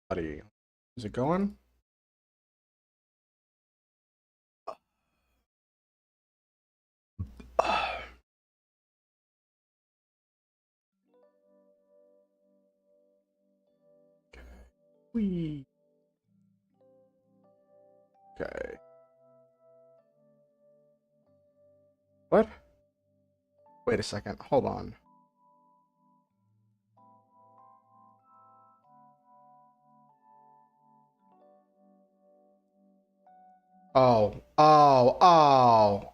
Buddy, is it going? Wee. Okay. What? Wait a second. Hold on. Oh.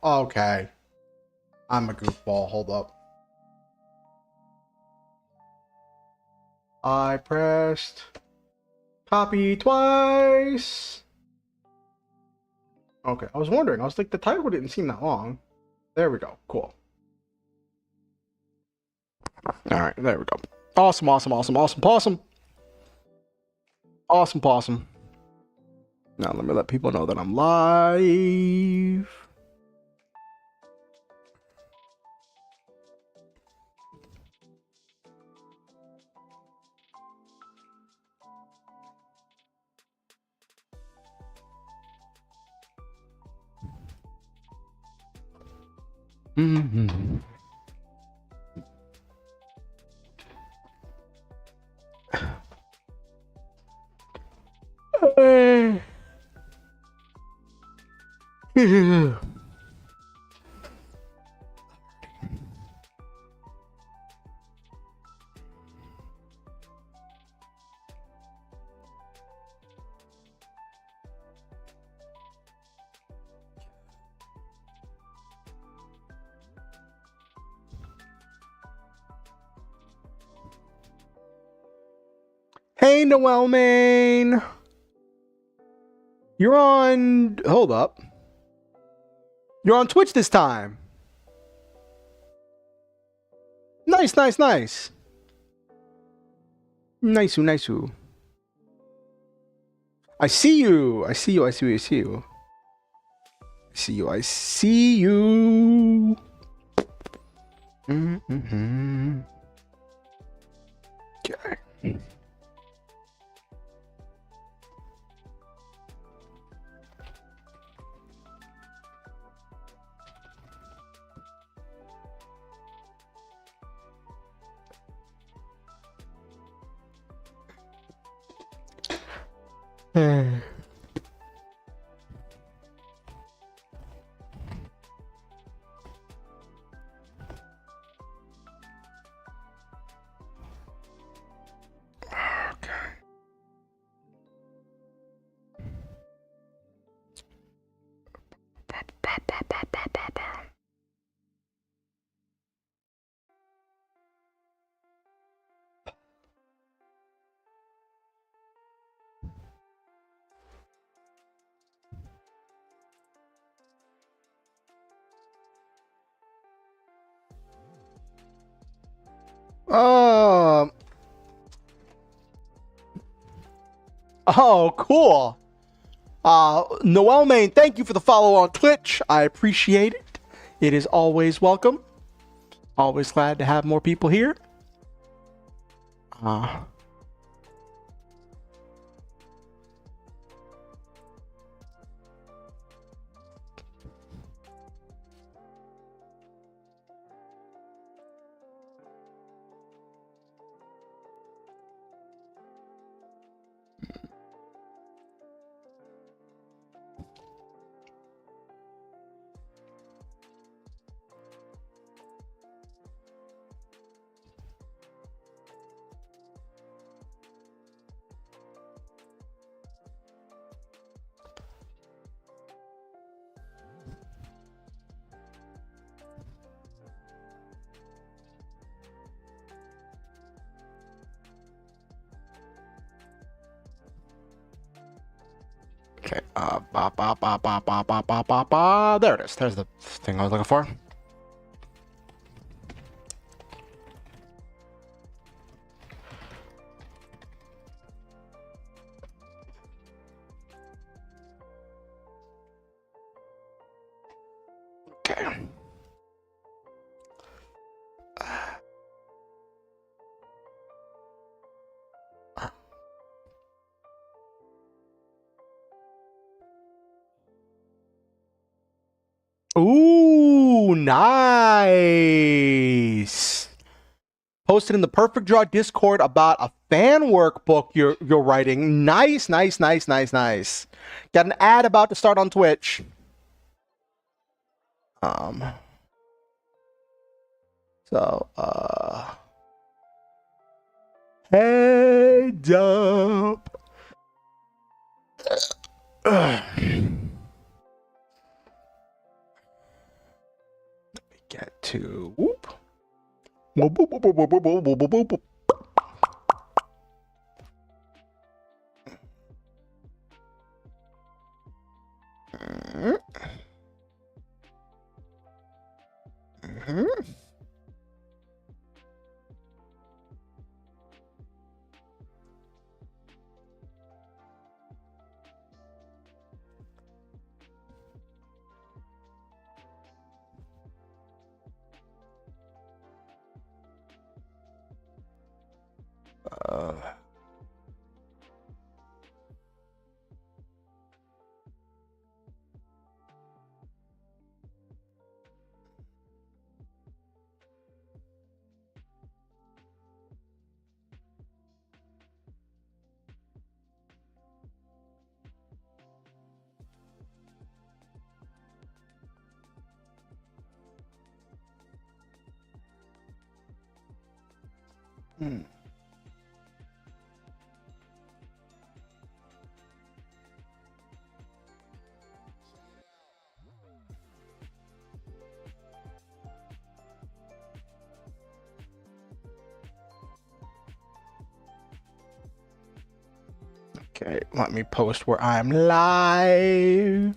Okay. I'm a goofball. Hold up. I pressed copy twice. Okay, I was wondering. I was like, the title didn't seem that long. There we go. Cool. All right, there we go. Awesome. Awesome. Now let me let people know that I'm live. Mm-hmm. Hey, Noel Main. You're on. Hold up. You're on Twitch this time. Nice. Nice. I see you. Mm-hmm. Okay. Oh, cool. Noel Main, thank you for the follow on Twitch. I appreciate it. It is always welcome. Always glad to have more people here. Okay. There it is. There's the thing I was looking for. Okay. Ooh, nice. Posted in the Perfect Draw Discord about a fan workbook you're writing. Nice, nice, nice, nice, nice. Got an ad about to start on Twitch. So heads up. Get to whoop. Whoop, whoop, whoop, whoop, whoop, whoop, whoop, whoop, whoop. Okay, let me post where I'm live.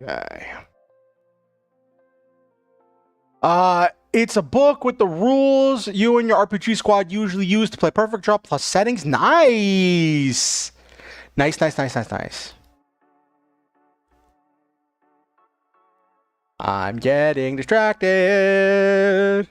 Okay. It's a book with the rules you and your RPG squad usually use to play Perfect Draw plus settings. Nice! Nice, nice, nice, nice, nice. I'm getting distracted.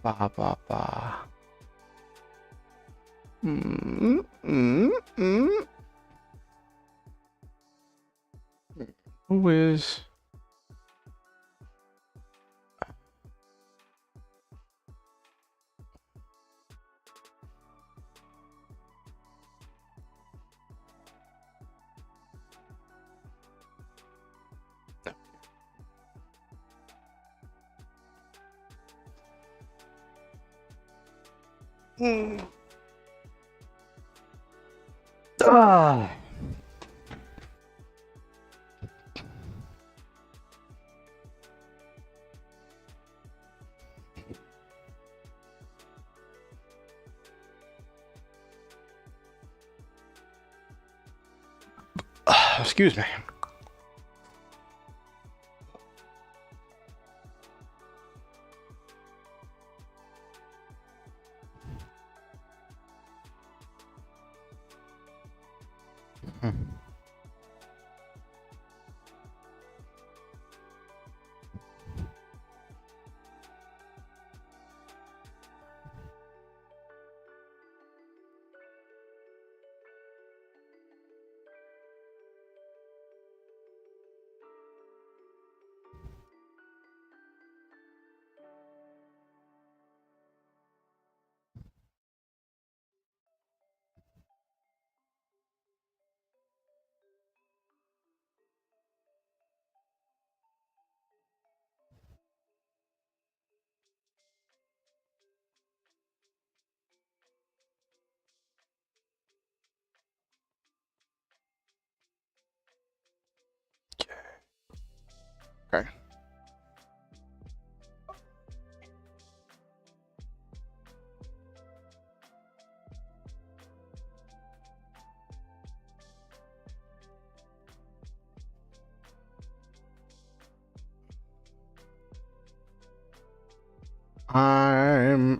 Ba ba ba. Who is? Excuse me. Okay.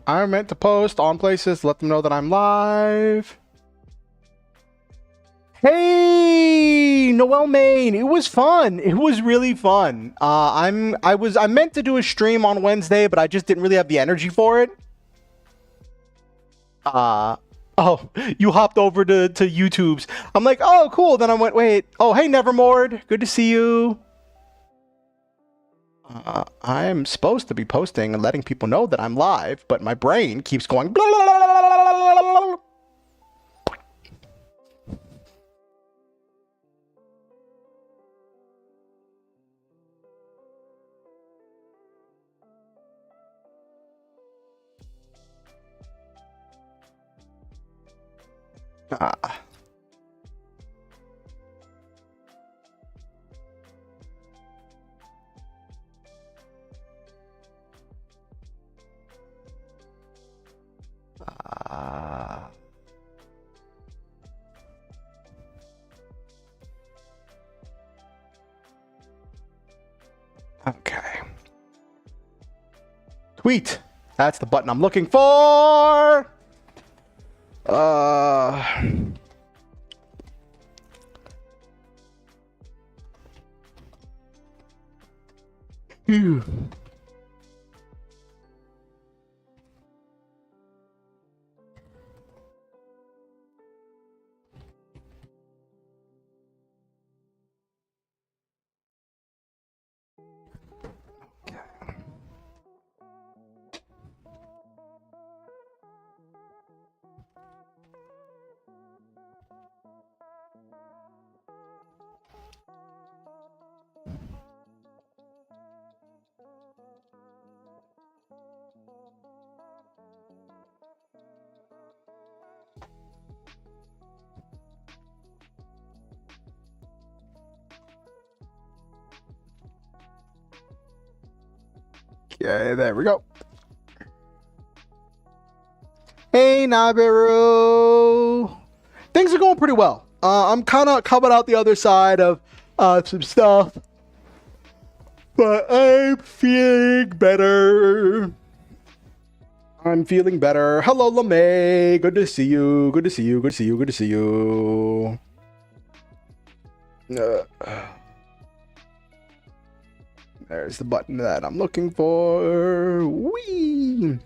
I meant to post on places, let them know that I'm live. Hey, Noel Main, it was fun. It was really fun. I meant to do a stream on Wednesday, but I just didn't really have the energy for it. Oh, you hopped over to YouTube's. I'm like, oh, cool. Then I went, wait. Oh, hey, Nevermord. Good to see you. I'm supposed to be posting and letting people know that I'm live, but my brain keeps going. Blah, blah, blah, blah, blah, blah. Okay. Tweet. That's the button I'm looking for. Phew. Okay, there we go. Hey, Nabiru. Things are going pretty well. I'm kind of coming out the other side of some stuff, but I'm feeling better. I'm feeling better. Hello, LeMay. Good to see you. Good to see you. Good to see you. Good to see you. There's the button that I'm looking for. Whee!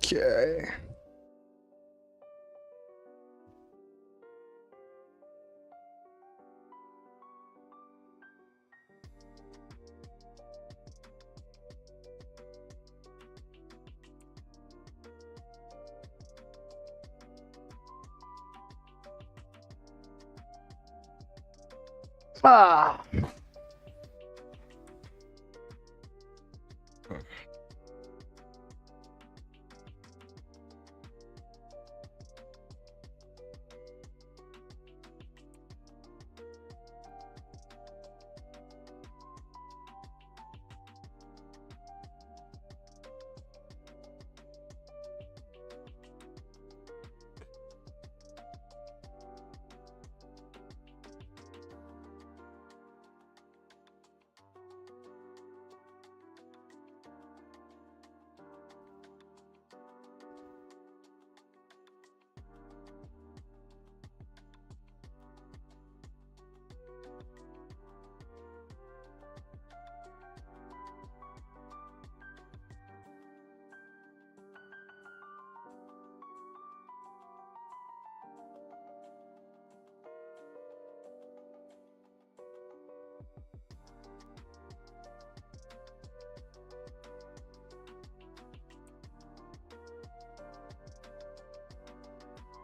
Okay. Ah.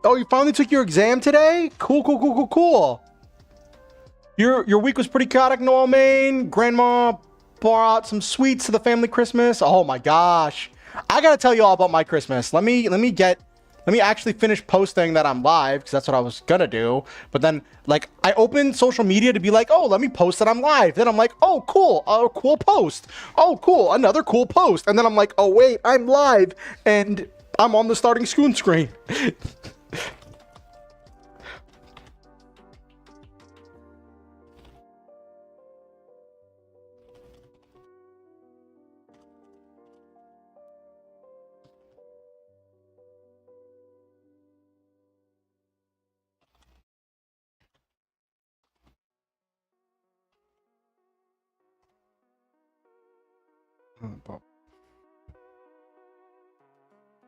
Oh, you finally took your exam today? Cool, cool, cool, cool, cool. Your week was pretty chaotic, Noel Maine. Grandma brought some sweets to the family Christmas. Oh my gosh. I gotta tell you all about my Christmas. Let me actually finish posting that I'm live, because that's what I was gonna do. But then, like, I opened social media to be like, oh, let me post that I'm live. Then I'm like, oh, cool, a cool post. Oh, cool, another cool post. And then I'm like, oh, wait, I'm live, and I'm on the starting screen.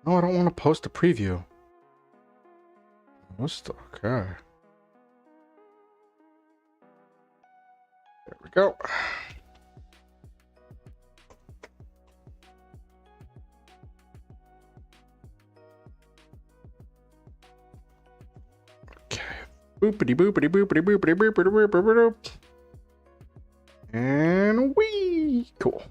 No, I don't want to post a preview. Okay. There we go. Okay. Boopity boopity boopity boopity boopity boopity boop. And wee. Cool.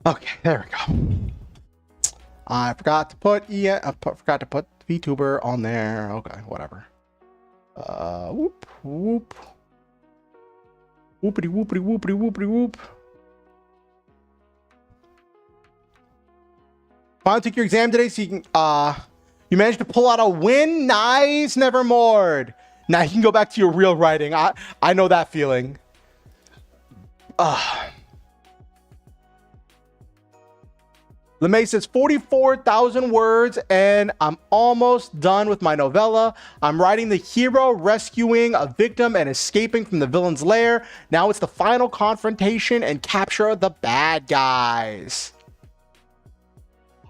Okay, there we go. I forgot to put forgot to put VTuber on there. Okay, whatever. Whoop whoop. Whoopity whoopity whoopity whoopity whoop. Finally took your exam today, so you can you managed to pull out a win. Nice, Nevermore. Now you can go back to your real writing. I know that feeling. LeMay says 44,000 words, and I'm almost done with my novella. I'm writing the hero rescuing a victim and escaping from the villain's lair. Now it's the final confrontation and capture of the bad guys.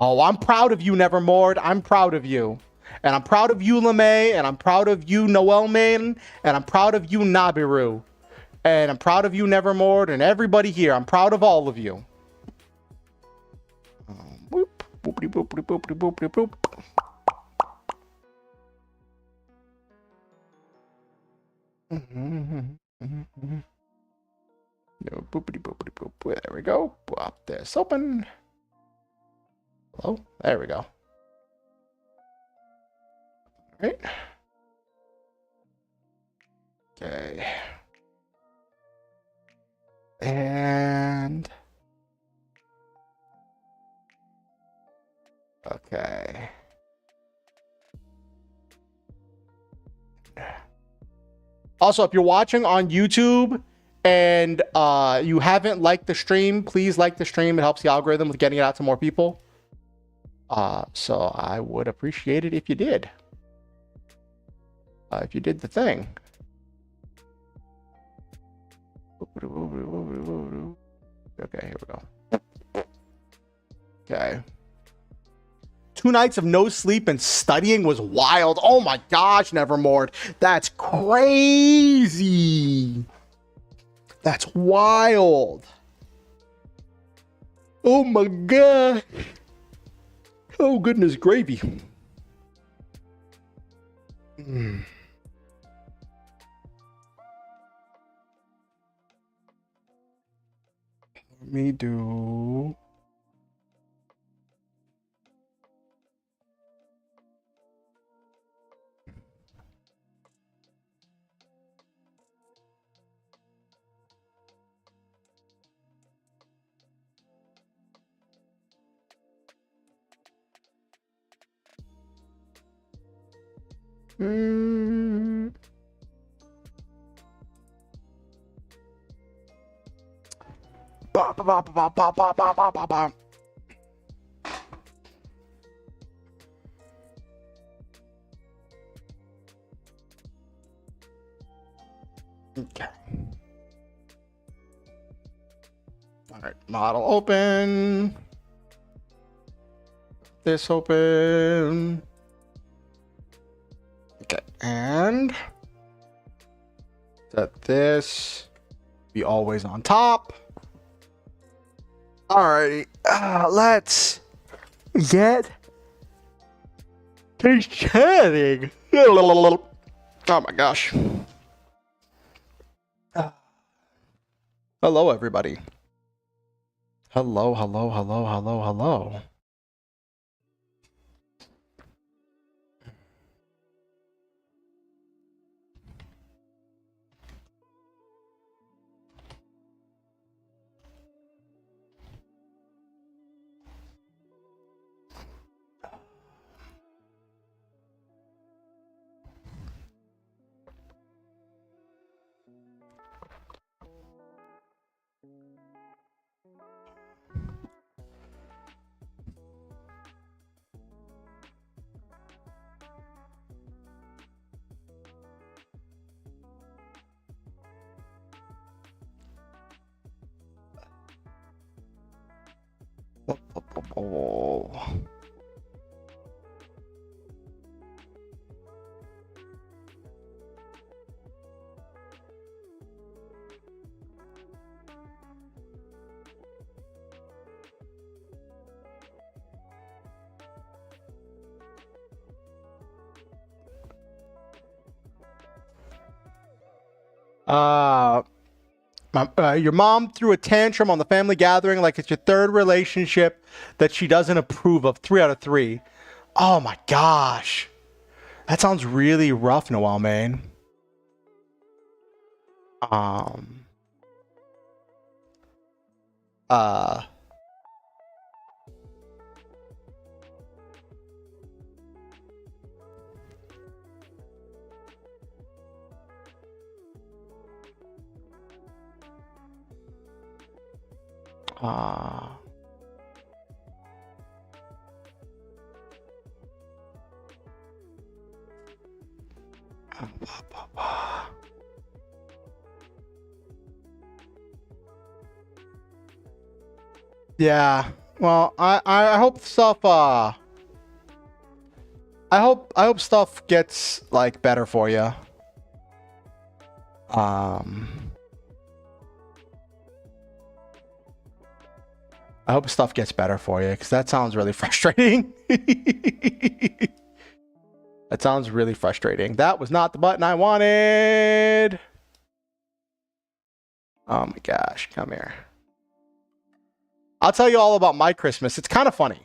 Oh, I'm proud of you, Nevermore. I'm proud of you. And I'm proud of you, LeMay, and I'm proud of you, Noel Main, and I'm proud of you, Nabiru. And I'm proud of you, Nevermore, and everybody here. I'm proud of all of you. Boop, boopity, boopity, boopity, boopity, boop. No, boopity, boopity, boop. There we go. Pop this open. Hello? There we go. All right. Okay. And okay. Also, if you're watching on YouTube and you haven't liked the stream, please like the stream. It helps the algorithm with getting it out to more people. So I would appreciate it if you did. If you did the thing. Okay, here we go. Okay. 2 nights of no sleep and studying was wild. Oh my gosh, Nevermore. That's crazy. That's wild. Oh my god. Oh goodness gravy. Let me do... Okay. All right, model open. This open. Okay, and set this be always on top. Alrighty, let's get to chatting. Oh my gosh. Hello, everybody. Hello, hello, hello, hello, hello. Your mom threw a tantrum on the family gathering like it's your third relationship that she doesn't approve of. 3 out of 3. Oh my gosh. That sounds really rough, Noel, man. Yeah. Well, I hope stuff I hope stuff gets like better for you. I hope stuff gets better for you, because that sounds really frustrating. That sounds really frustrating. That was not the button I wanted. Oh my gosh, come here. I'll tell you all about my Christmas. It's kind of funny.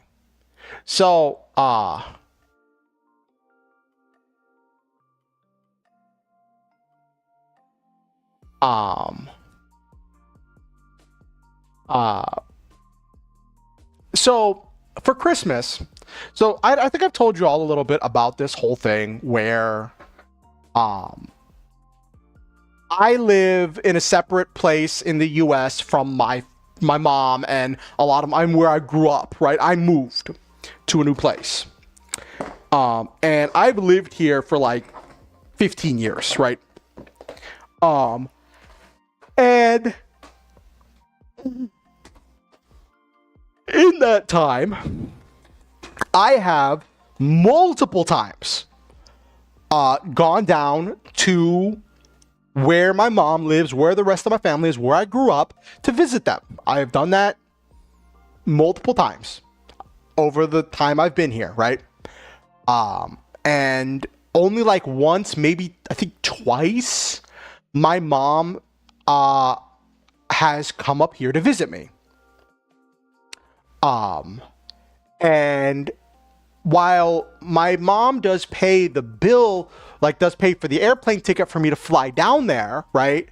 So, so for Christmas, so I think I've told you all a little bit about this whole thing where I live in a separate place in the US from my mom, and I'm where I grew up, right? I moved to a new place. And I've lived here for like 15 years, right? And in that time, I have multiple times gone down to where my mom lives, where the rest of my family is, where I grew up, to visit them. I have done that multiple times over the time I've been here, right? And only like once, maybe I think twice, my mom has come up here to visit me. And while my mom does pay the bill, like does pay for the airplane ticket for me to fly down there, right?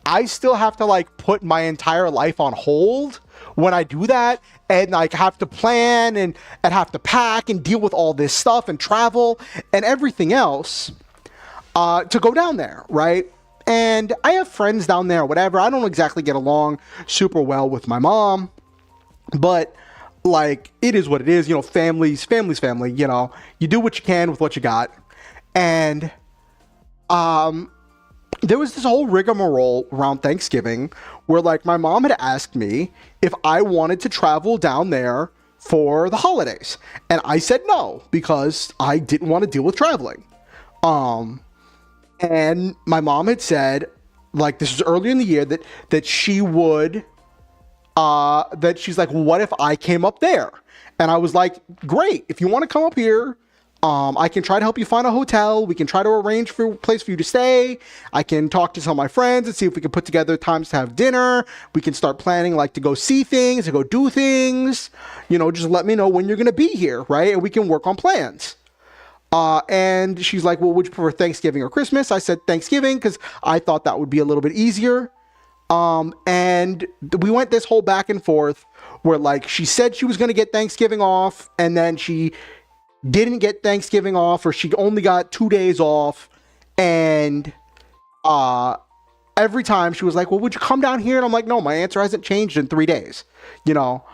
I still have to like put my entire life on hold when I do that, and like have to plan and have to pack and deal with all this stuff and travel and everything else to go down there, right? And I have friends down there, whatever. I don't exactly get along super well with my mom, but like, it is what it is. You know, family's family. You know, you do what you can with what you got. And there was this whole rigmarole around Thanksgiving where, like, my mom had asked me if I wanted to travel down there for the holidays. And I said no, because I didn't want to deal with traveling. And my mom had said, like, this was earlier in the year, that she would, that she's like, what if I came up there? And I was like, great, if you want to come up here, I can try to help you find a hotel. We can try to arrange for a place for you to stay. I can talk to some of my friends and see if we can put together times to have dinner. We can start planning, like, to go see things, to go do things. You know, just let me know when you're going to be here, right? And we can work on plans. And she's like, well, would you prefer Thanksgiving or Christmas? I said Thanksgiving, because I thought that would be a little bit easier. And we went this whole back and forth where, like, she said she was going to get Thanksgiving off, and then she didn't get Thanksgiving off, or she only got 2 days off. And every time she was like, well, would you come down here? And I'm like, no, my answer hasn't changed in 3 days, you know.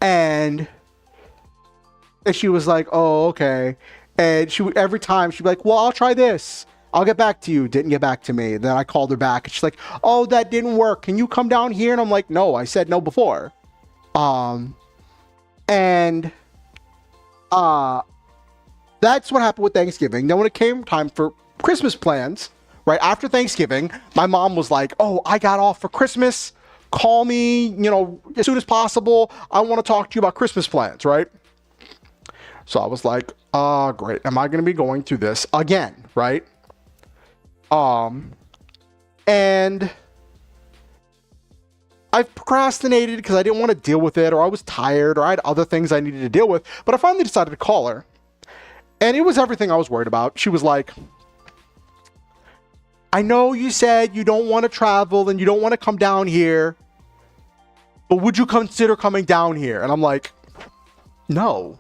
And she was like, oh, okay. And every time she'd be like, well, I'll try this, I'll get back to you. Didn't get back to me. Then I called her back and she's like, oh, that didn't work, can you come down here? And I'm like, no, I said no before. And that's what happened with Thanksgiving. Then when it came time for Christmas plans, right after Thanksgiving, my mom was like, oh, I got off for Christmas, call me, you know, as soon as possible, I want to talk to you about Christmas plans, right? So I was like, great, am I going to be going through this again, right? And I've procrastinated because I didn't want to deal with it, or I was tired, or I had other things I needed to deal with. But I finally decided to call her. And it was everything I was worried about. She was like, I know you said you don't want to travel and you don't want to come down here, but would you consider coming down here? And I'm like, no.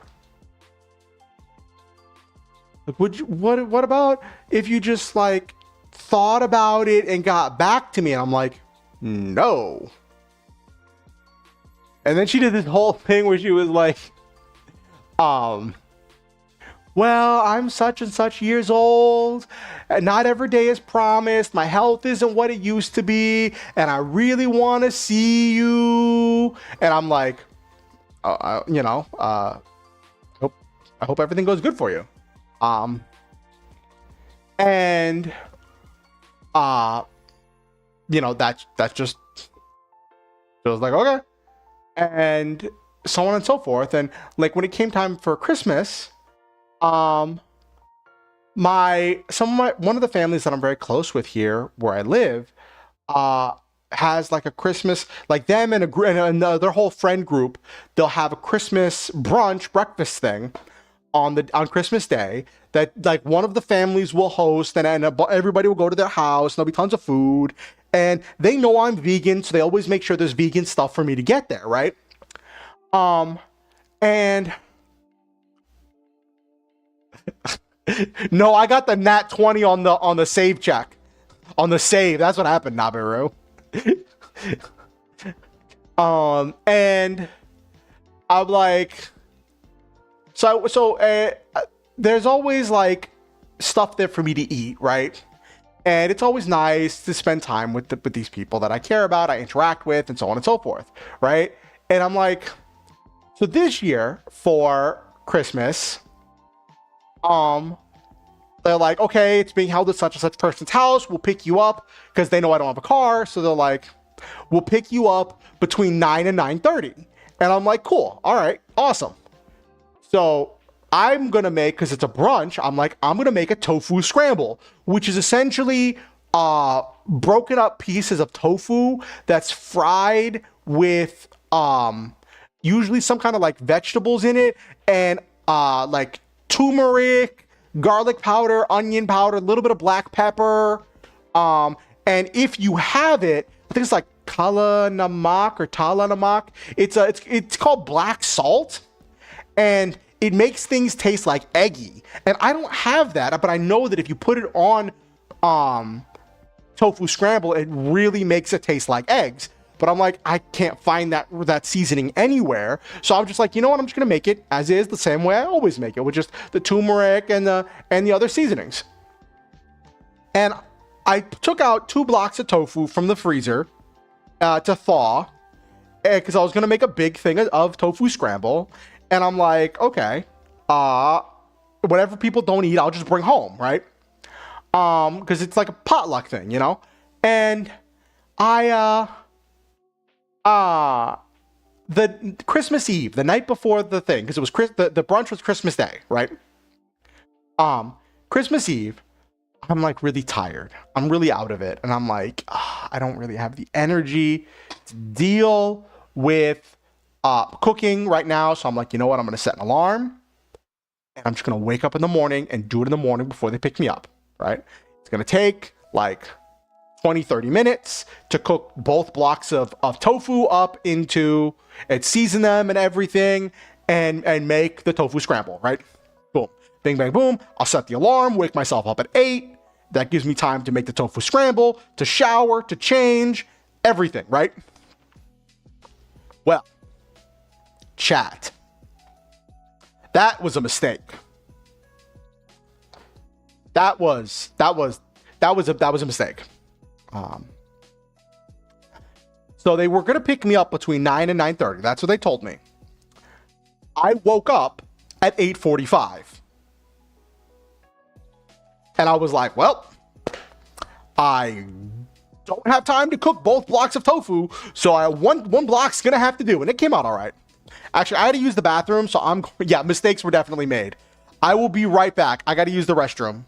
Like, would you, what about if you just, like, thought about it and got back to me? And I'm like, no. And then she did this whole thing where she was like, well, I'm such and such years old, and not every day is promised. My health isn't what it used to be, and I really want to see you. And I'm like, you know, I hope everything goes good for you. And you know, that's just, it was like, okay. And so on and so forth. And, like, when it came time for Christmas, one of the families that I'm very close with here where I live, has, like, a Christmas, like, them and their whole friend group, they'll have a Christmas breakfast thing on Christmas Day that, like, one of the families will host, and everybody will go to their house, and there'll be tons of food. And they know I'm vegan, so they always make sure there's vegan stuff for me to get there, right? And no, I got the nat 20 on the save check. On the save. That's what happened, Nabiru. And I'm like, so there's always, like, stuff there for me to eat, right? And it's always nice to spend time with these people that I care about, I interact with, and so on and so forth, right? And I'm like, so this year for Christmas, they're like, okay, it's being held at such and such person's house. We'll pick you up, because they know I don't have a car. So they're like, we'll pick you up between 9 and 9:30. And I'm like, cool. All right, awesome. So I'm going to make, because it's a brunch, I'm going to make a tofu scramble, which is essentially broken up pieces of tofu that's fried with usually some kind of, like, vegetables in it, and like turmeric, garlic powder, onion powder, a little bit of black pepper. And if you have it, I think it's like kala namak or tala namak. It's called black salt, and it makes things taste like eggy. And I don't have that, but I know that if you put it on tofu scramble, it really makes it taste like eggs. But I'm like, I can't find that seasoning anywhere. So I'm just like, you know what? I'm just gonna make it as is, the same way I always make it, with just the turmeric and the other seasonings. And I took out 2 blocks of tofu from the freezer to thaw, because I was gonna make a big thing of tofu scramble. And I'm like, okay, whatever people don't eat, I'll just bring home, right? Because it's like a potluck thing, you know. And the Christmas Eve, the night before the thing, because it was the brunch was Christmas Day, right? Christmas Eve, I'm like really tired. I'm really out of it, and I'm like, I don't really have the energy to deal with cooking right now. So I'm like, you know what? I'm gonna set an alarm, and I'm just gonna wake up in the morning and do it in the morning before they pick me up, right? It's gonna take like 20-30 minutes to cook both blocks of tofu up into and season them and everything, and make the tofu scramble, right? Boom, bing, bang, boom. I'll set the alarm, wake myself up at 8. That gives me time to make the tofu scramble, to shower, to change, everything, right? Well, chat, that was a mistake. That was a mistake. So they were gonna pick me up between 9 and 9:30. That's what they told me. I woke up at 8:45, and I was like, well, I don't have time to cook both blocks of tofu, so one block's gonna have to do, and it came out all right. Actually, I had to use the bathroom, so yeah, mistakes were definitely made. I will be right back. I got to use the restroom.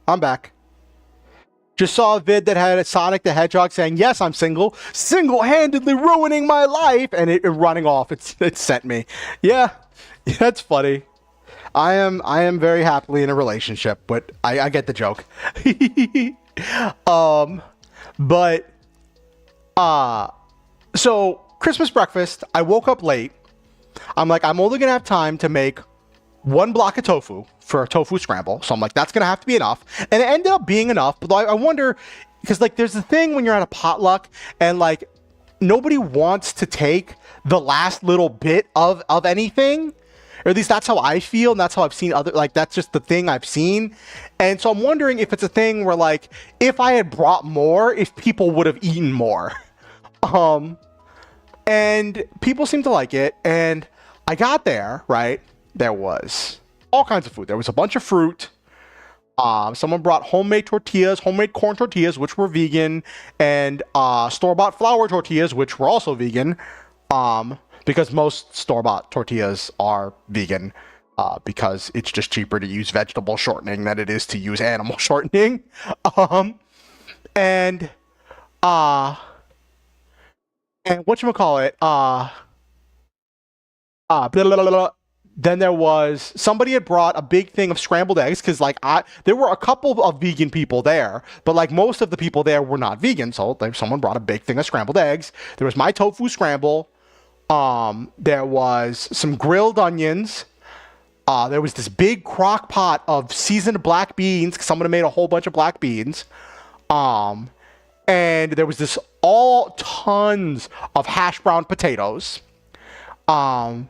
I'm back. Just saw a vid that had Sonic the Hedgehog saying, yes, I'm single-handedly ruining my life, and it running off. It sent me. Yeah, that's funny. I am very happily in a relationship, but I get the joke. But so Christmas breakfast, I woke up late. I'm like, I'm only gonna have time to make 1 block of tofu for a tofu scramble. So I'm like, that's gonna have to be enough. And it ended up being enough, but I wonder, because like there's the thing when you're at a potluck and like nobody wants to take the last little bit of anything. Or at least that's how I feel, and that's how I've seen other, like, that's just the thing I've seen. And so I'm wondering if it's a thing where, like, if I had brought more, if people would have eaten more. And people seem to like it, and I got there, right? There was all kinds of food. There was a bunch of fruit. Someone brought homemade tortillas, homemade corn tortillas, which were vegan, and store-bought flour tortillas, which were also vegan. Because most store-bought tortillas are vegan, because it's just cheaper to use vegetable shortening than it is to use animal shortening. And whatchamacallit, then there was, somebody had brought a big thing of scrambled eggs, because like there were a couple of vegan people there, but like most of the people there were not vegan, so someone brought a big thing of scrambled eggs. There was my tofu scramble. There was some grilled onions. There was this big crock pot of seasoned black beans, because someone had made a whole bunch of black beans. And there was tons of hash brown potatoes. And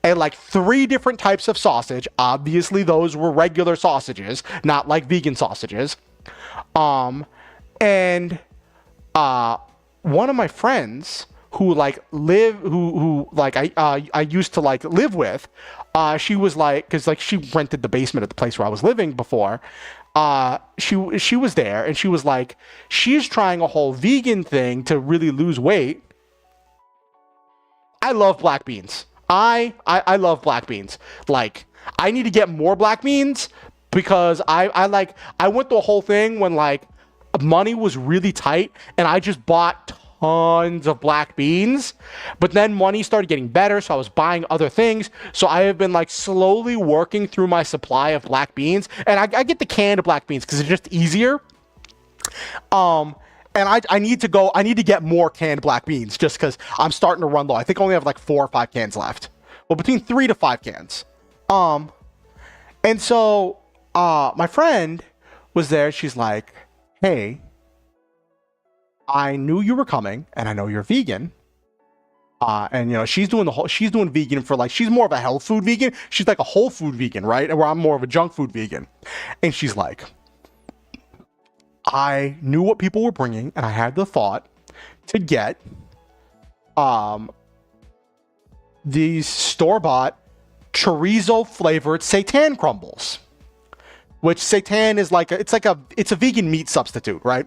like 3 different types of sausage. Obviously, those were regular sausages, not like vegan sausages. And one of my friends who like I used to like live with, she was like, because like she rented the basement at the place where I was living before. She was there, and she was like, she's trying a whole vegan thing to really lose weight. I love black beans. I love black beans. Like, I need to get more black beans, because I went through a whole thing when like money was really tight, and I just bought tons of black beans, but then money started getting better, so I was buying other things. So I have been like slowly working through my supply of black beans, and I get the canned black beans because it's just easier. And I need to get more canned black beans, just because I'm starting to run low. I think I only have like 4 or 5 cans left. Well, between 3 to 5 cans. And so my friend was there. She's like, hey, I knew you were coming, and I know you're vegan. And you know, she's doing vegan for like, she's more of a health food vegan. She's like a whole food vegan, right? And where I'm more of a junk food vegan. And she's like, I knew what people were bringing, and I had the thought to get these store-bought chorizo flavored seitan crumbles, which seitan is like it's a vegan meat substitute, right?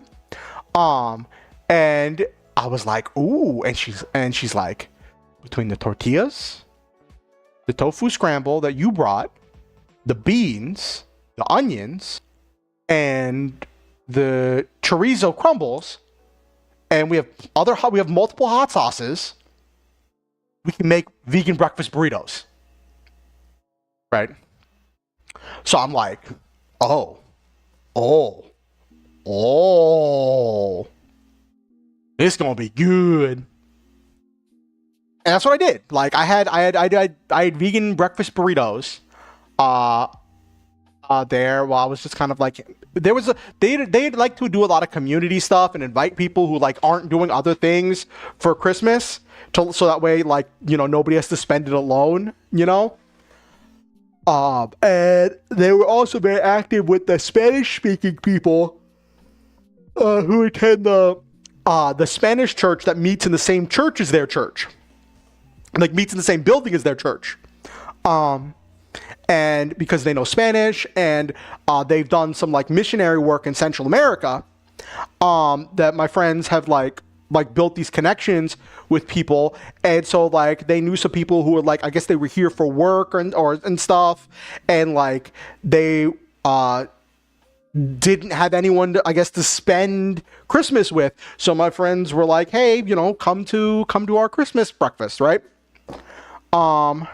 And I was like, ooh, and she's like, between the tortillas, the tofu scramble that you brought, the beans, the onions, and the chorizo crumbles, and we have multiple hot sauces, we can make vegan breakfast burritos. Right? So I'm like, oh. It's gonna be good. And that's what I did. Like I had vegan breakfast burritos there while I was just kind of like, they'd like to do a lot of community stuff and invite people who like aren't doing other things for Christmas so that way, like, you know, nobody has to spend it alone, you know? And they were also very active with the Spanish speaking people who attend the Spanish church that meets in the same church as their church, like meets in the same building as their church. And because they know Spanish, and they've done some like missionary work in Central America, that my friends have like built these connections with people, and so like they knew some people who were like, I guess they were here for work and stuff, and like they didn't have anyone to, I guess, to spend Christmas with. So my friends were like, hey, you know, come to our Christmas breakfast, right? And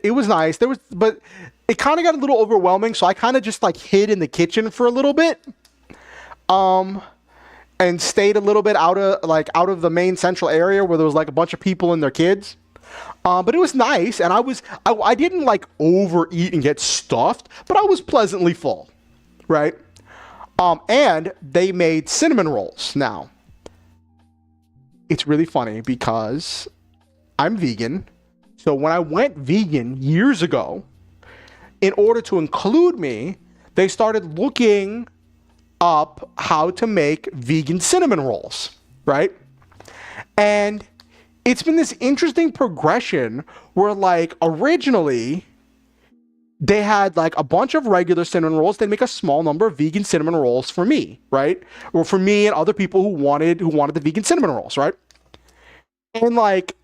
it was nice. But it kind of got a little overwhelming, so I kind of just like hid in the kitchen for a little bit. And stayed a little bit out of the main central area where there was like a bunch of people and their kids. But it was nice, and I didn't like overeat and get stuffed, but I was pleasantly full, right? And they made cinnamon rolls. Now, it's really funny because I'm vegan. So when I went vegan years ago, in order to include me, they started looking up how to make vegan cinnamon rolls, right? And it's been this interesting progression where like originally they had like a bunch of regular cinnamon rolls. They'd make a small number of vegan cinnamon rolls for me, right? Or for me and other people who wanted the vegan cinnamon rolls, right? And like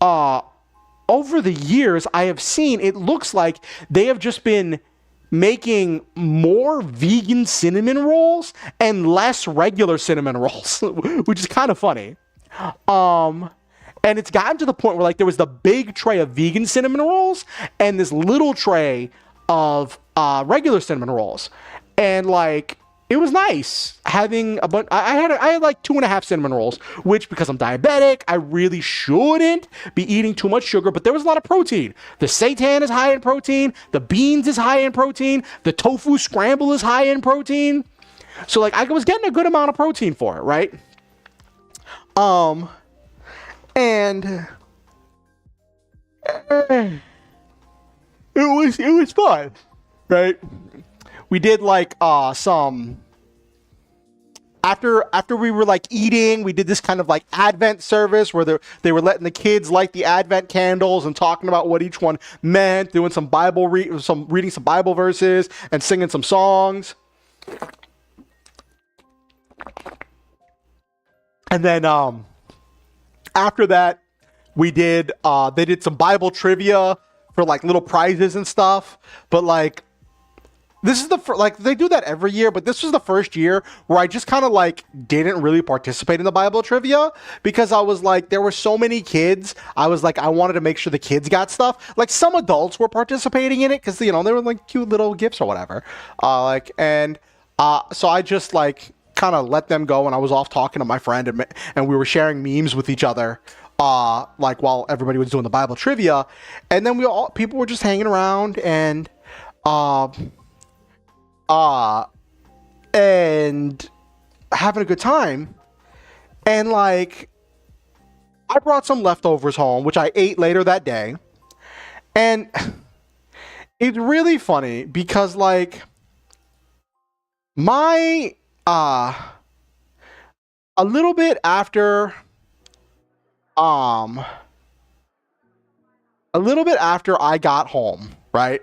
over the years, I have seen, it looks like they have just been making more vegan cinnamon rolls and less regular cinnamon rolls, which is kind of funny. And it's gotten to the point where like there was the big tray of vegan cinnamon rolls and this little tray of regular cinnamon rolls. And like it was nice having a bunch. I had like 2.5 cinnamon rolls, which because I'm diabetic, I really shouldn't be eating too much sugar, but there was a lot of protein. The seitan is high in protein, the beans is high in protein, the tofu scramble is high in protein. So like I was getting a good amount of protein for it, right? And it was fun, right? We did like some after we were like eating, we did this kind of like Advent service where they were letting the kids light the Advent candles and talking about what each one meant, doing some reading some Bible verses and singing some songs. And then after that, they did some Bible trivia for like little prizes and stuff. But like, this is they do that every year, but this was the first year where I just kind of like didn't really participate in the Bible trivia because I was like, there were so many kids. I was like, I wanted to make sure the kids got stuff. Like some adults were participating in it because, you know, they were like cute little gifts or whatever. So I just like kind of let them go and I was off talking to my friend and we were sharing memes with each other. Like while everybody was doing the Bible trivia, and then people were just hanging around and having a good time. And like, I brought some leftovers home, which I ate later that day. And it's really funny because like a little bit after I got home, right?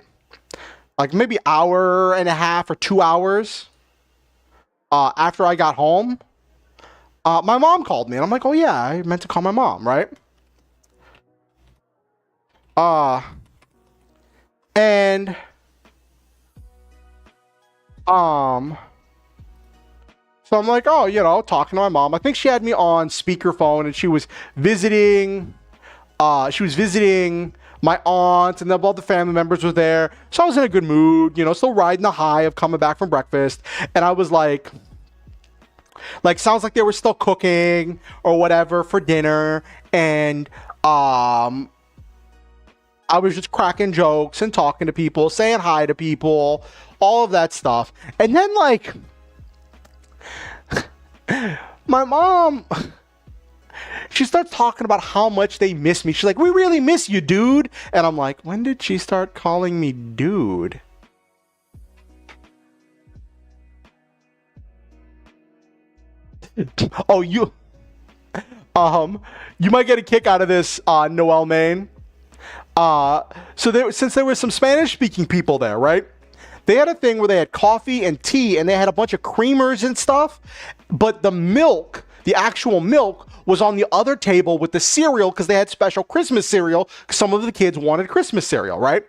Like maybe hour and a half or 2 hours after I got home, my mom called me and I'm like, oh yeah, I meant to call my mom, right? And so I'm like, oh, you know, talking to my mom. I think she had me on speakerphone and she was visiting my aunt and all the family members were there. So I was in a good mood, you know, still riding the high of coming back from breakfast. And I was like, sounds like they were still cooking or whatever for dinner. And I was just cracking jokes and talking to people, saying hi to people, all of that stuff. And then like, my mom, she starts talking about how much they miss me. She's like, we really miss you, dude. And I'm like, when did she start calling me dude? Oh, you might get a kick out of this, Noel Main. Since there were some Spanish speaking people there, right? They had a thing where they had coffee and tea and they had a bunch of creamers and stuff, but the milk, the actual milk, was on the other table with the cereal because they had special Christmas cereal because some of the kids wanted Christmas cereal, right?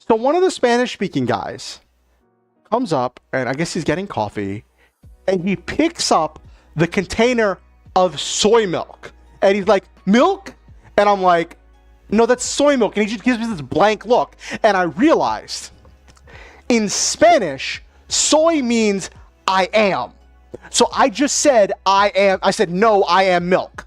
So one of the Spanish speaking guys comes up, and I guess he's getting coffee, and he picks up the container of soy milk. And he's like, milk? And I'm like, no, that's soy milk. And he just gives me this blank look. And I realized in Spanish, soy means I am. So I just said, I am. I said, no, I am milk.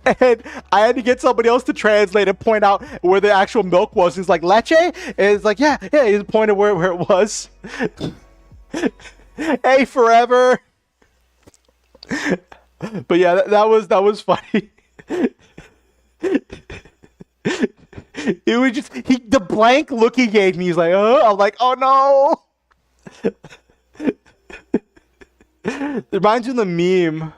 And I had to get somebody else to translate and point out where the actual milk was. He's like, leche? And it's like, yeah, he pointed where it was. Hey, forever. But yeah, that was funny. It was just the blank look he gave me. He's like, oh, I'm like, oh no. It reminds me of the meme.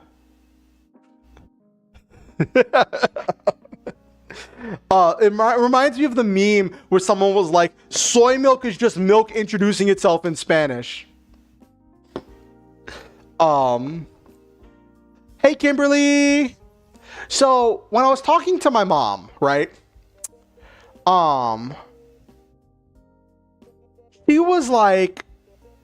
It reminds me of the meme where someone was like, soy milk is just milk introducing itself in Spanish. Hey, Kimberly. So when I was talking to my mom, right? She was like,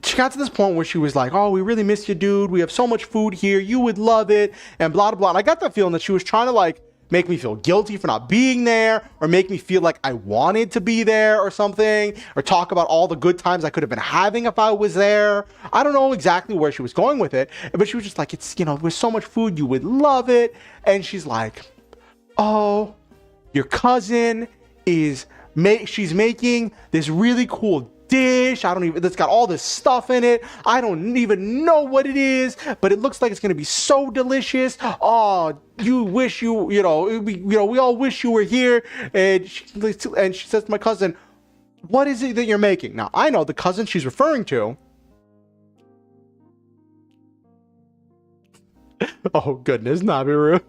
she got to this point where she was like, oh, we really miss you, dude. We have so much food here. You would love it. And blah, blah, blah. And I got that feeling that she was trying to like make me feel guilty for not being there, or make me feel like I wanted to be there or something, or talk about all the good times I could have been having if I was there. I don't know exactly where she was going with it, but she was just like, it's, you know, with so much food, you would love it. And she's like, oh, your cousin is, she's making this really cool dish. I don't even, that's got all this stuff in it. I don't even know what it is, but it looks like it's going to be so delicious. Oh, you wish we all wish you were here. And she says to my cousin, what is it that you're making? Now, I know the cousin she's referring to. Oh, goodness, Nabiru.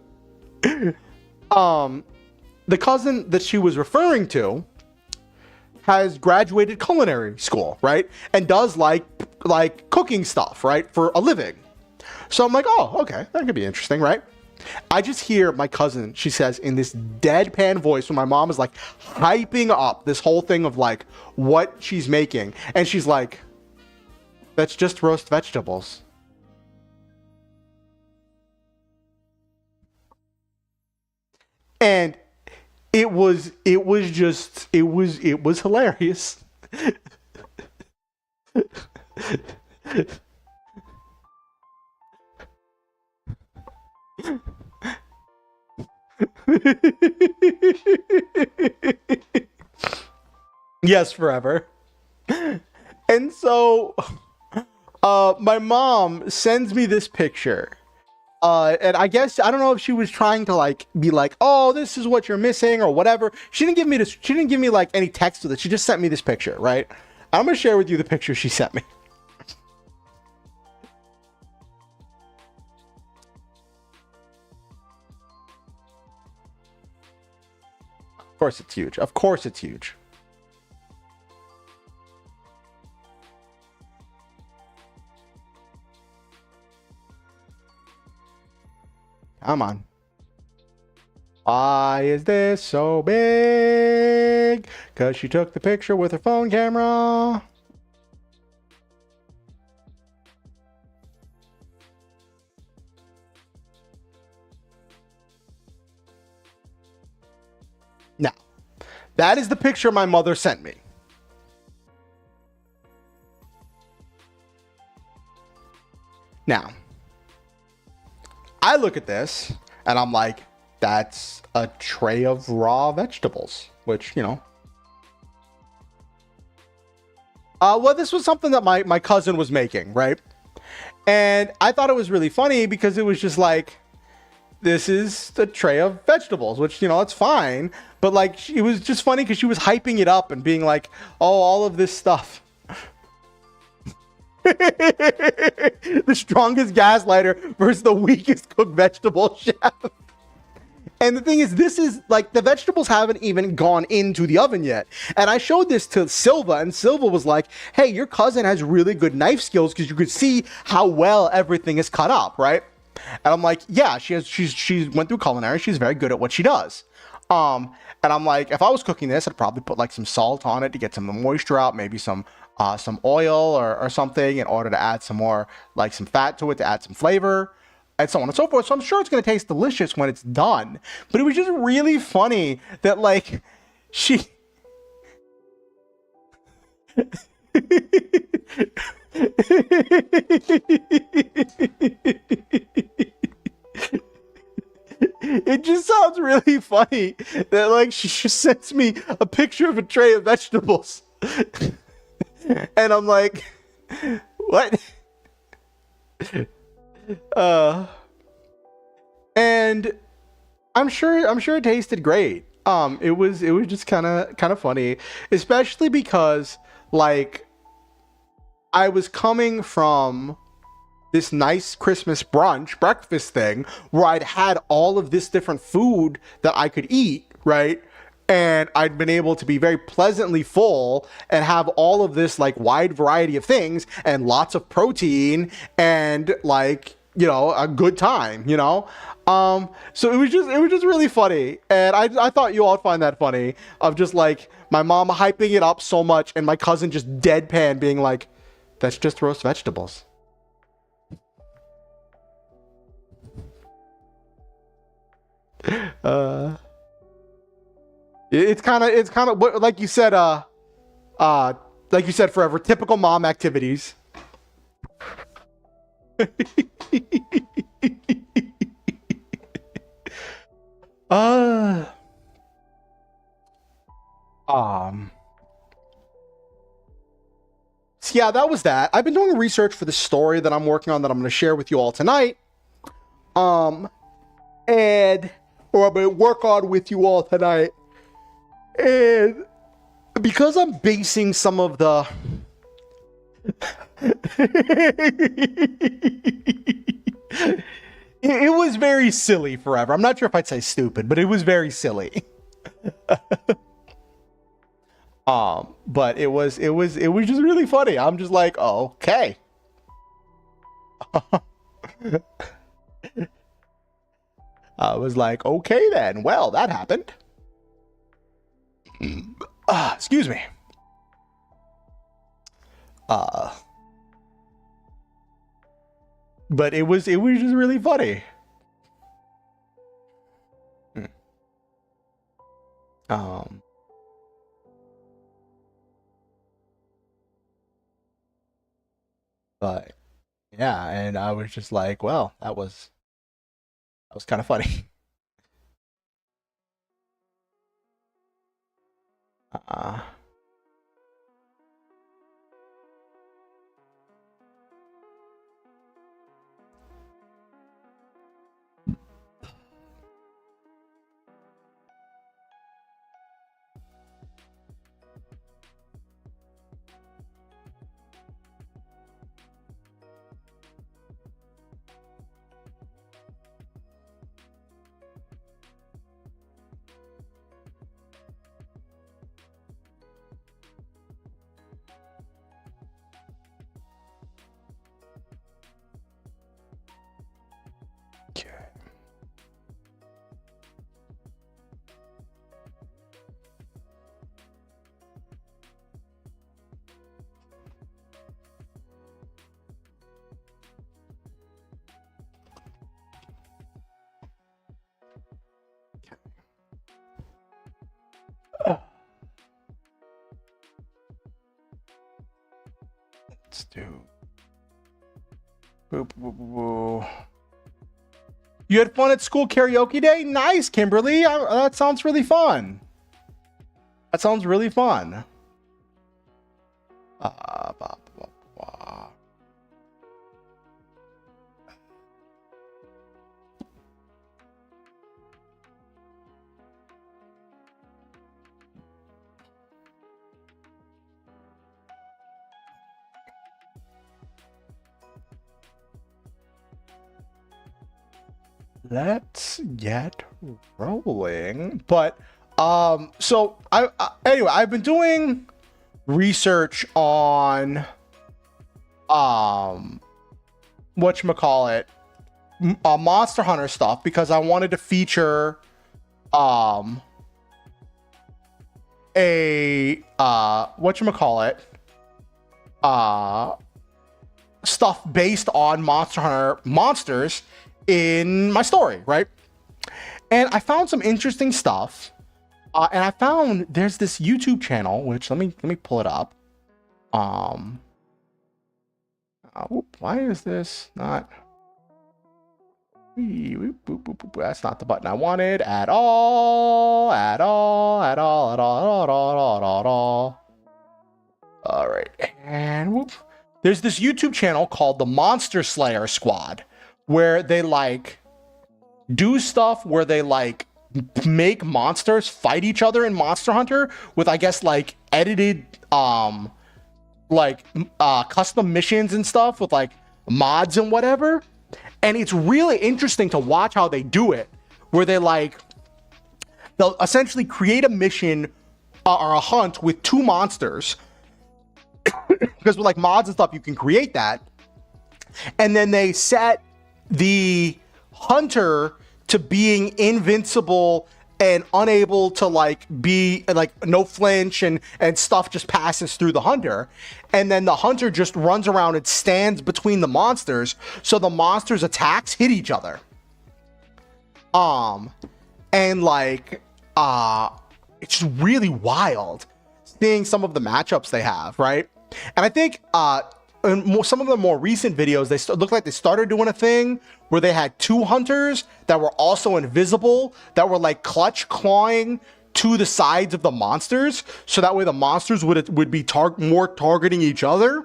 The cousin that she was referring to has graduated culinary school, right? And does like cooking stuff, right? For a living. So I'm like, oh, okay, that could be interesting, right? I just hear my cousin, she says in this deadpan voice when my mom is like hyping up this whole thing of like what she's making. And she's like, that's just roast vegetables. And it was hilarious. Yes, forever. And so my mom sends me this picture. And I guess, I don't know if she was trying to like be like, oh, this is what you're missing or whatever. She didn't give me this. She didn't give me like any text with it. She just sent me this picture, right? I'm going to share with you the picture she sent me. Of course it's huge. Of course it's huge. Come on. Why is this so big? Because she took the picture with her phone camera. Now, that is the picture my mother sent me. Now, I look at this and I'm like, that's a tray of raw vegetables, which, you know. Well, this was something that my cousin was making, right? And I thought it was really funny because it was just like, this is a tray of vegetables, which, you know, it's fine. But like, it was just funny because she was hyping it up and being like, oh, all of this stuff. The strongest gaslighter versus the weakest cooked vegetable chef. And the thing is, this is like the vegetables haven't even gone into the oven yet. And I showed this to Silva, and Silva was like, hey, your cousin has really good knife skills because you could see how well everything is cut up, right? And I'm like, yeah, she went through culinary. She's very good at what she does. And I'm like, if I was cooking this, I'd probably put like some salt on it to get some of the moisture out, maybe some oil or something in order to add some more, like some fat to it to add some flavor, and so on and so forth. So I'm sure it's going to taste delicious when it's done. But it was just really funny that like she it just sounds really funny that like she just sends me a picture of a tray of vegetables. And I'm like, what? And I'm sure it tasted great. It was just kind of funny, especially because like I was coming from this nice Christmas breakfast thing where I'd had all of this different food that I could eat, right? And I'd been able to be very pleasantly full and have all of this like wide variety of things and lots of protein and like, you know, a good time, you know? So it was just really funny. And I thought you all would find that funny, of just like my mom hyping it up so much and my cousin just deadpan being like, that's just roast vegetables. It's kind of like you said, forever typical mom activities. So yeah, that was that. I've been doing research for the story that I'm working on that I'm going to share with you all tonight. Or I'm going to work on with you all tonight. And because I'm basing some of the it was very silly forever. I'm not sure if I'd say stupid, but it was very silly. But it was just really funny. I'm just like, oh, okay. I was like, okay then. Well, that happened. Excuse me. But it was just really funny. But yeah, and I was just like, well, that was kind of funny. Let's do. You had fun at school karaoke day? Nice, Kimberly. That sounds really fun. That sounds really fun. Let's get rolling. But so anyway, I've been doing research on whatchamacallit, Monster Hunter stuff, because I wanted to feature stuff based on Monster Hunter monsters in my story, right? And I found some interesting stuff. And I found there's this YouTube channel, which let me pull it up. Why is this not? That's not the button I wanted at all. All right, and whoop. There's this YouTube channel called the Monster Slayer Squad, where they like do stuff where they like make monsters fight each other in Monster Hunter with, I guess, like edited custom missions and stuff with like mods and whatever. And it's really interesting to watch how they do it, where they'll essentially create a mission or a hunt with two monsters, because with like mods and stuff you can create that, and then they set the hunter to being invincible and unable to like be like no flinch, and stuff just passes through the hunter, and then the hunter just runs around and stands between the monsters, so the monsters' attacks hit each other. And like it's just really wild seeing some of the matchups they have, right? And I think in some of the more recent videos, they look like they started doing a thing where they had two hunters that were also invisible, that were like clutch clawing to the sides of the monsters, so that way the monsters would be more targeting each other.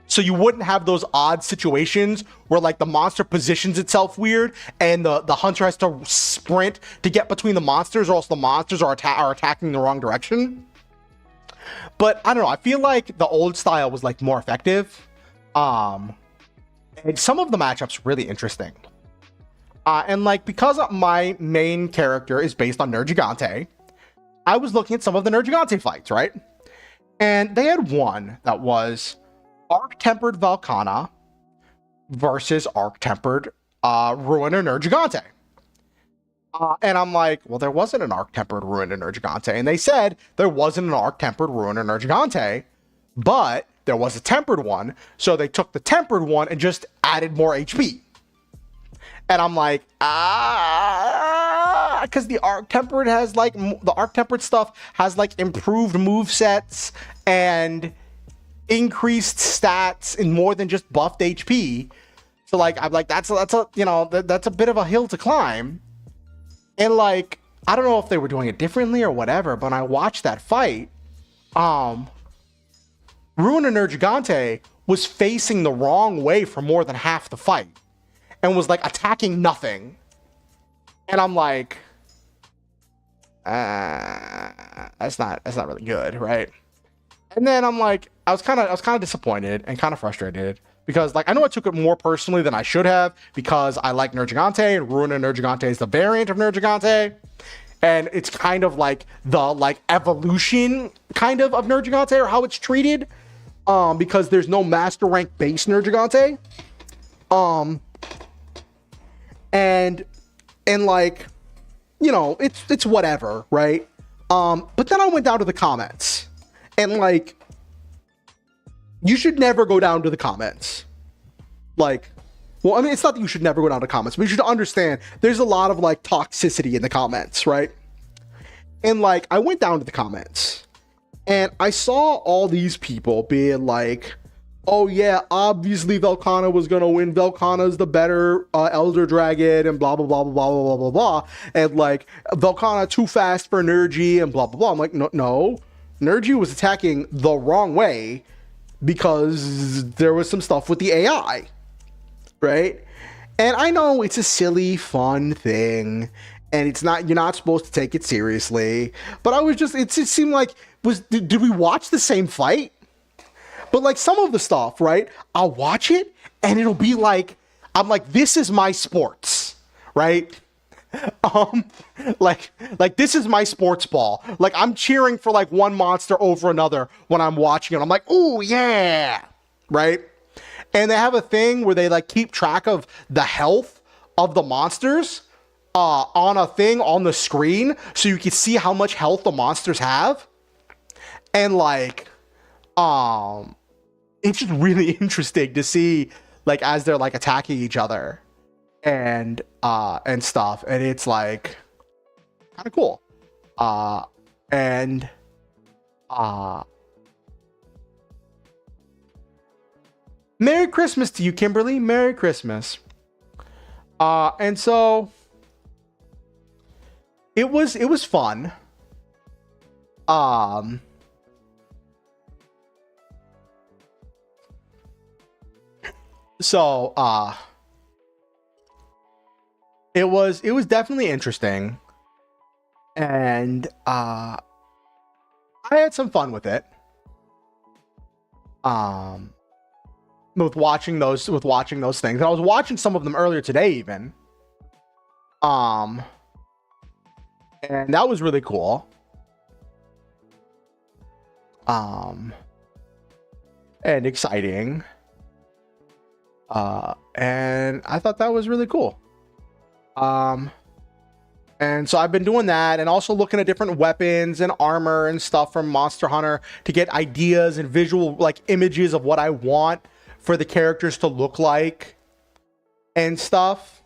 So you wouldn't have those odd situations where like the monster positions itself weird and the hunter has to sprint to get between the monsters, or else the monsters are attacking the wrong direction. But I don't know, I feel like the old style was like more effective. And some of the matchups really interesting. And like, because my main character is based on Nergigante, I was looking at some of the Nergigante fights, right? And they had one that was Arc-Tempered Velkhana versus Arc-Tempered Ruiner Nergigante. And I'm like, well, there wasn't an Arc-Tempered Ruiner Nergigante. And they said there wasn't an Arc-Tempered Ruiner Nergigante, but there was a tempered one. So they took the tempered one and just added more HP. And I'm like, because the Arc-Tempered has like, the Arc-Tempered stuff has like improved move sets and increased stats in more than just buffed HP. So like, I'm like, that's a, you know, that's a bit of a hill to climb. And like, I don't know if they were doing it differently or whatever, but when I watched that fight, Ruiner Nergigante was facing the wrong way for more than half the fight and was like attacking nothing. And I'm like, that's not really good, right? And then I'm like, I was kind of disappointed and kind of frustrated, because like, I know I took it more personally than I should have, because I like Nergigante, and Ruiner Nergigante is the variant of Nergigante, and it's kind of like the like evolution kind of Nergigante, or how it's treated, because there's no master rank base Nergigante, and like, you know, it's whatever, right? But then I went down to the comments, and like, you should never go down to the comments. Like, well, I mean, it's not that you should never go down to comments, but you should understand there's a lot of like toxicity in the comments, right? And like, I went down to the comments and I saw all these people being like, oh yeah, obviously Velkhana was gonna win. Velkhana's the better Elder Dragon, and blah blah blah blah blah blah blah blah. And like, Velkhana too fast for Nergi, and blah blah blah. I'm like, no, Nergi was attacking the wrong way, because there was some stuff with the AI, right? And I know it's a silly, fun thing, and it's not, you're not supposed to take it seriously, but I was just, it seemed like, did we watch the same fight? But like, some of the stuff, right, I'll watch it and it'll be like, I'm like, this is my sports, right? Um, like this is my sports ball. Like, I'm cheering for like one monster over another when I'm watching it. I'm like, oh yeah, right? And they have a thing where they like keep track of the health of the monsters on a thing on the screen, so you can see how much health the monsters have. And like, it's just really interesting to see like as they're like attacking each other and stuff, and it's like kind of cool. And Merry Christmas to you, Kimberly. Merry Christmas. And so it was fun. So it was definitely interesting, and I had some fun with it. With watching those things. And I was watching some of them earlier today even. And that was really cool. And exciting. And I thought that was really cool. And so I've been doing that, and also looking at different weapons and armor and stuff from Monster Hunter to get ideas and visual like images of what I want for the characters to look like and stuff.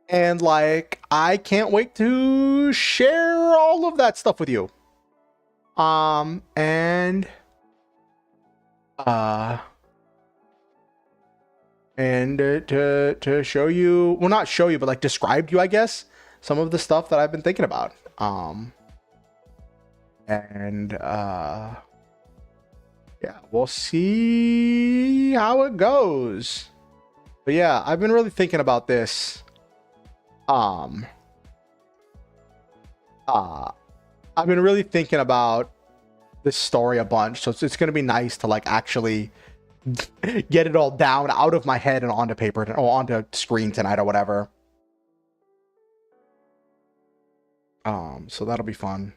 And like, I can't wait to share all of that stuff with you. And to show you, well, not show you, but like describe to you, I guess, some of the stuff that I've been thinking about. Yeah, we'll see how it goes. But yeah, I've been really thinking about this. I've been really thinking about this story a bunch, so it's going to be nice to like actually get it all down out of my head and onto paper or onto screen tonight or whatever. So that'll be fun.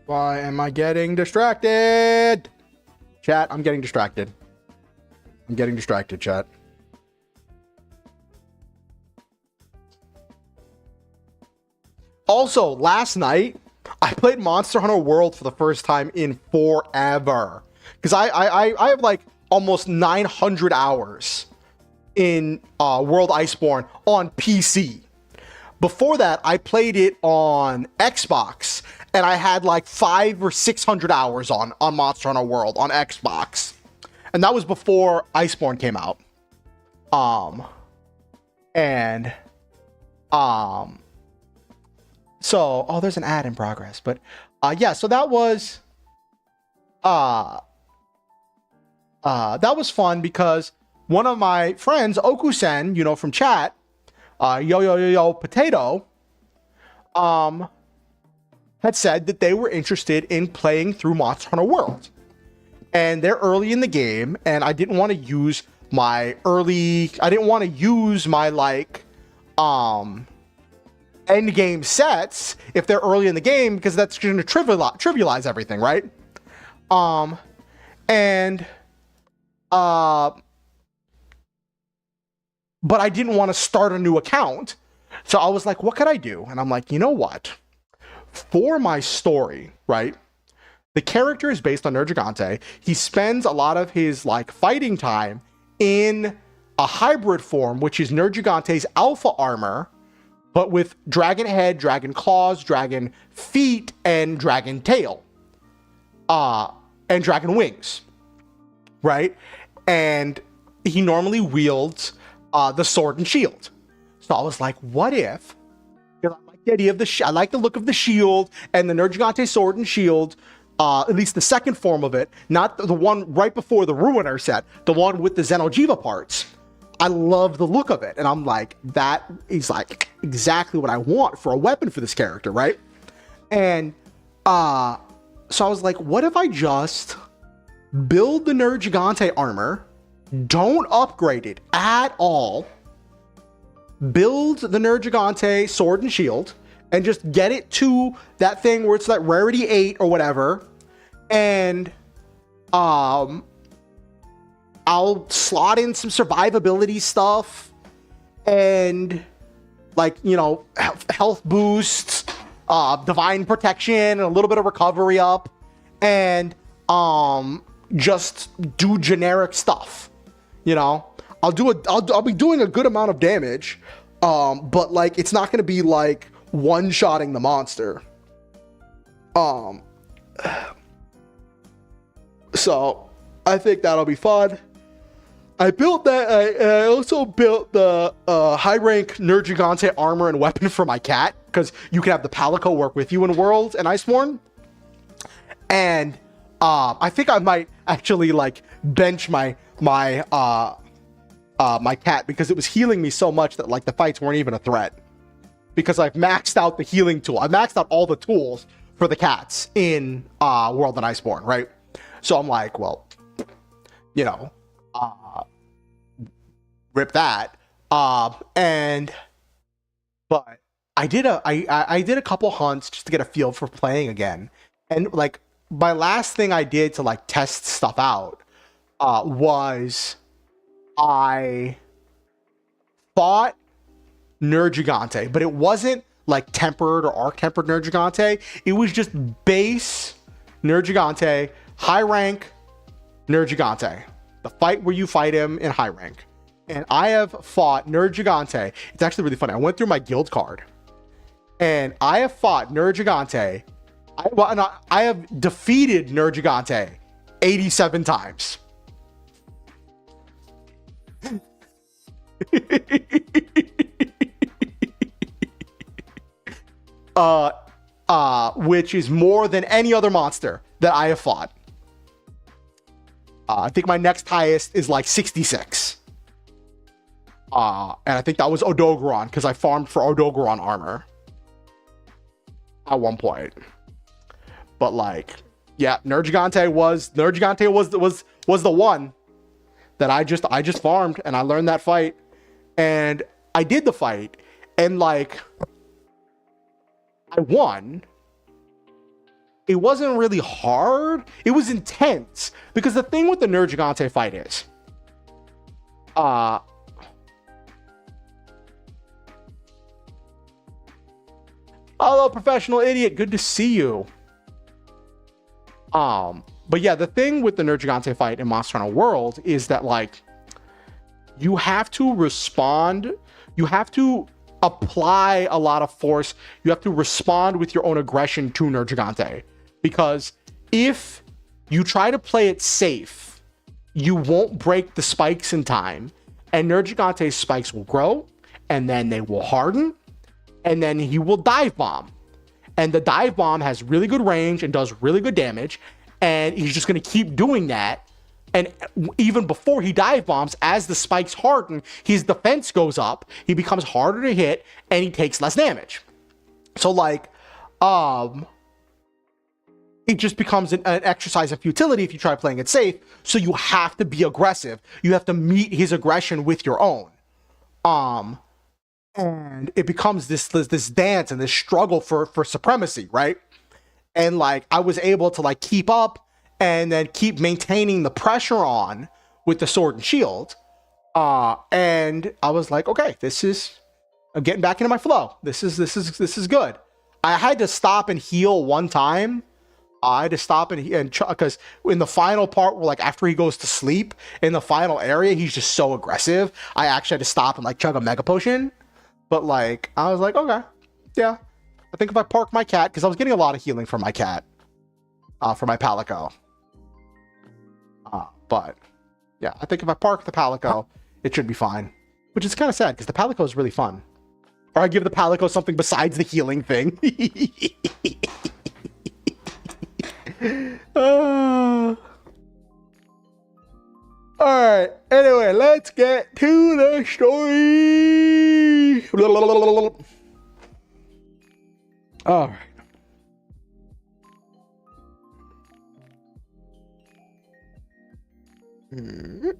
Why am I getting distracted? Chat, I'm getting distracted. I'm getting distracted, chat. Also, last night, I played Monster Hunter World for the first time in forever. Because I have like almost 900 hours in World Iceborne on PC. Before that, I played it on Xbox, and I had like 500 or 600 hours on Monster Hunter World on Xbox. And that was before Iceborne came out. So, oh, there's an ad in progress, but yeah, so that was fun because one of my friends, Okusen, you know, from chat, yo potato, had said that they were interested in playing through Monster Hunter World. And they're early in the game, and I didn't want to use my like end game sets if they're early in the game, because that's going to trivialize everything, right? But I didn't want to start a new account. So I was like, what could I do? And I'm like, you know what? For my story, right? The character is based on Nergigante. He spends a lot of his like fighting time in a hybrid form, which is Nergigante's alpha armor but with dragon head, dragon claws, dragon feet, and dragon tail, and dragon wings, right? And he normally wields the sword and shield. So I was like, what if? Because I like the idea of I like the look of the shield and the Nergigante sword and shield. At least the second form of it, not the one right before the Ruiner set, the one with the Xenojiva parts. I love the look of it, and I'm like, that is like exactly what I want for a weapon for this character, right? And so I was like, what if I just build the Nergigante armor, don't upgrade it at all, build the Nergigante sword and shield, and just get it to that thing where it's like rarity 8 or whatever, and I'll slot in some survivability stuff and, like, you know, health boosts, divine protection, and a little bit of recovery up, and just do generic stuff. You know, I'll be doing a good amount of damage, but like it's not gonna be like one-shotting the monster. So I think that'll be fun. I built that. I also built the high rank Nergigante armor and weapon for my cat, because you can have the Palico work with you in Worlds and Iceborne. And I think I might actually like bench my cat, because it was healing me so much that like the fights weren't even a threat, because I've maxed out the healing tool. I maxed out all the tools for the cats in World and Iceborne, right? So I'm like, well, you know, rip that. But I did a couple hunts just to get a feel for playing again. And like my last thing I did to like test stuff out was I fought Nergigante, but it wasn't like tempered or arc tempered Nergigante. It was just base Nergigante, high rank Nergigante, the fight where you fight him in high rank. And I have fought Nergigante. It's actually really funny. I went through my guild card and I have fought Nergigante. I have defeated Nergigante 87 times. Which is more than any other monster that I have fought. I think my next highest is like 66. And I think that was Odogaron, because I farmed for Odogaron armor at one point. But like, yeah, Nergigante was the one that I just farmed, and I learned that fight, and I did the fight, and like I won. It wasn't really hard. It was intense, because the thing with the Nergigante fight is, hello, professional idiot. Good to see you. But yeah, the thing with the Nergigante fight in Monster Hunter World is that like you have to respond. You have to apply a lot of force. You have to respond with your own aggression to Nergigante, because if you try to play it safe, you won't break the spikes in time, and Nergigante's spikes will grow, and then they will harden, and then he will dive bomb. And the dive bomb has really good range and does really good damage, and he's just going to keep doing that. And even before he dive bombs, as the spikes harden, his defense goes up, he becomes harder to hit, and he takes less damage. So like, it just becomes an exercise of futility if you try playing it safe. So you have to be aggressive. You have to meet his aggression with your own. And it becomes this dance and this struggle for supremacy, right? And like, I was able to like keep up and then keep maintaining the pressure on with the sword and shield. And I was like, okay, I'm getting back into my flow. This is good. I had to stop and heal one time. I had to stop and because in the final part, where like after he goes to sleep in the final area, he's just so aggressive. I actually had to stop and like chug a mega potion. But like, I was like, okay, yeah. I think if I park my cat, because I was getting a lot of healing from my cat, for my Palico. But yeah, I think if I park the Palico, it should be fine. Which is kind of sad because the Palico is really fun. Or I give the Palico something besides the healing thing. Alright, anyway, let's get to the story. Alright. Okay.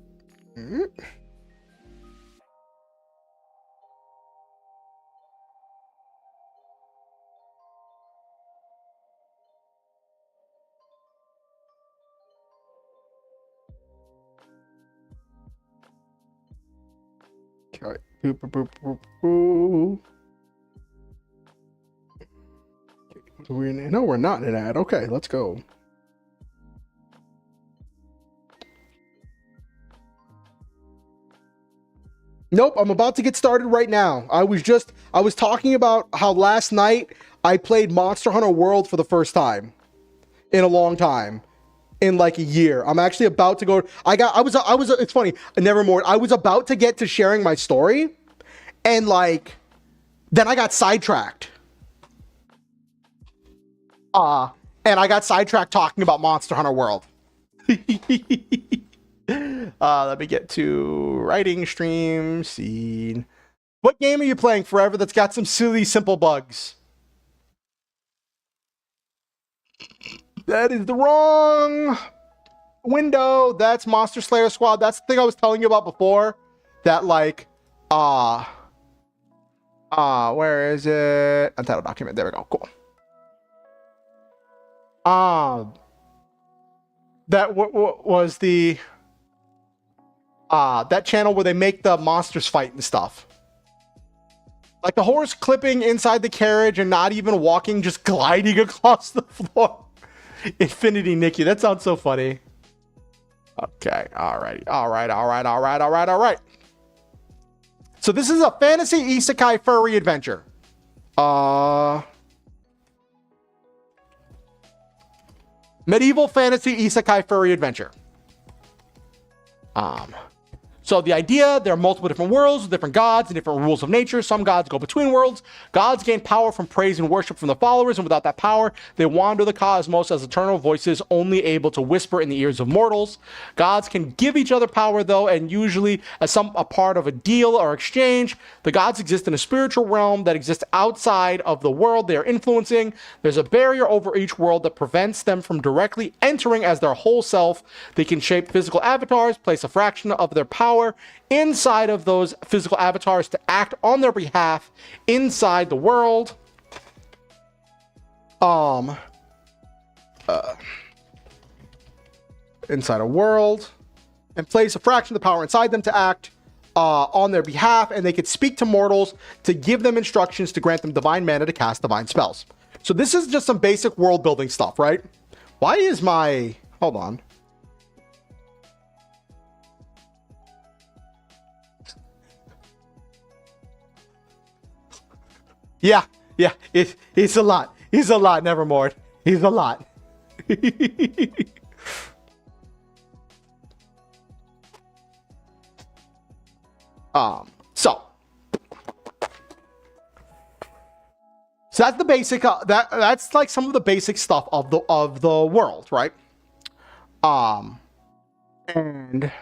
No, we're not in an ad. Okay, let's go. Nope, I'm about to get started right now. I was talking about how last night I played Monster Hunter World for the first time in a long time, in like a year. I'm actually about to go. It's funny. Nevermore. I was about to get to sharing my story, and like, then I got sidetracked. And I got sidetracked talking about Monster Hunter World. Let me get to writing stream scene. What game are you playing forever that's got some silly simple bugs? That is the wrong window. That's Monster Slayer Squad. That's the thing I was telling you about before. That like, where is it? Untitled document. There we go. Cool. That was the that channel where they make the monsters fight and stuff. Like the horse clipping inside the carriage and not even walking, just gliding across the floor. Infinity Nikki, that sounds so funny. Okay, all right. So this is a fantasy isekai furry adventure. Medieval fantasy isekai furry adventure. So the idea, there are multiple different worlds with different gods and different rules of nature. Some gods go between worlds. Gods gain power from praise and worship from the followers, and without that power, they wander the cosmos as eternal voices only able to whisper in the ears of mortals. Gods can give each other power, though, and usually as a part of a deal or exchange. The gods exist in a spiritual realm that exists outside of the world they are influencing. There's a barrier over each world that prevents them from directly entering as their whole self. They can shape physical avatars, place a fraction of their power inside of those physical avatars to act on their behalf inside the world. Inside a world, and place a fraction of the power inside them to act on their behalf, and they could speak to mortals to give them instructions to grant them divine mana to cast divine spells. So this is just some basic world building stuff, right? Why is my... Hold on. Yeah, it's a lot. He's a lot, Nevermore. He's a lot. So that's the basic. That's like some of the basic stuff of the world, right? And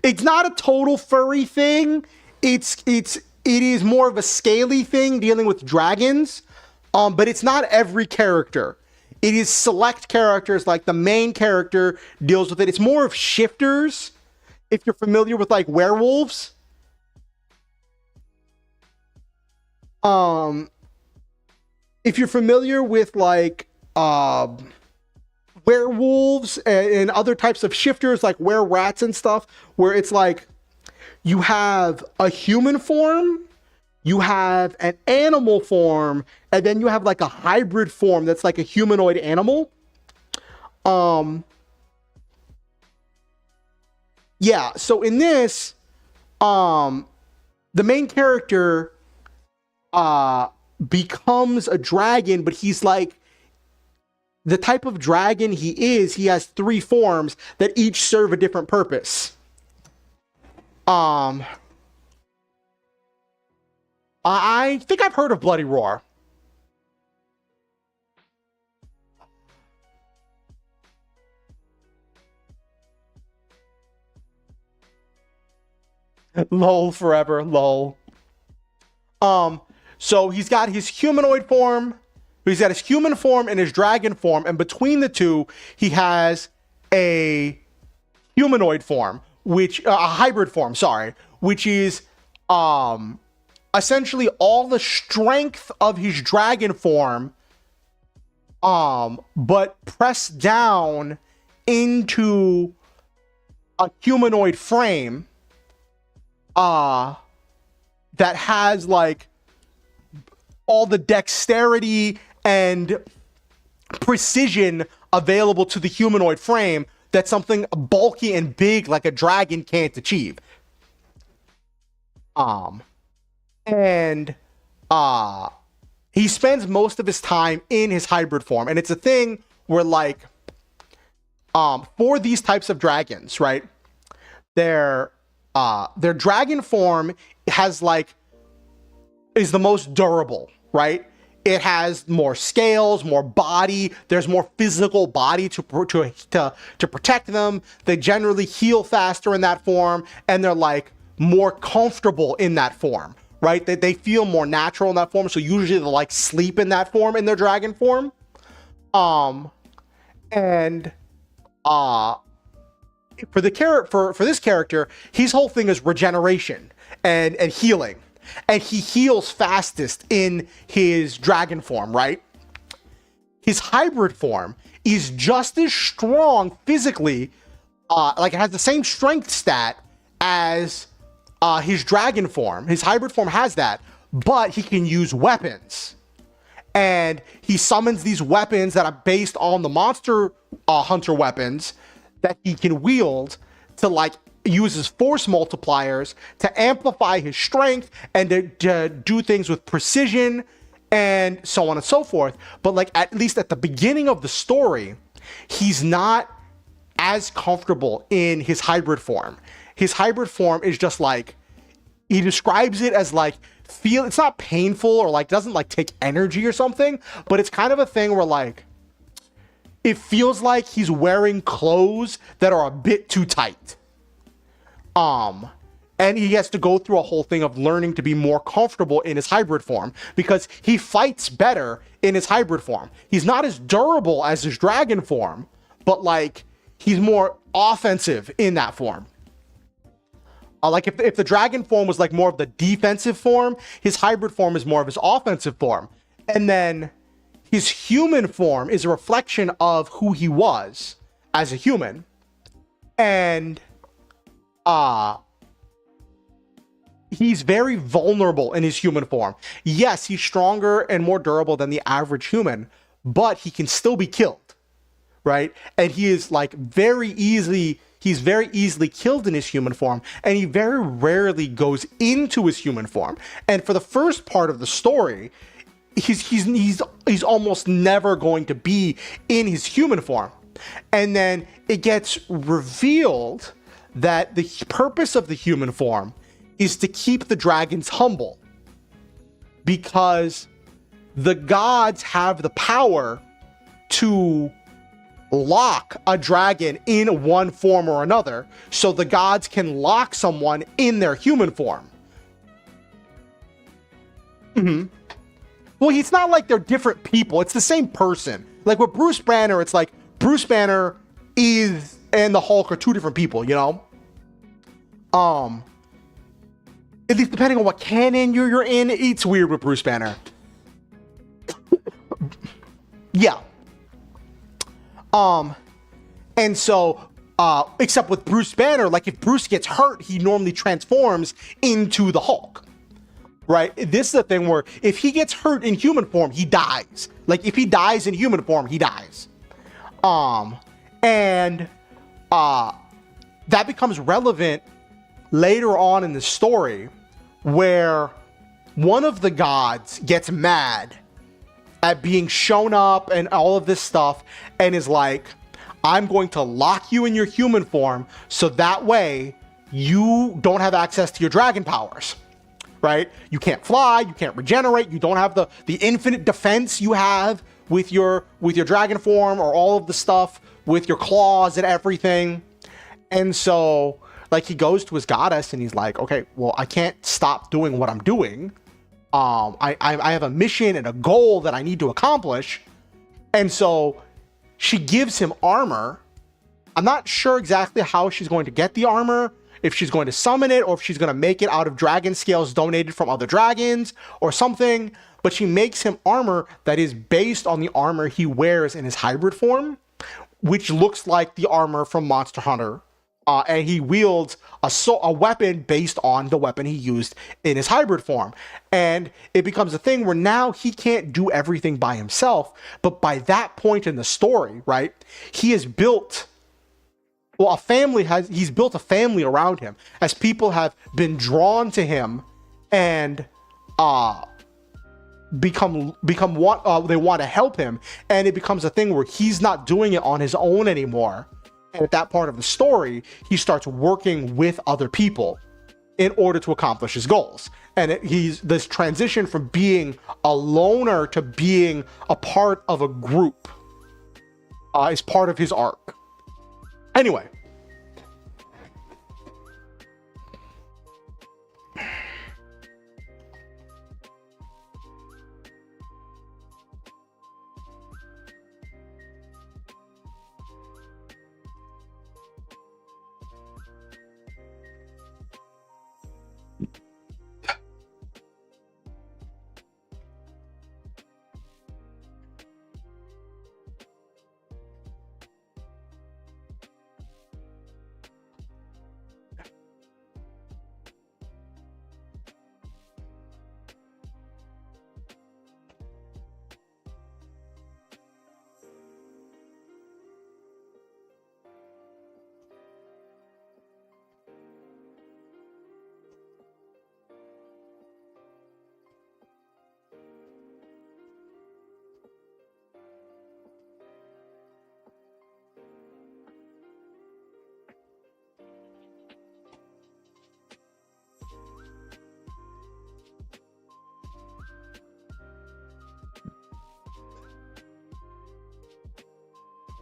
it's not a total furry thing. It is more of a scaly thing dealing with dragons. But it's not every character. It is select characters, like the main character deals with it. It's more of shifters, if you're familiar with like werewolves. If you're familiar with like werewolves and other types of shifters like were-rats and stuff, where it's like you have a human form, you have an animal form, and then you have like a hybrid form that's like a humanoid animal. Yeah, so in this, the main character becomes a dragon, but he's like, the type of dragon he has 3 forms that each serve a different purpose. I think I've heard of Bloody Roar. Lol forever, lol. So he's got his humanoid form, he's got his human form and his dragon form, and between the two, he has a humanoid form, which, a hybrid form, sorry, which is, essentially all the strength of his dragon form, but pressed down into a humanoid frame, that has like all the dexterity and precision available to the humanoid frame that something bulky and big like a dragon can't achieve. And he spends most of his time in his hybrid form, and it's a thing where like for these types of dragons, right, their dragon form has like is the most durable, right? It has more scales, more body. There's more physical body to protect them. They generally heal faster in that form, and they're like more comfortable in that form, right? They feel more natural in that form. So usually they like sleep in that form, in their dragon form. For this character, his whole thing is regeneration and healing. And he heals fastest in his dragon form, right? His hybrid form is just as strong physically, like it has the same strength stat as his dragon form. His hybrid form has that, but he can use weapons. And he summons these weapons that are based on the monster hunter weapons that he can wield to like uses force multipliers to amplify his strength and to do things with precision and so on and so forth. But like at least at the beginning of the story, he's not as comfortable in his hybrid form. His hybrid form is just like, he describes it as like it's not painful or like doesn't like take energy or something, but it's kind of a thing where like it feels like he's wearing clothes that are a bit too tight. And he has to go through a whole thing of learning to be more comfortable in his hybrid form because he fights better in his hybrid form. He's not as durable as his dragon form, but like he's more offensive in that form. Like if the dragon form was like more of the defensive form, his hybrid form is more of his offensive form. And then his human form is a reflection of who he was as a human. And he's very vulnerable in his human form. Yes, he's stronger and more durable than the average human, but he can still be killed, right? And he is like he's very easily killed in his human form, and he very rarely goes into his human form. And for the first part of the story, he's almost never going to be in his human form. And then it gets revealed that the purpose of the human form is to keep the dragons humble, because the gods have the power to lock a dragon in one form or another, so the gods can lock someone in their human form. Well, it's not like they're different people, it's the same person. Like with Bruce Banner, it's like Bruce Banner and the Hulk are two different people, you know? At least depending on what canon you're in, it's weird with Bruce Banner. Yeah. And so, except with Bruce Banner, like if Bruce gets hurt, he normally transforms into the Hulk, right? This is the thing where if he gets hurt in human form, he dies. Like if he dies in human form, he dies. And that becomes relevant later on in the story where one of the gods gets mad at being shown up and all of this stuff and is like, I'm going to lock you in your human form so that way you don't have access to your dragon powers, right? You can't fly, you can't regenerate, you don't have the infinite defense you have with your dragon form or all of the stuff with your claws and everything. And so like he goes to his goddess and he's like, okay, well, I can't stop doing what I'm doing. I have a mission and a goal that I need to accomplish. And so she gives him armor. I'm not sure exactly how she's going to get the armor, if she's going to summon it or if she's going to make it out of dragon scales donated from other dragons or something. But she makes him armor that is based on the armor he wears in his hybrid form, which looks like the armor from Monster Hunter. And he wields a weapon based on the weapon he used in his hybrid form. And it becomes a thing where now he can't do everything by himself. But by that point in the story, right, he has built, well, he's built a family around him as people have been drawn to him and become what they want to help him. And it becomes a thing where he's not doing it on his own anymore. And at that part of the story, he starts working with other people in order to accomplish his goals. And he's this transition from being a loner to being a part of a group is part of his arc. Anyway.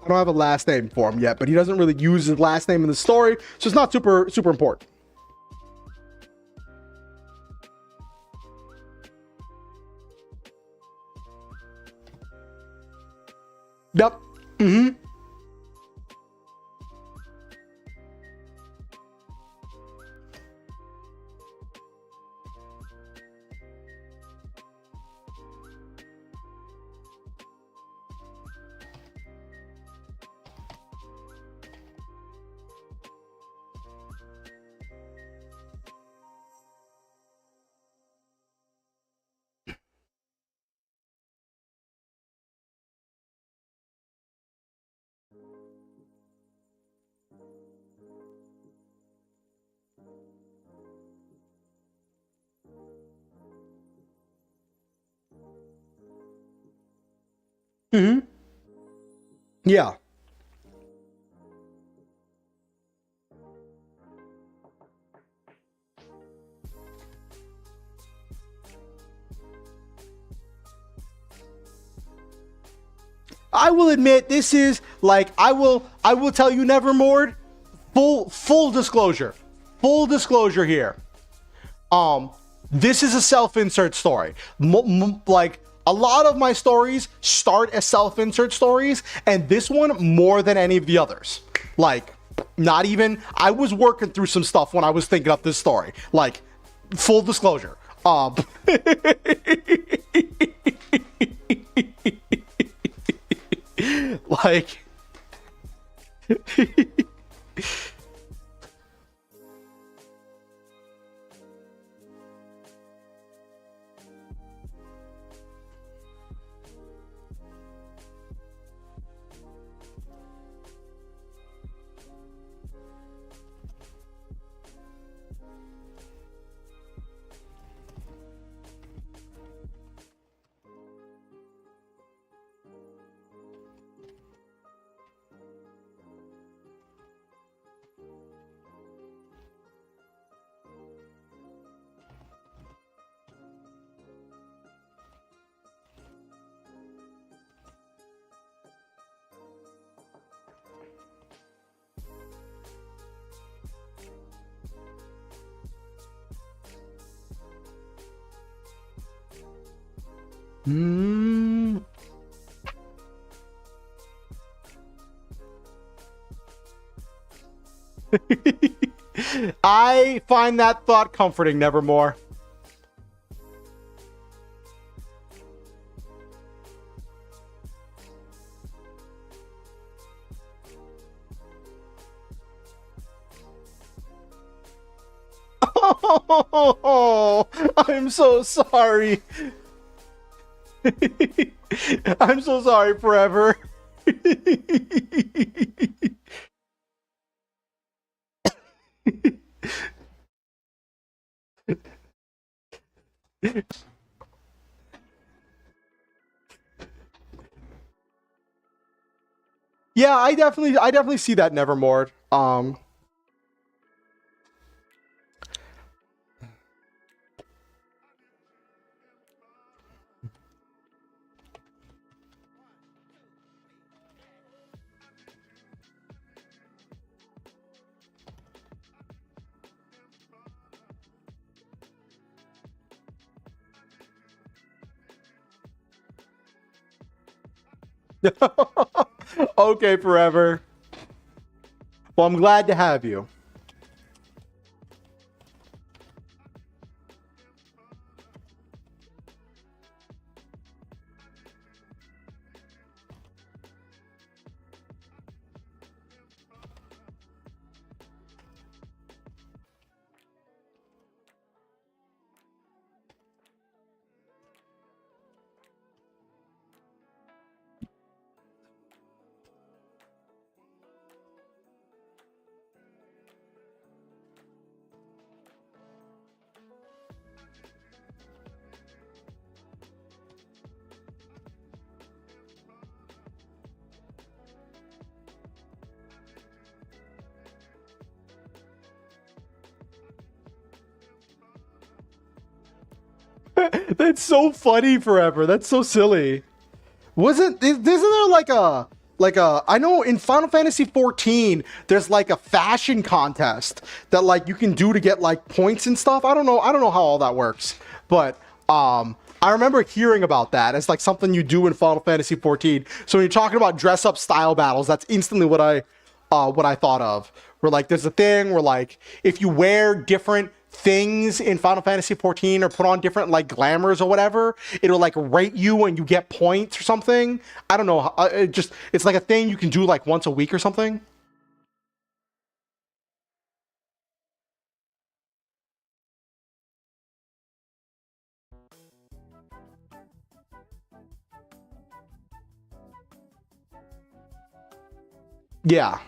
I don't have a last name for him yet, but he doesn't really use his last name in the story, so it's not super important. Yep. Mm-hmm. Mm-hmm. Yeah. I will admit this is like I will tell you Nevermore. Full disclosure. Full disclosure here. This is a self-insert story. Like a lot of my stories start as self-insert stories, and this one more than any of the others. Like, not even, I was working through some stuff when I was thinking up this story. Like, full disclosure. Like, Hmm. I find that thought comforting, Nevermore. Oh, I'm so sorry. I'm so sorry, Forever. Yeah, I definitely see that, Nevermore. Okay, Forever. Well, I'm glad to have you. That's so funny, Forever. That's so silly. Isn't there like a I know in Final Fantasy 14 there's like a fashion contest that like you can do to get like points and stuff. I don't know how all that works. But I remember hearing about that as like something you do in Final Fantasy 14. So when you're talking about dress up style battles, that's instantly what I thought of. Where like there's a thing where like if you wear different things in Final Fantasy 14 or put on different like glamours or whatever, it'll like rate you and you get points or something. I don't know. It's like a thing you can do like once a week or something. Yeah.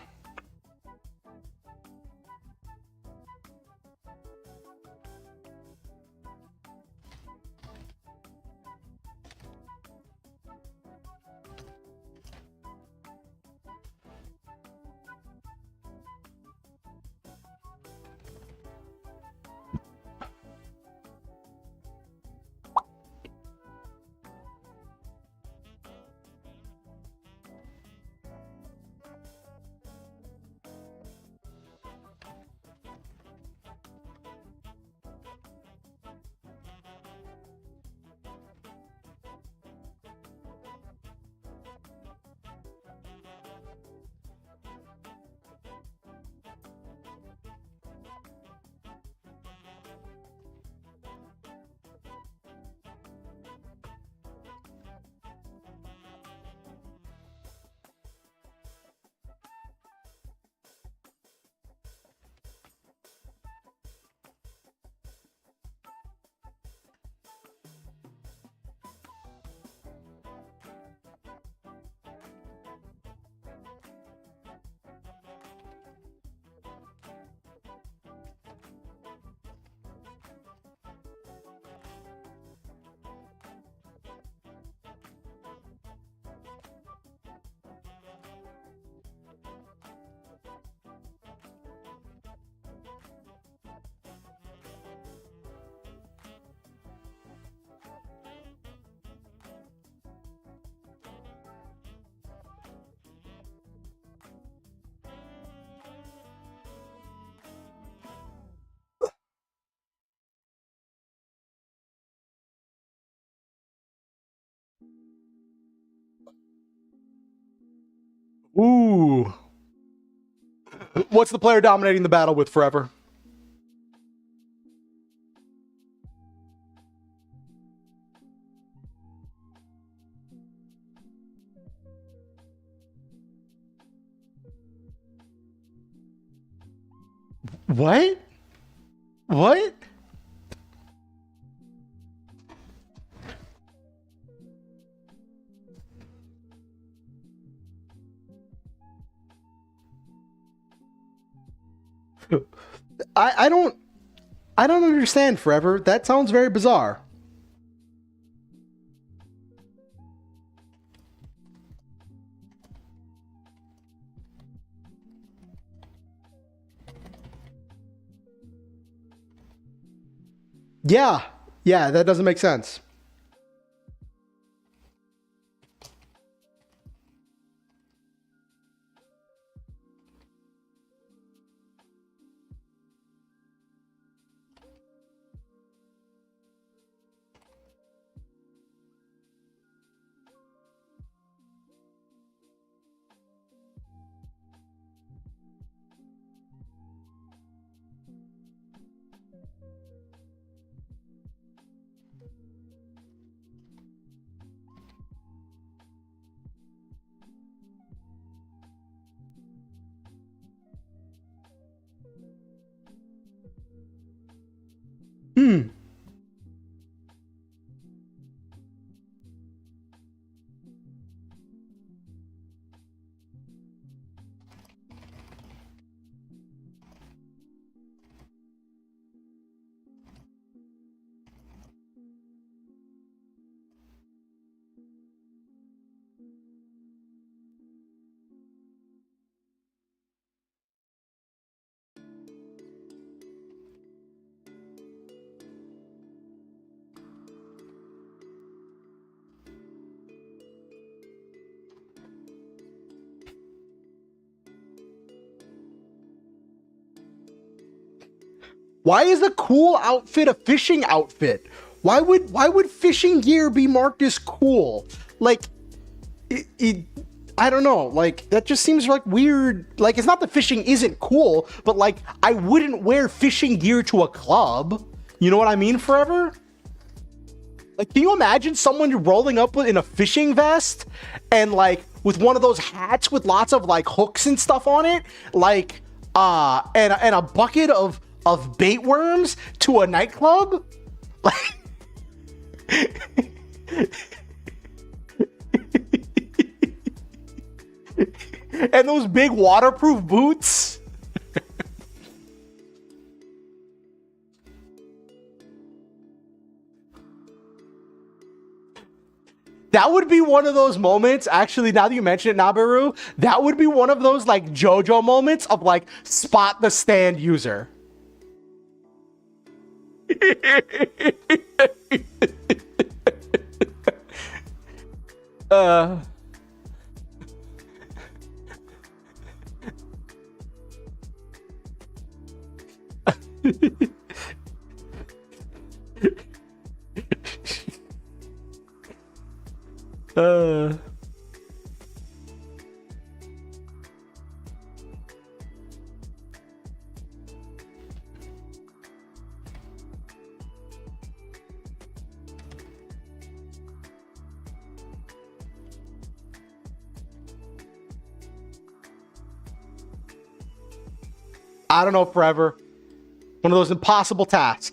Ooh. What's the player dominating the battle with forever? What? What? I don't understand, forever. That sounds very bizarre. Yeah. Yeah, that doesn't make sense. Hmm. Why is a cool outfit a fishing outfit? Why would fishing gear be marked as cool? Like, I don't know. Like, that just seems like weird. Like, it's not that fishing isn't cool, but like, I wouldn't wear fishing gear to a club. You know what I mean, forever? Like, can you imagine someone rolling up in a fishing vest and like with one of those hats with lots of like hooks and stuff on it, like and a bucket of bait worms to a nightclub? Like, and those big waterproof boots? That would be one of those moments, actually, now that you mention it, Nabaru, that would be one of those like JoJo moments of like spot the stand user. uh uh I don't know, forever. One of those impossible tasks.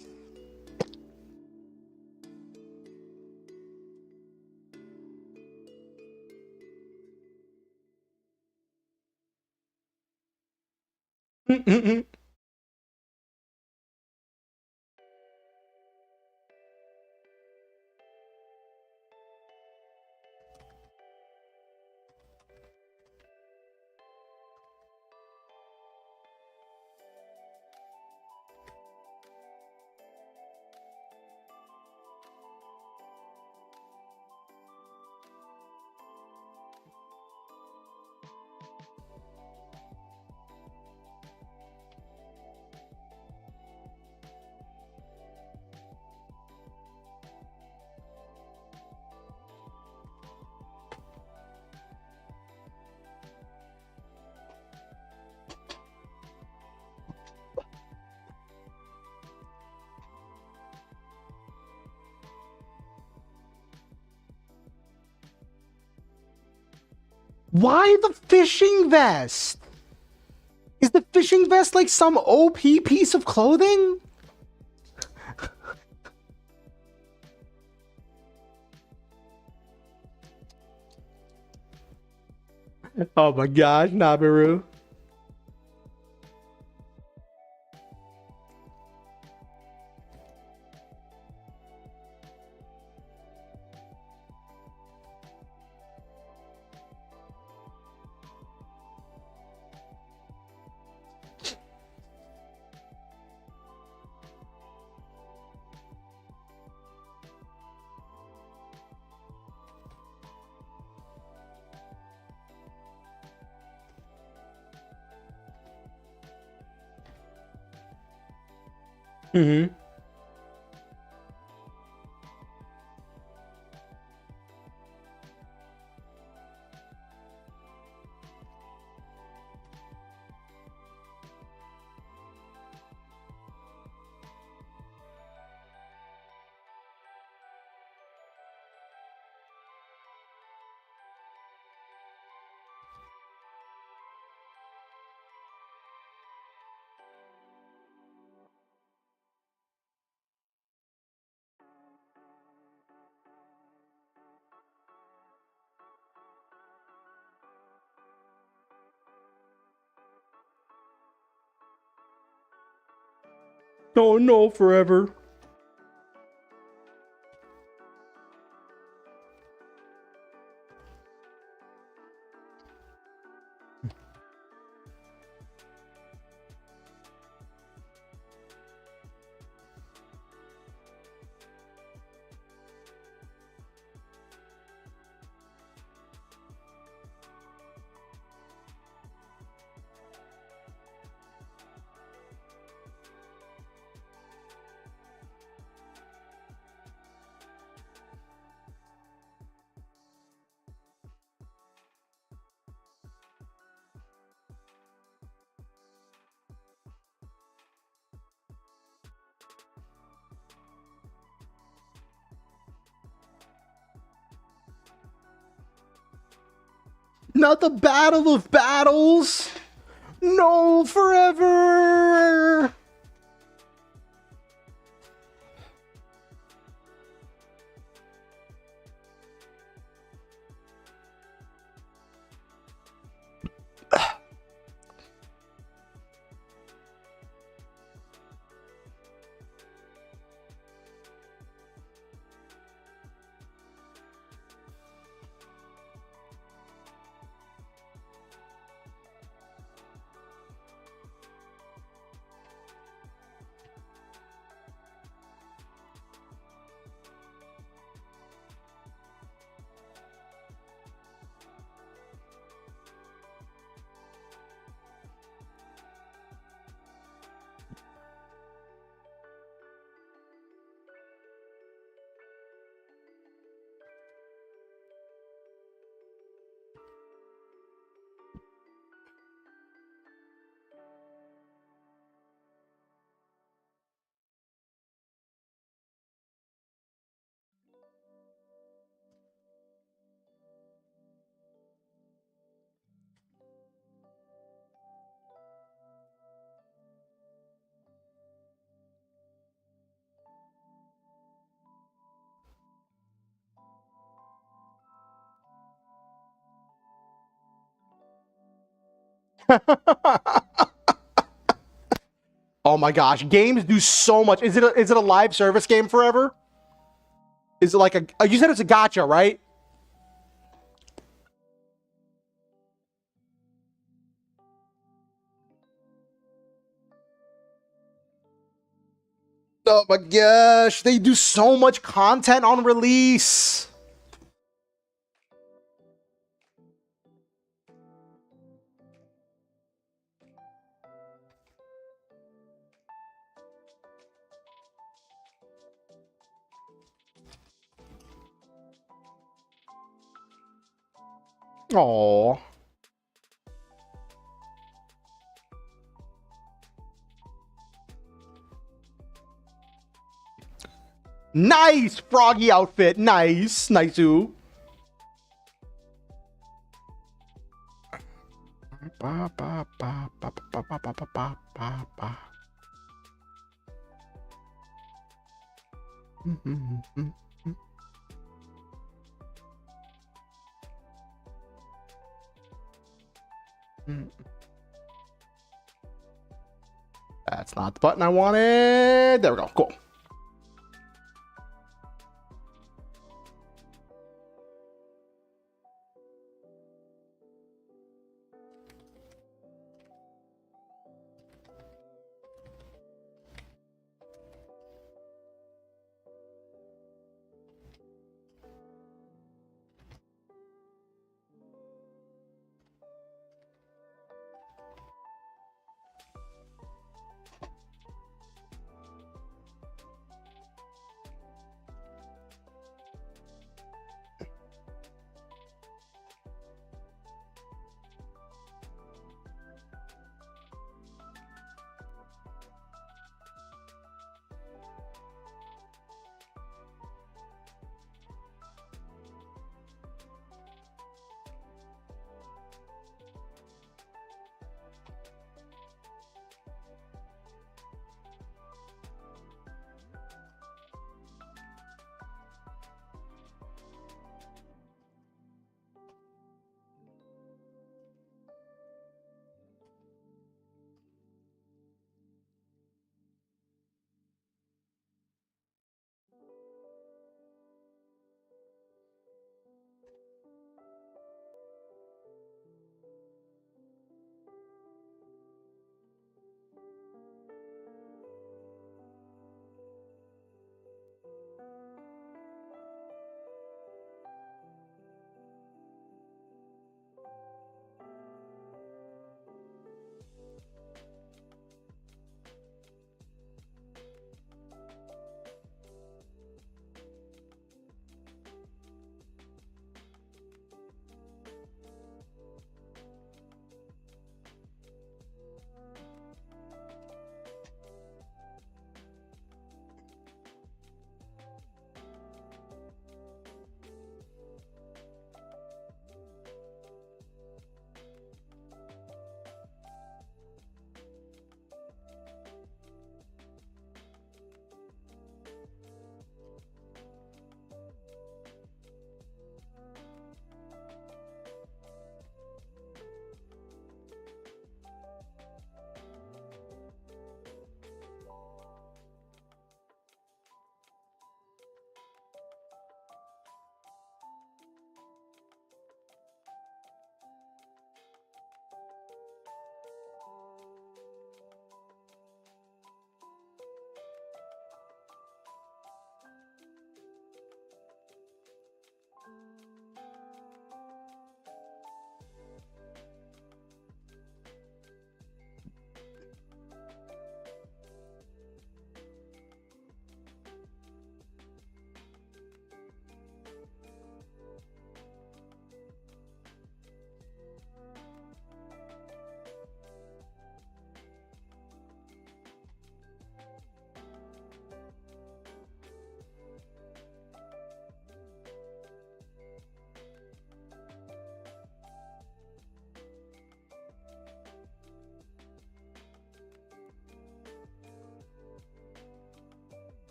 Why the fishing vest? Is the fishing vest like some OP piece of clothing? Oh my gosh, Nabiru. Mm-hmm. Oh no, forever. Not the battle of battles. No, forever. Oh my gosh, games do so much. Is it a live service game forever? Is it like a you said it's a gacha, right? Oh my gosh, they do so much content on release. Oh. Nice froggy outfit. Nice. Nice. Ooh. That's not the button I wanted. There we go. Cool.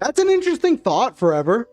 That's an interesting thought, Forever.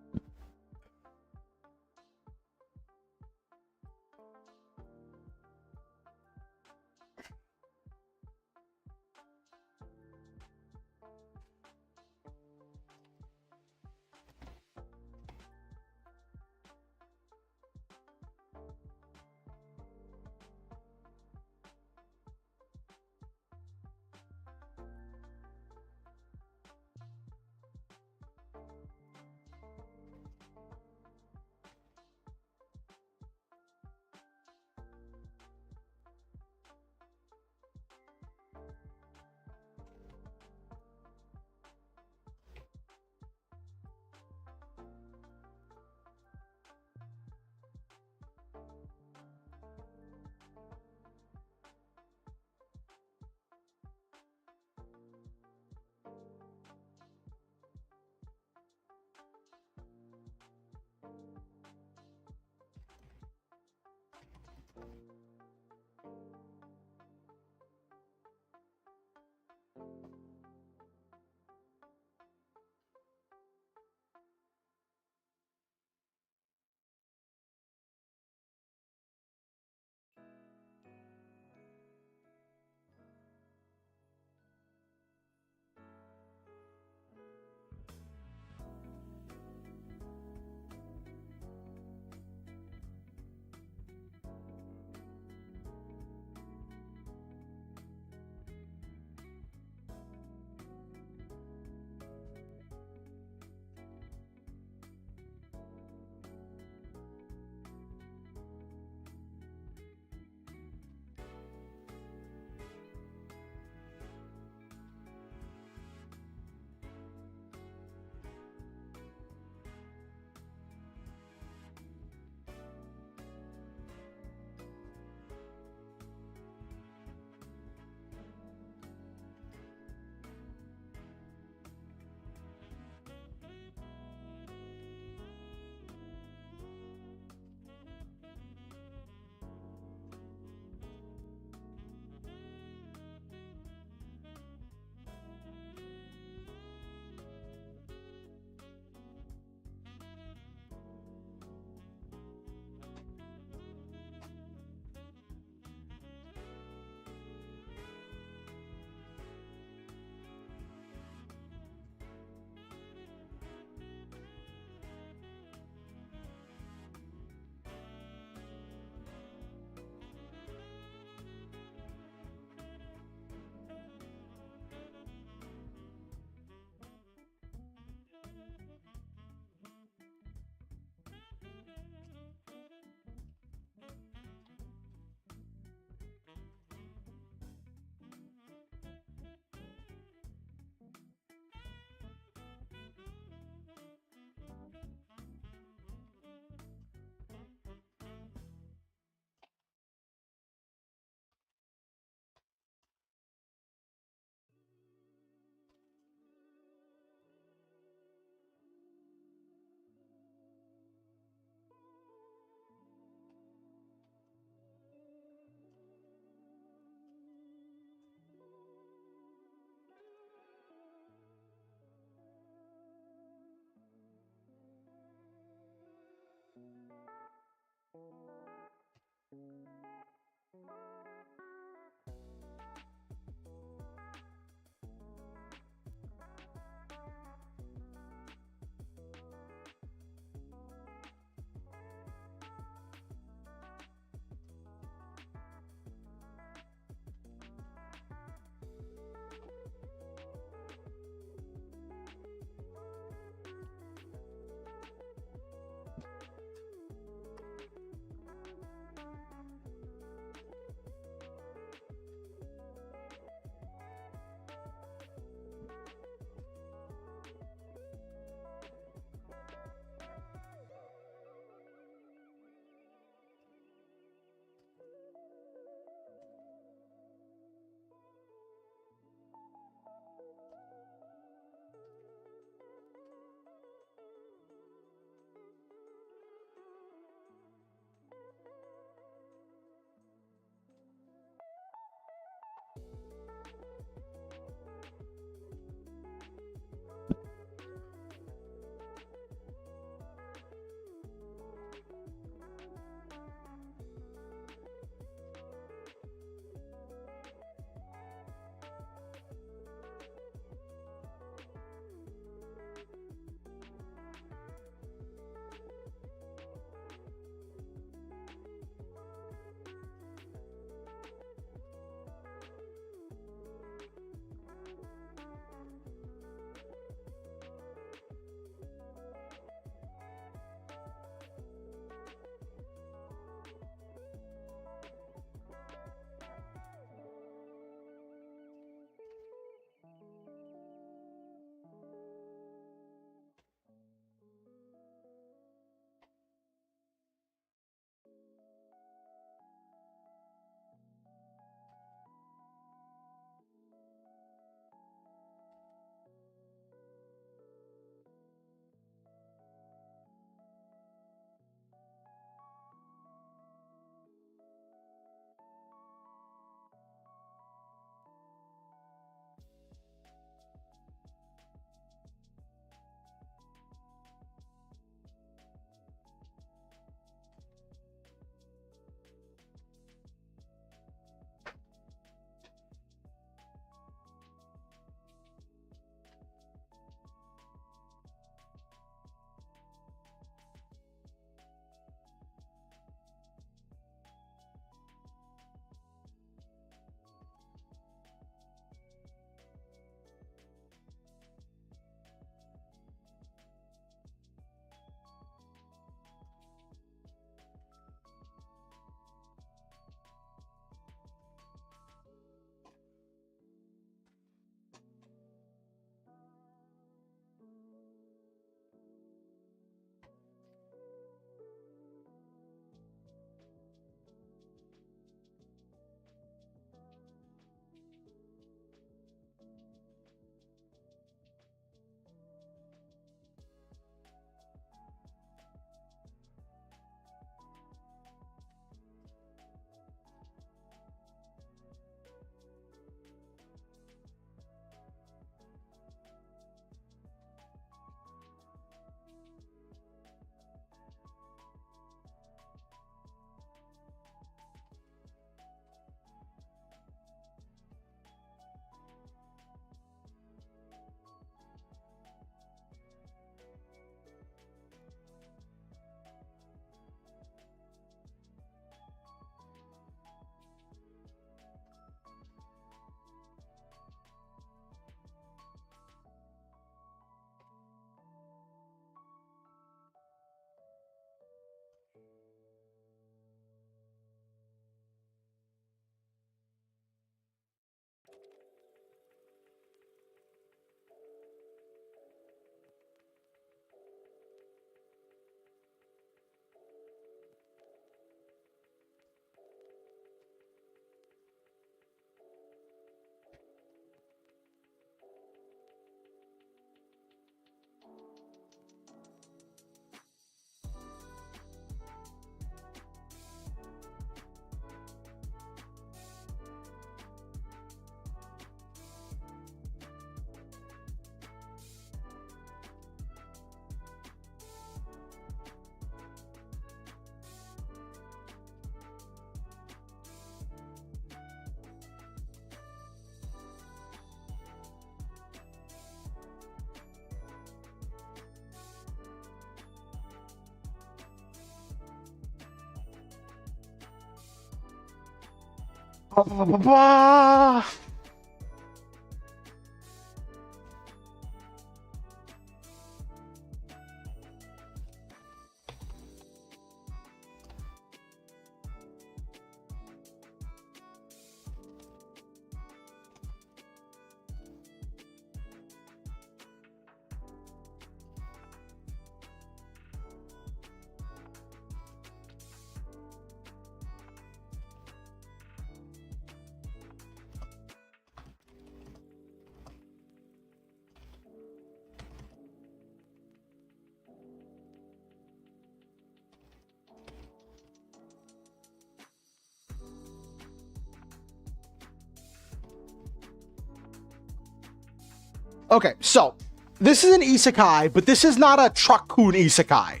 Okay, so this is an isekai, but this is not a Truck-kun isekai.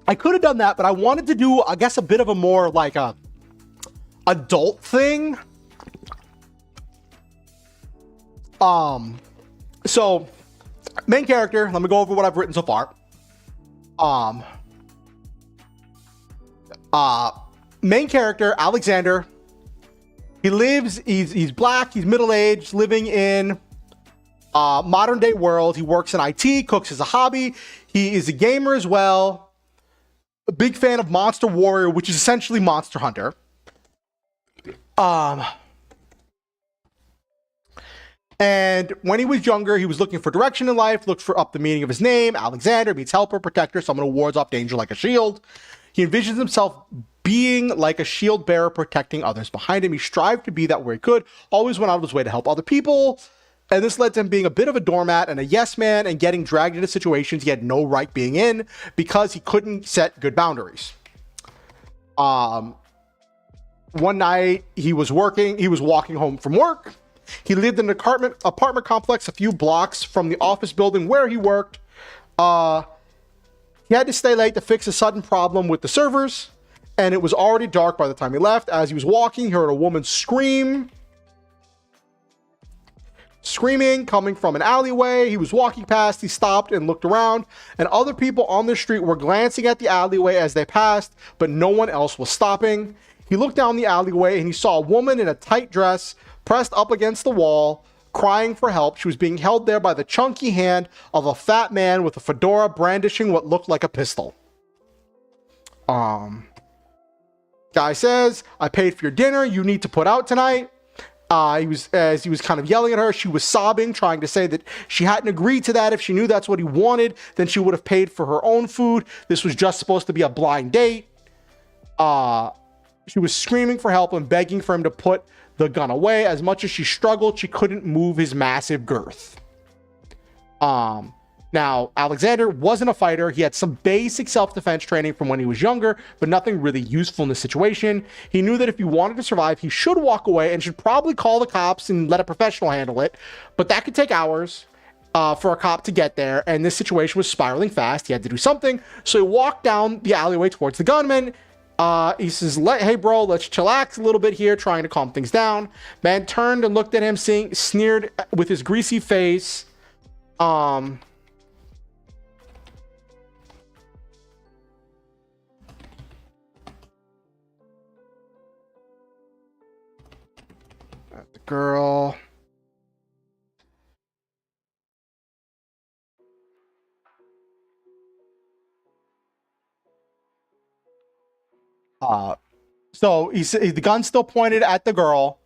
I could have done that, but I wanted to do, I guess, a bit of a more like a adult thing. So main character, let me go over what I've written so far. Main character, Alexander. He lives, he's black, he's middle-aged, living in modern day world. He works in IT, cooks as a hobby. He is a gamer as well. A big fan of Monster Warrior, which is essentially Monster Hunter. And when he was younger, he was looking for direction in life, looked for up the meaning of his name. Alexander means helper, protector, someone who wards off danger like a shield. He envisions himself being like a shield bearer, protecting others behind him. He strived to be that where he could, always went out of his way to help other people. And this led to him being a bit of a doormat and a yes man and getting dragged into situations he had no right being in because he couldn't set good boundaries. One night he was walking home from work. He lived in an apartment complex a few blocks from the office building where he worked. He had to stay late to fix a sudden problem with the servers, and it was already dark by the time he left. As he was walking, he heard a woman screaming coming from an alleyway. He was walking past, he stopped and looked around, and other people on the street were glancing at the alleyway as they passed, but no one else was stopping. He looked down the alleyway and he saw a woman in a tight dress pressed up against the wall, crying for help. She was being held there by the chunky hand of a fat man with a fedora brandishing what looked like a pistol. Guy says, "I paid for your dinner. You need to put out tonight." As he was kind of yelling at her, she was sobbing, trying to say that she hadn't agreed to that. If she knew that's what he wanted, then she would have paid for her own food. This was just supposed to be a blind date. She was screaming for help and begging for him to put the gun away. As much as she struggled, she couldn't move his massive girth. Now, Alexander wasn't a fighter. He had some basic self-defense training from when he was younger, but nothing really useful in this situation. He knew that if he wanted to survive, he should walk away and should probably call the cops and let a professional handle it. But that could take hours for a cop to get there, and this situation was spiraling fast. He had to do something, so he walked down the alleyway towards the gunman. He says, "Hey bro, let's chillax a little bit here," trying to calm things down. Man turned and looked at him, sneered with his greasy face. The girl. So the gun's still pointed at the girl.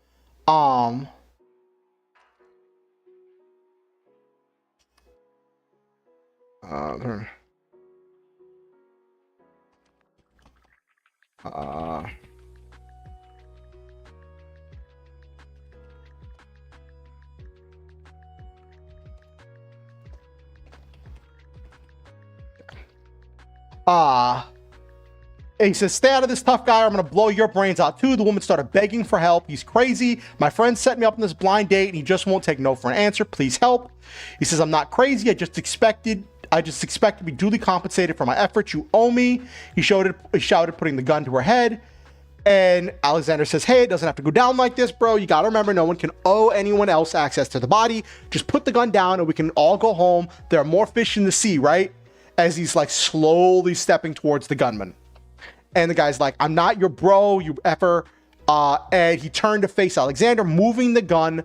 He says, "Stay out of this, tough guy, or I'm gonna blow your brains out too." The woman started begging for help. "He's crazy. My friend set me up on this blind date and he just won't take no for an answer. Please help." He says, "I'm not crazy. I just expect to be duly compensated for my efforts. You owe me." He shouted, putting the gun to her head. And Alexander says, "Hey, it doesn't have to go down like this, bro. You gotta remember, no one can owe anyone else access to the body. Just put the gun down and we can all go home. There are more fish in the sea, right?" as he's like slowly stepping towards the gunman. And the guy's like, I'm not your bro, you effer. And he turned to face Alexander, moving the gun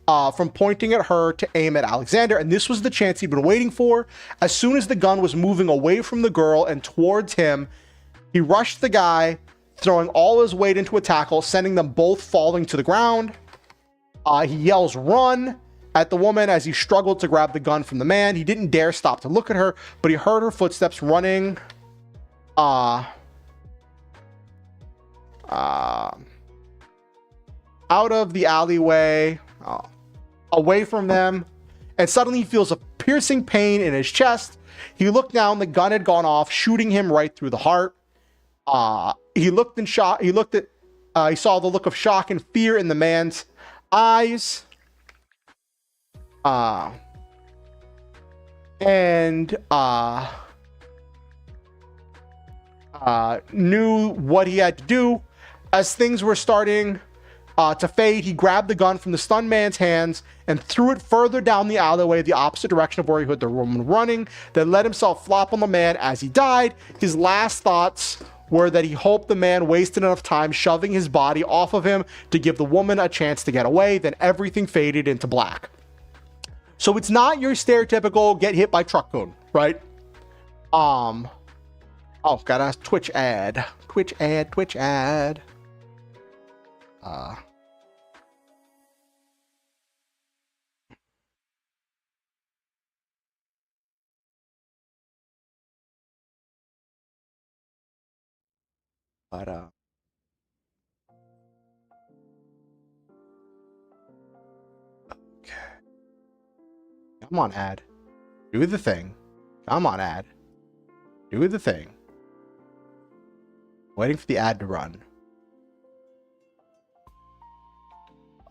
from pointing at her to aim at Alexander. And this was the chance he'd been waiting for. As soon as the gun was moving away from the girl and towards him, he rushed the guy, throwing all his weight into a tackle, sending them both falling to the ground. He yells, "Run!" at the woman as he struggled to grab the gun from the man. He didn't dare stop to look at her, but he heard her footsteps running out of the alleyway, away from them, and suddenly he feels a piercing pain in his chest. He looked down, the gun had gone off, shooting him right through the heart. He looked in shock. He saw the look of shock and fear in the man's eyes. Knew what he had to do. As things were starting to fade, he grabbed the gun from the stunned man's hands and threw it further down the alleyway, the opposite direction of where he heard the woman running, then let himself flop on the man as he died. His last thoughts were that he hoped the man wasted enough time shoving his body off of him to give the woman a chance to get away. Then everything faded into black. So it's not your stereotypical get hit by truck goon, right? Oh, got a Twitch ad. Twitch ad. Okay. Come on, ad. Do the thing. Come on, ad. Do the thing. Waiting for the ad to run.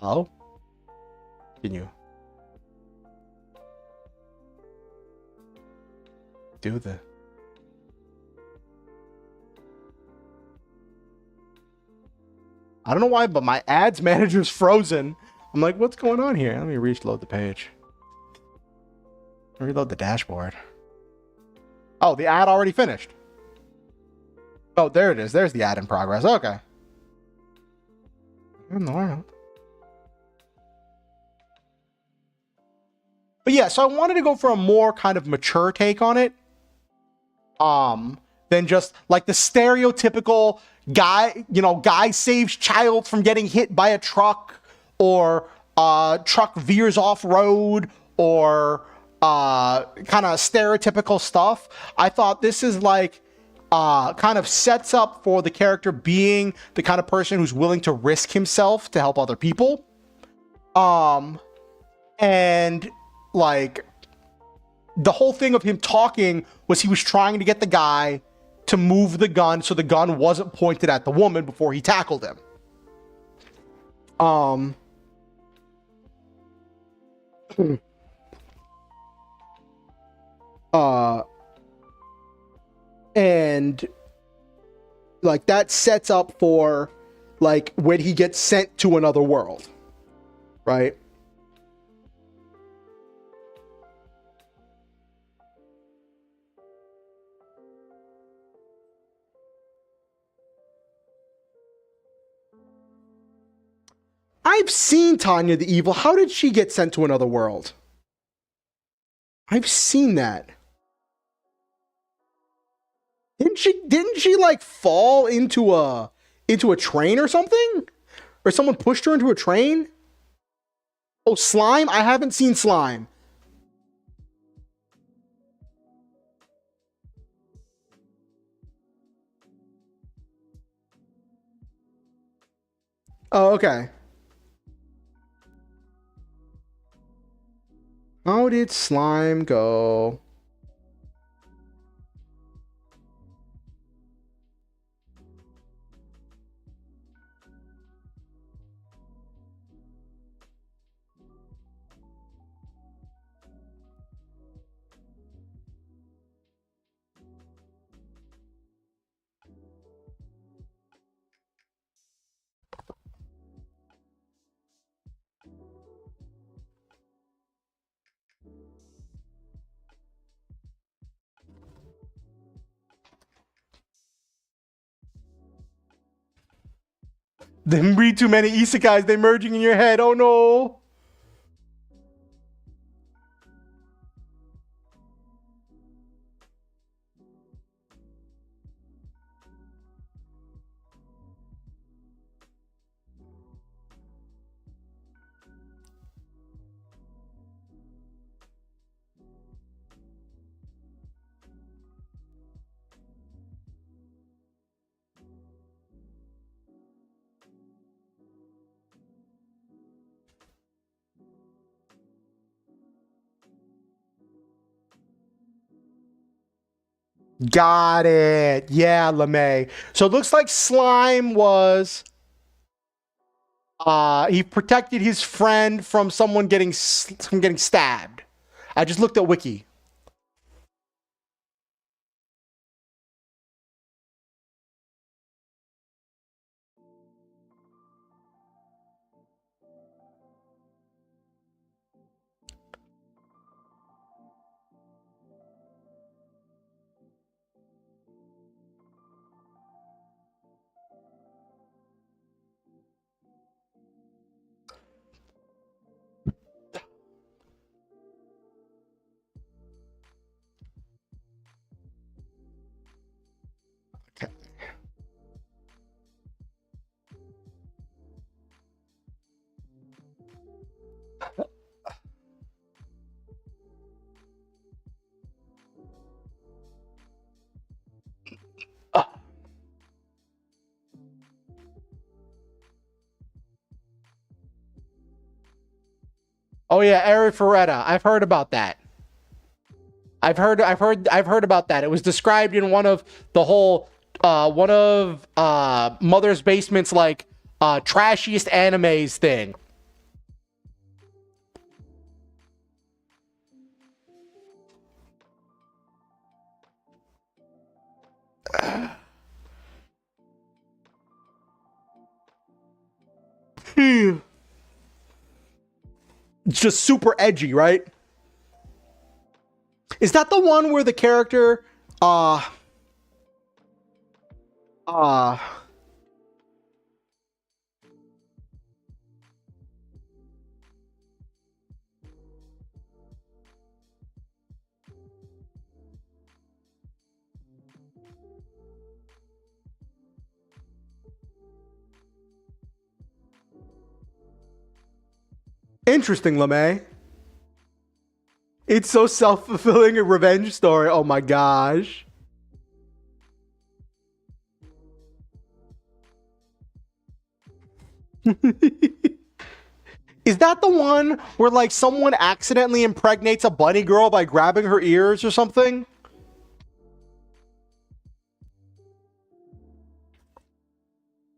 Oh? Continue. Do the... I don't know why, but my ads manager's frozen. I'm like, what's going on here? Let me reload the page. Reload the dashboard. Oh, the ad already finished. Oh, there it is. There's the ad in progress. Okay. No. But yeah, so I wanted to go for a more kind of mature take on it. Than just like the stereotypical guy saves child from getting hit by a truck, or truck veers off road, or kind of stereotypical stuff. I thought this is like kind of sets up for the character being the kind of person who's willing to risk himself to help other people. And like the whole thing of him talking was he was trying to get the guy to move the gun so the gun wasn't pointed at the woman before he tackled him. And like that sets up for like when he gets sent to another world, right? I've seen Tanya the Evil. How did she get sent to another world? I've seen that. Didn't she like fall into a train or something? Or someone pushed her into a train? Oh, Slime? I haven't seen Slime. Oh, okay. How did Slime go? Then read too many isekais, they're merging in your head. Oh no. Got it. Yeah, LeMay. So it looks like Slime was he protected his friend from someone getting stabbed. I just looked at Wiki. Okay. Oh yeah, Eri Ferretta. I've heard about that. I've heard about that. It was described in one of Mother's Basement's like trashiest animes thing. It's just super edgy, right? Is that the one where the character uh interesting, LeMay. It's so self-fulfilling a revenge story. Oh my gosh. Is that the one where like someone accidentally impregnates a bunny girl by grabbing her ears or something?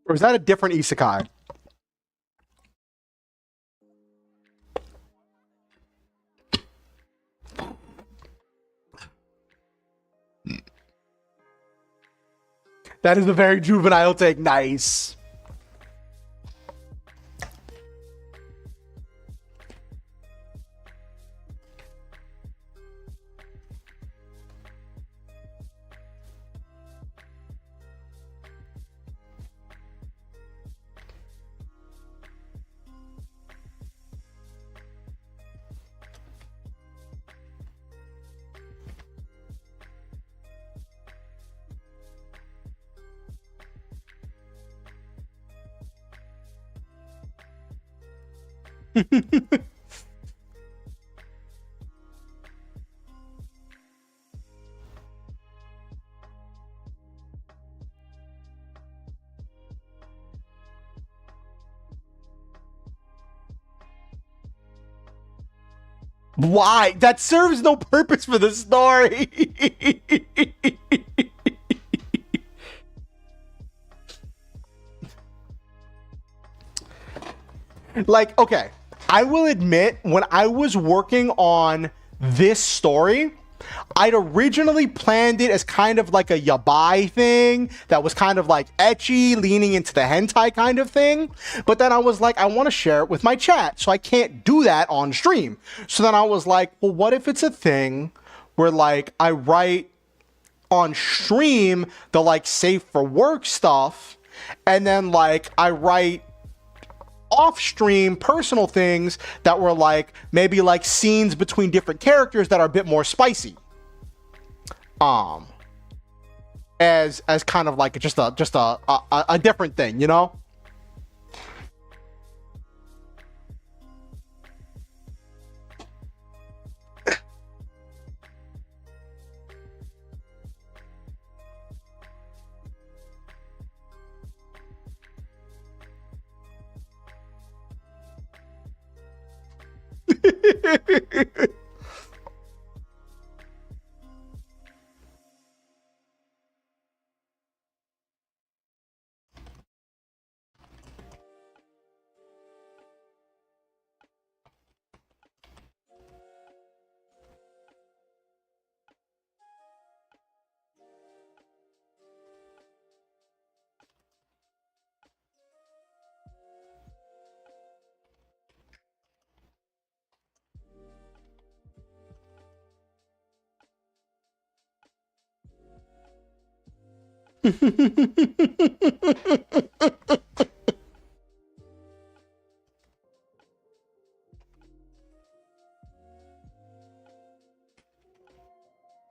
Or is that a different isekai? That is a very juvenile take. Nice. Why? That serves no purpose for the story. Like, okay, I will admit, when I was working on this story, I'd originally planned it as kind of like a yabai thing that was kind of like ecchi, leaning into the hentai kind of thing. But then I was like, I want to share it with my chat, so I can't do that on stream. So then I was like, well, what if it's a thing where like I write on stream the like safe for work stuff, and then like I write off stream personal things that were like maybe like scenes between different characters that are a bit more spicy, as kind of like just a different thing, you know.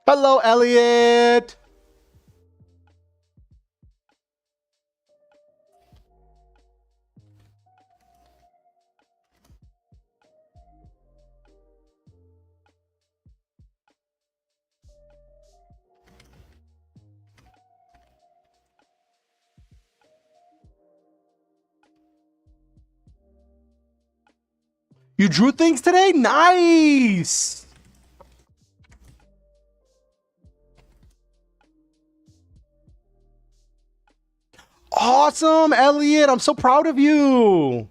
Hello, Elliot. You drew things today? Nice. Awesome, Elliot. I'm so proud of you.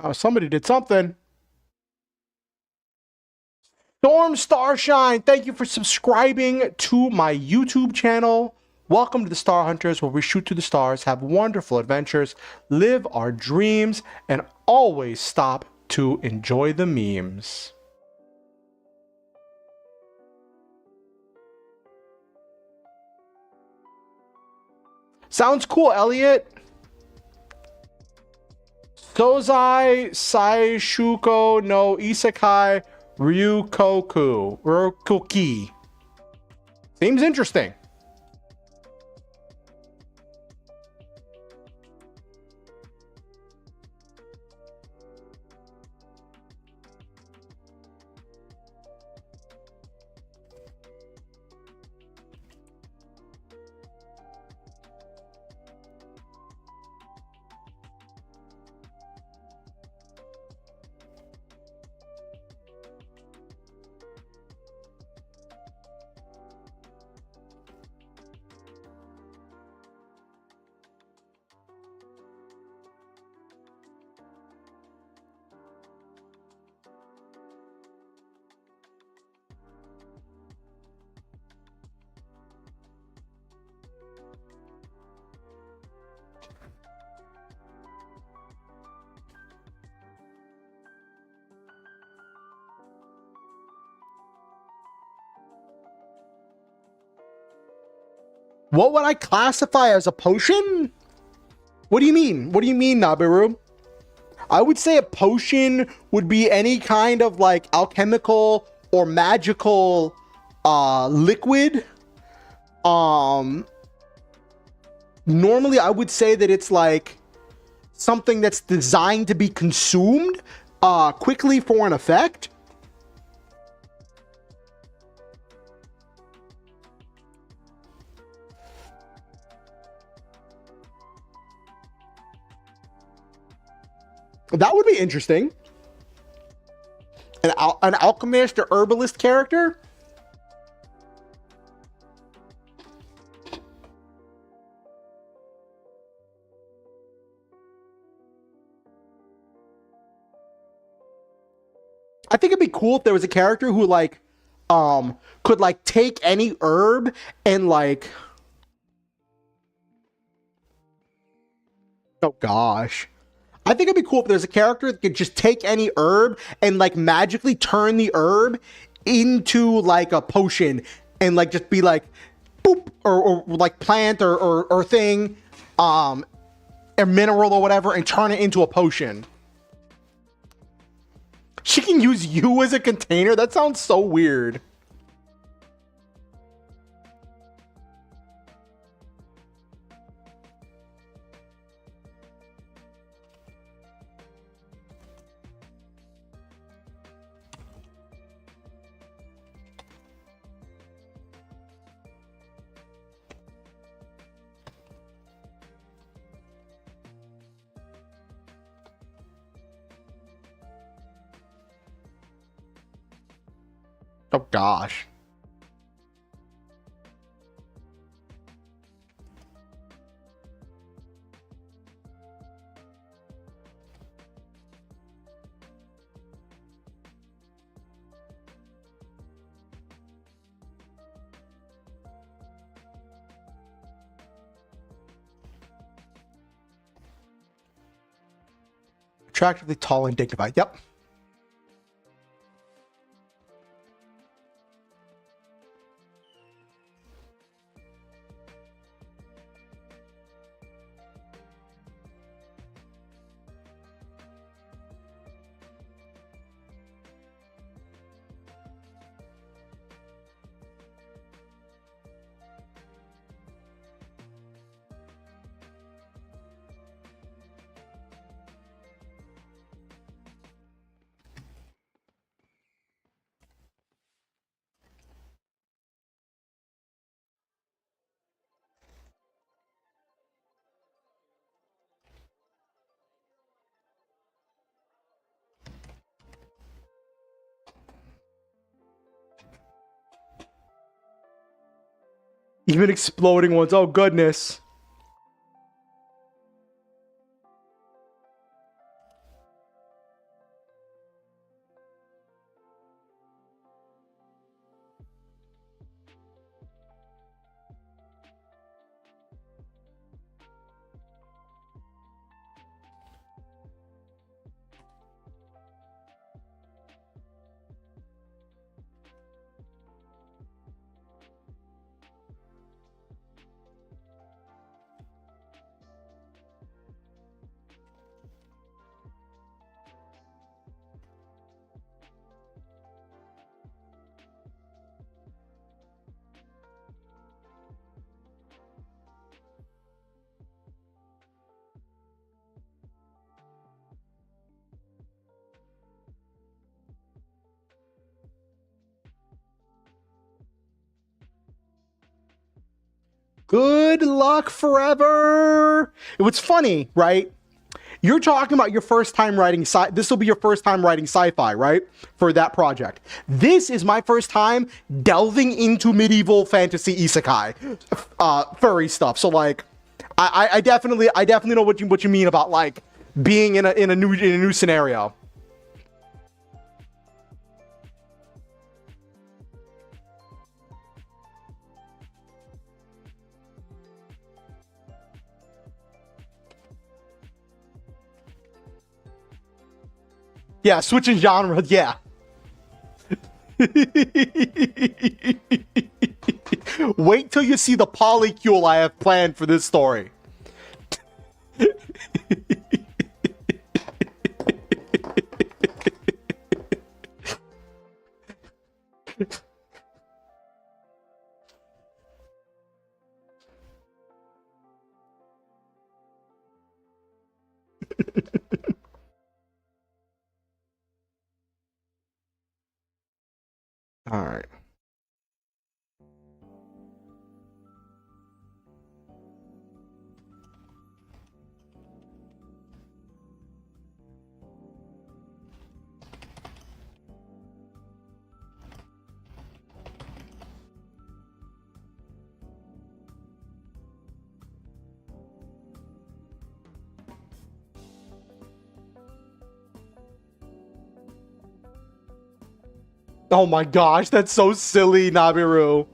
Oh, somebody did something. Storm Starshine, thank you for subscribing to my YouTube channel. Welcome to the Star Hunters, where we shoot to the stars, have wonderful adventures, live our dreams, and always stop to enjoy the memes. Sounds cool, Elliot. Sozai Saishuko no Isekai Ryukoki. Seems interesting. What would I classify as a potion? What do you mean? What do you mean, Nabiru? I would say a potion would be any kind of like alchemical or magical liquid. Normally I would say that it's like something that's designed to be consumed quickly for an effect. That would be interesting. An alchemist or herbalist character? I think it'd be cool if there was a character who like could like take any herb and like, oh gosh. I think it'd be cool if there's a character that could just take any herb and like magically turn the herb into like a potion and like just be like boop or like plant or thing, a mineral or whatever, and turn it into a potion. She can use you as a container? That sounds so weird. Oh gosh. Attractively tall and dignified. Yep. Even exploding ones. Oh goodness. Good luck forever. What's funny, right? You're talking about your first time writing this will be your first time writing sci-fi, right? For that project. This is my first time delving into medieval fantasy isekai, furry stuff. So like, I definitely know what you mean about like being in a new scenario. Yeah, switching genre. Yeah. Wait till you see the polycule I have planned for this story. All right. Oh my gosh, that's so silly, Nabiru.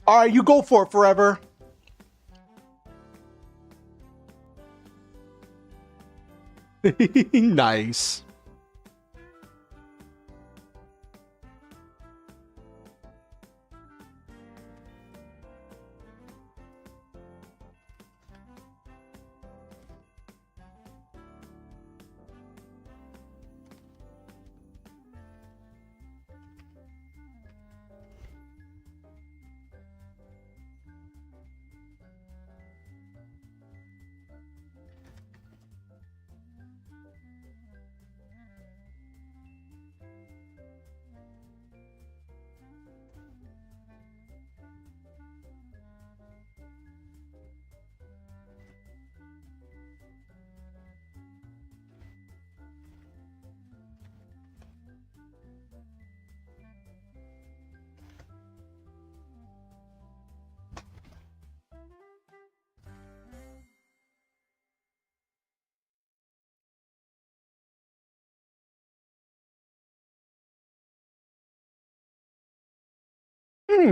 All right, you go for it, Forever. Nice.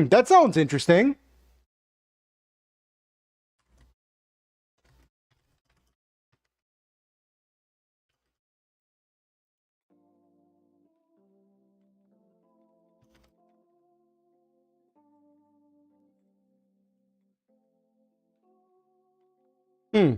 That sounds interesting. Hmm.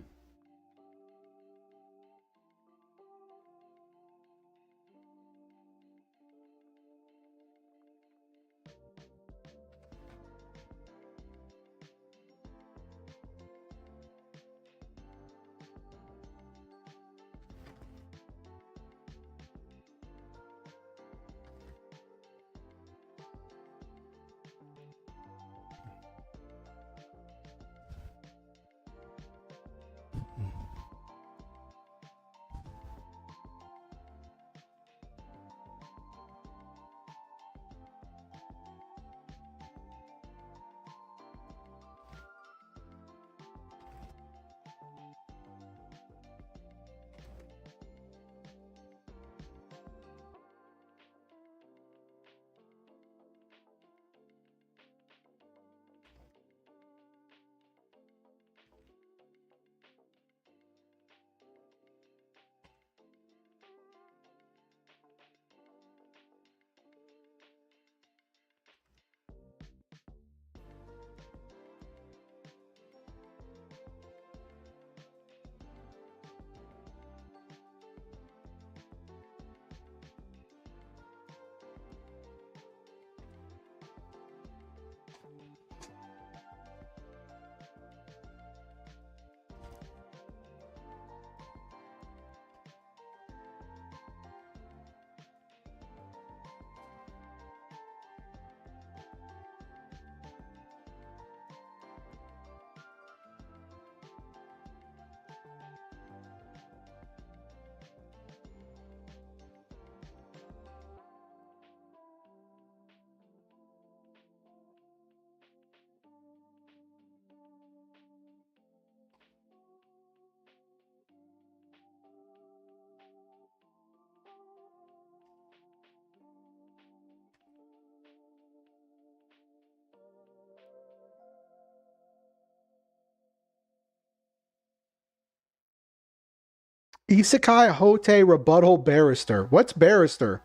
Isekai Hote Rebuttal Barrister. What's Barrister?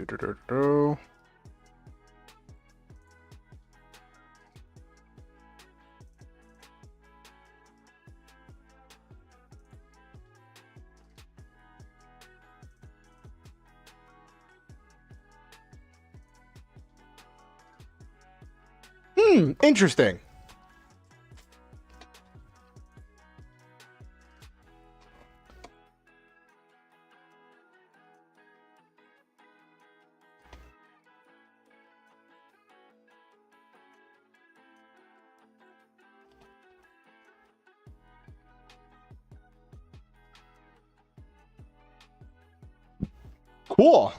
Do-do-do-do. Interesting. Cool.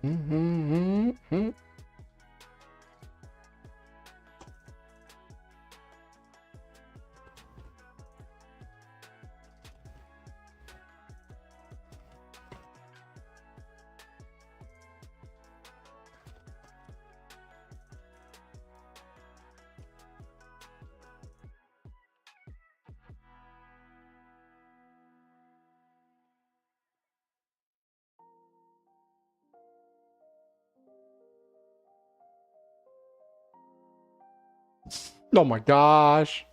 Mm-hmm. Oh my gosh.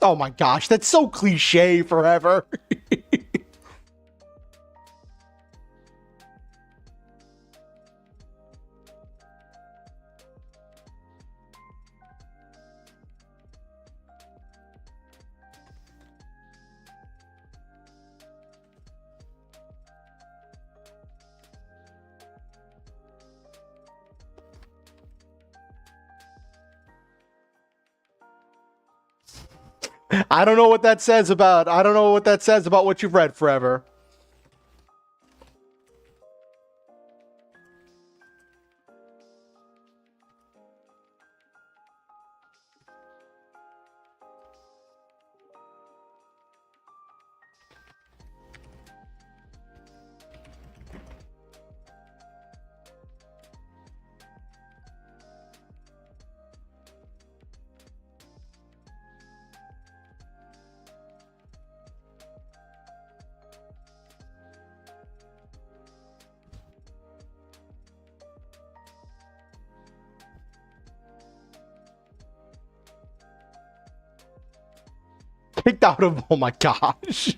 Oh my gosh, that's so cliche forever. I don't know what that says about what you've read forever. Kicked out of, oh my gosh.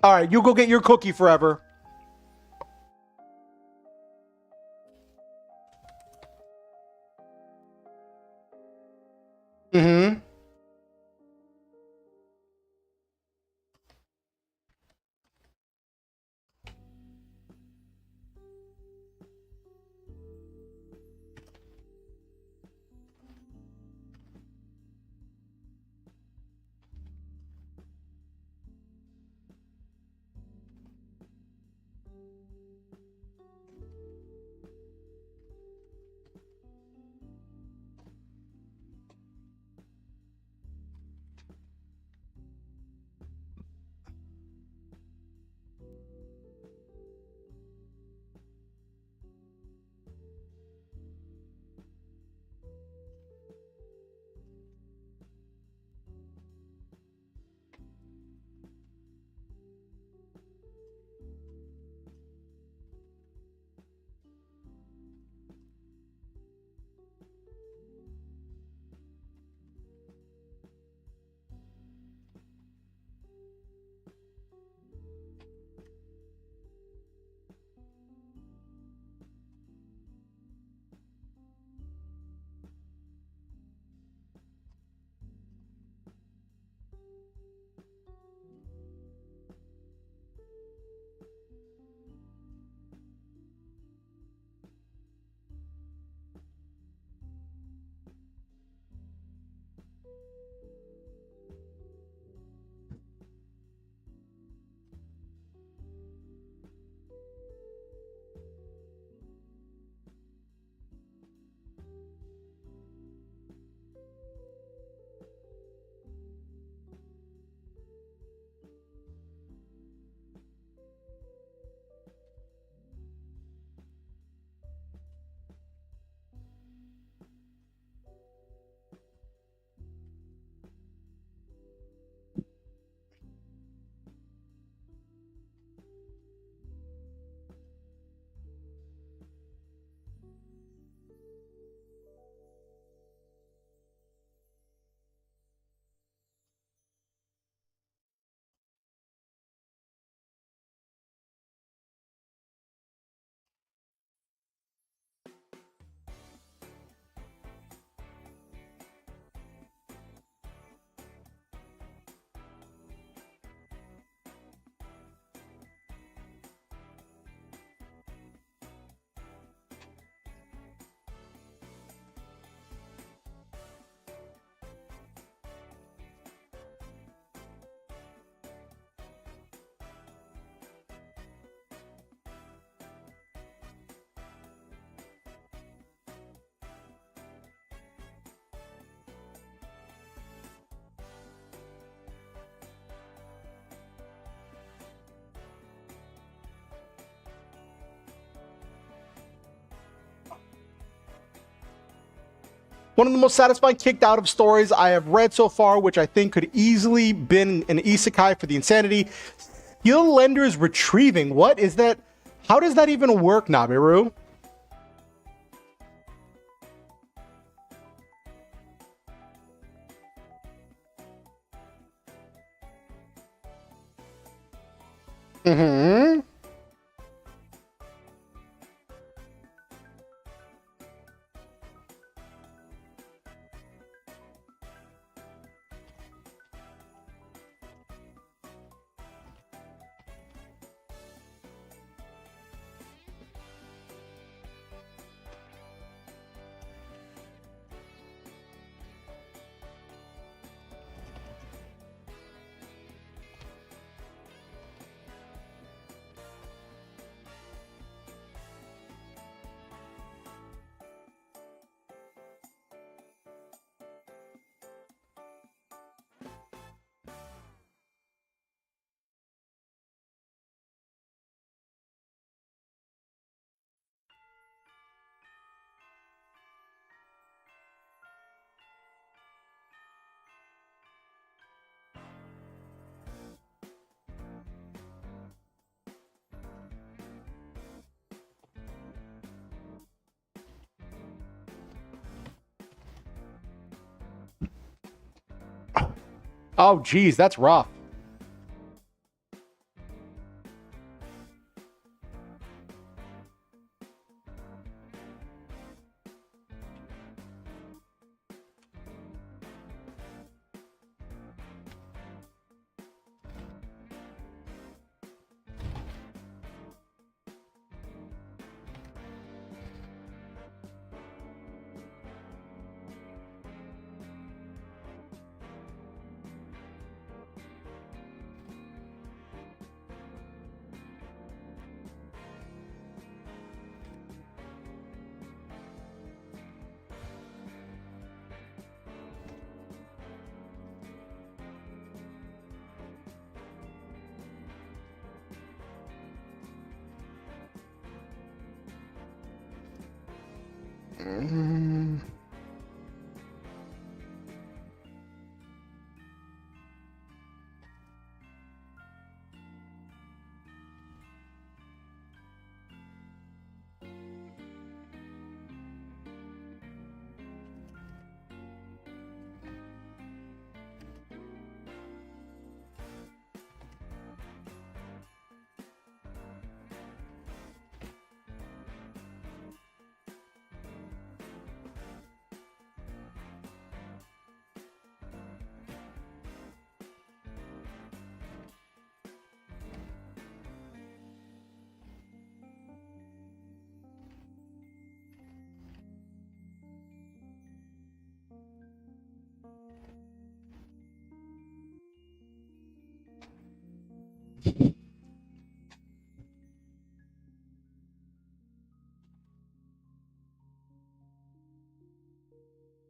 All right, you go get your cookie forever. Mm-hmm. One of the most satisfying kicked out of stories I have read so far, which I think could easily been an isekai for the insanity. Skill lenders retrieving. What is that? How does that even work, Nabiru? Mm-hmm. Oh, geez, that's rough.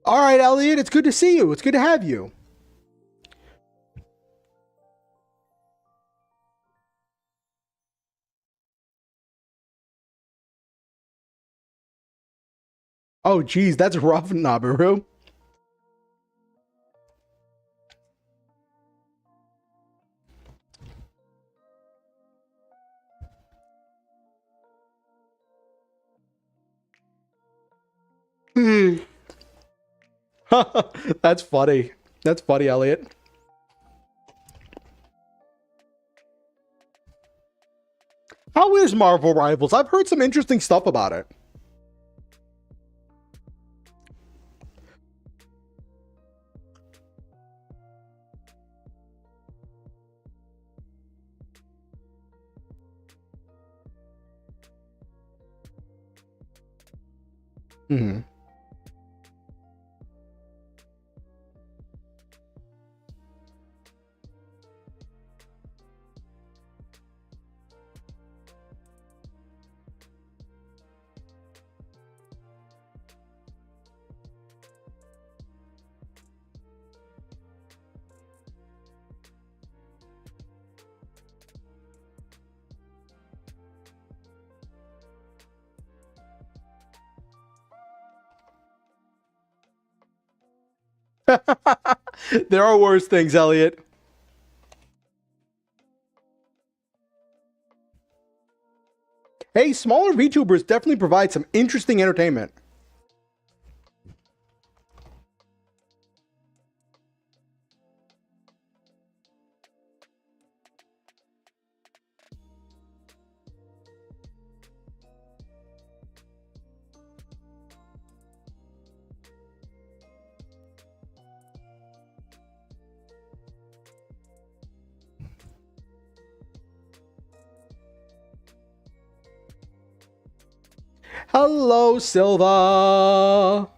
All right, Elliot, it's good to see you. It's good to have you. Oh, geez, that's rough, Nabiru. That's funny. That's funny, Elliot. How is Marvel Rivals? I've heard some interesting stuff about it. Mm-hmm. There are worse things, Elliot. Hey, smaller VTubers definitely provide some interesting entertainment. Hello, Silva.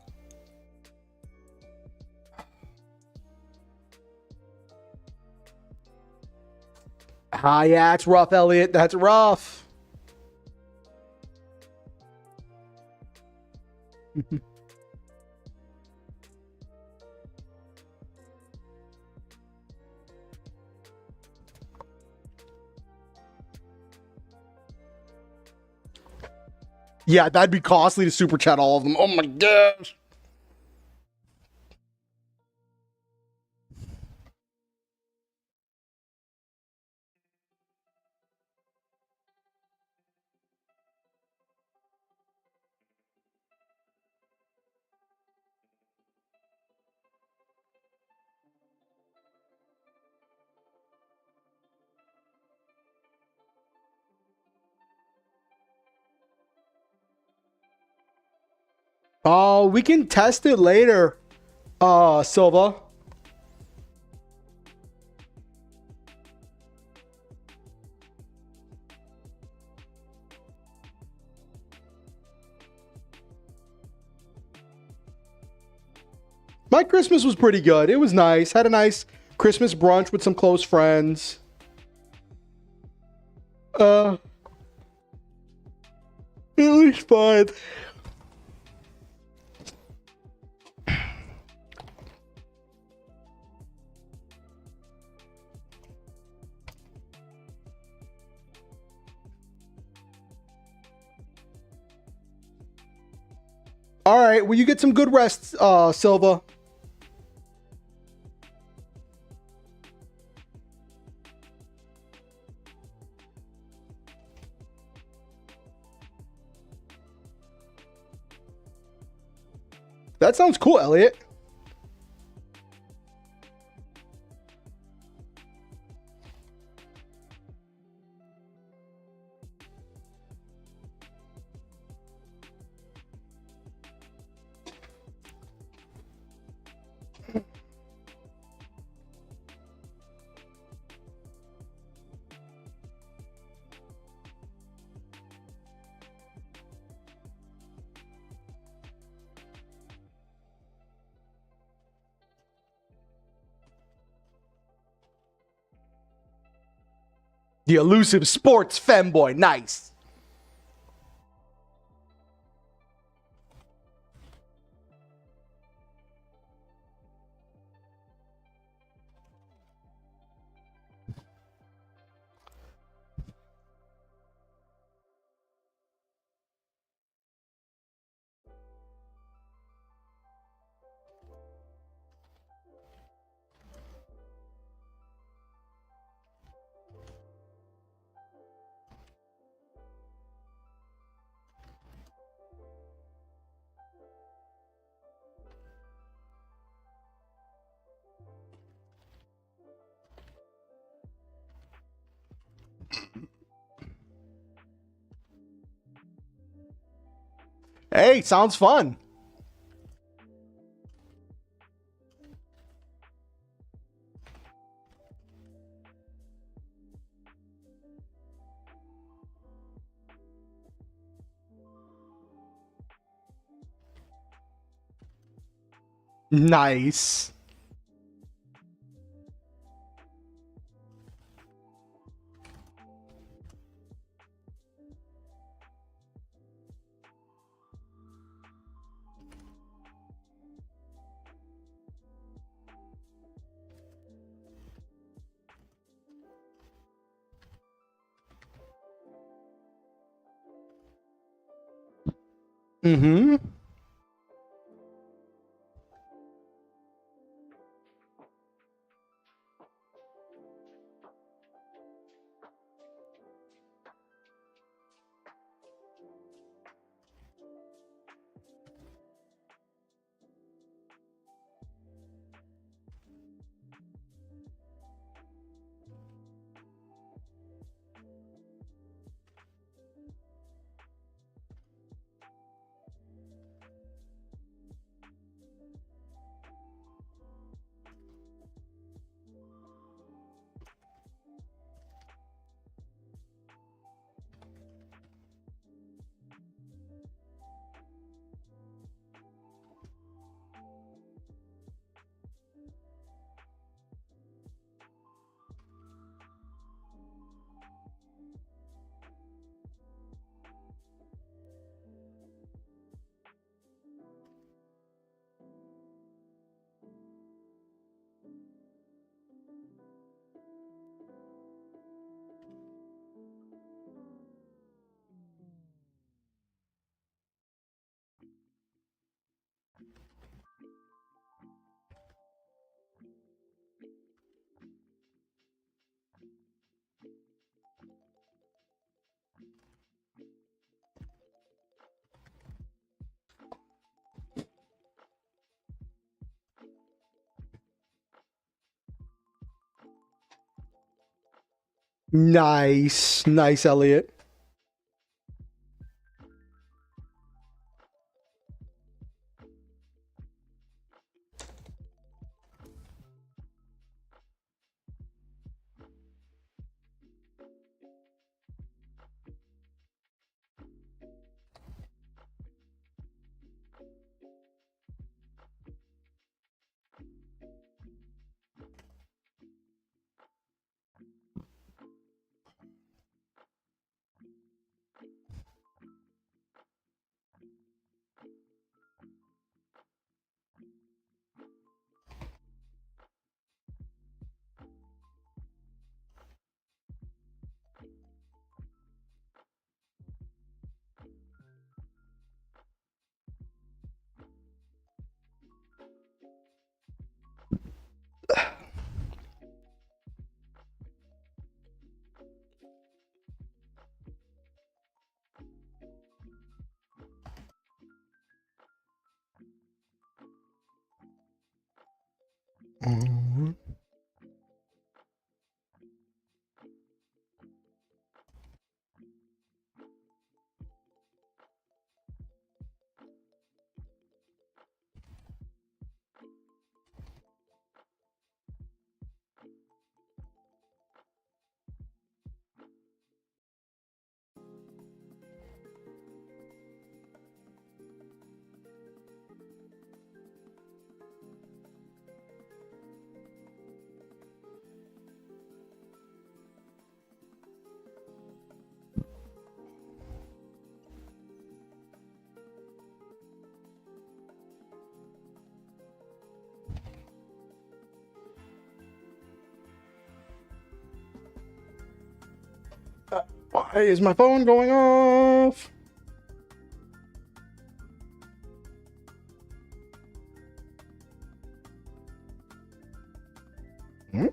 Ah, yeah, it's rough, Elliot. That's rough. Yeah, that'd be costly to super chat all of them. Oh my gosh. Oh, we can test it later, Silva. My Christmas was pretty good. It was nice. Had a nice Christmas brunch with some close friends. It was fun. All right, well, you get some good rest, Silva. That sounds cool, Elliot. The elusive sports femboy. Nice. Hey, sounds fun. Nice. Mm-hmm. Nice. Nice, Elliot. Mhm. Why is my phone going off? Hmm?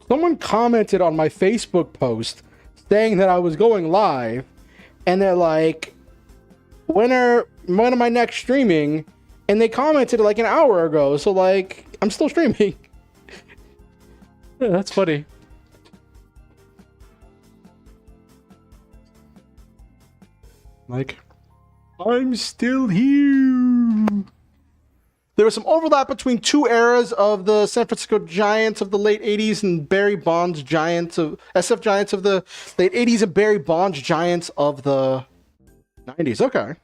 Someone commented on my Facebook post saying that I was going live, and they're like, when am I next streaming? And they commented like an hour ago, so like I'm still streaming. Yeah, that's funny. Like, I'm still here. There was some overlap between two eras of the San Francisco Giants of the late 80s and Barry Bonds Giants of SF Giants of the late 80s and Barry Bonds Giants of the 90s. Okay.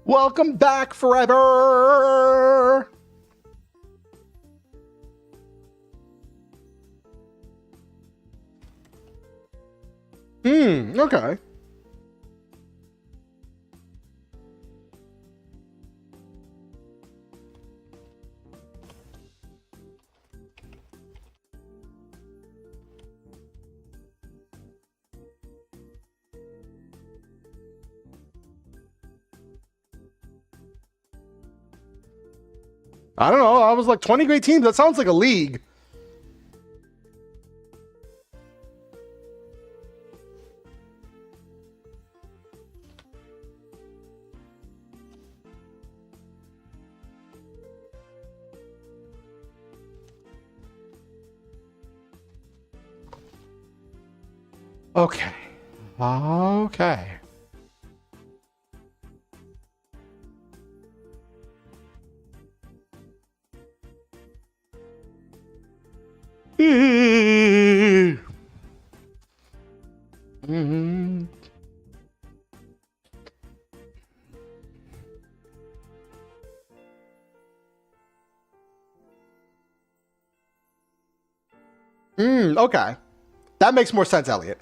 Welcome back forever. Okay. I don't know. I was like 20 great teams. That sounds like a league. Okay. Okay. Okay. That makes more sense, Elliot.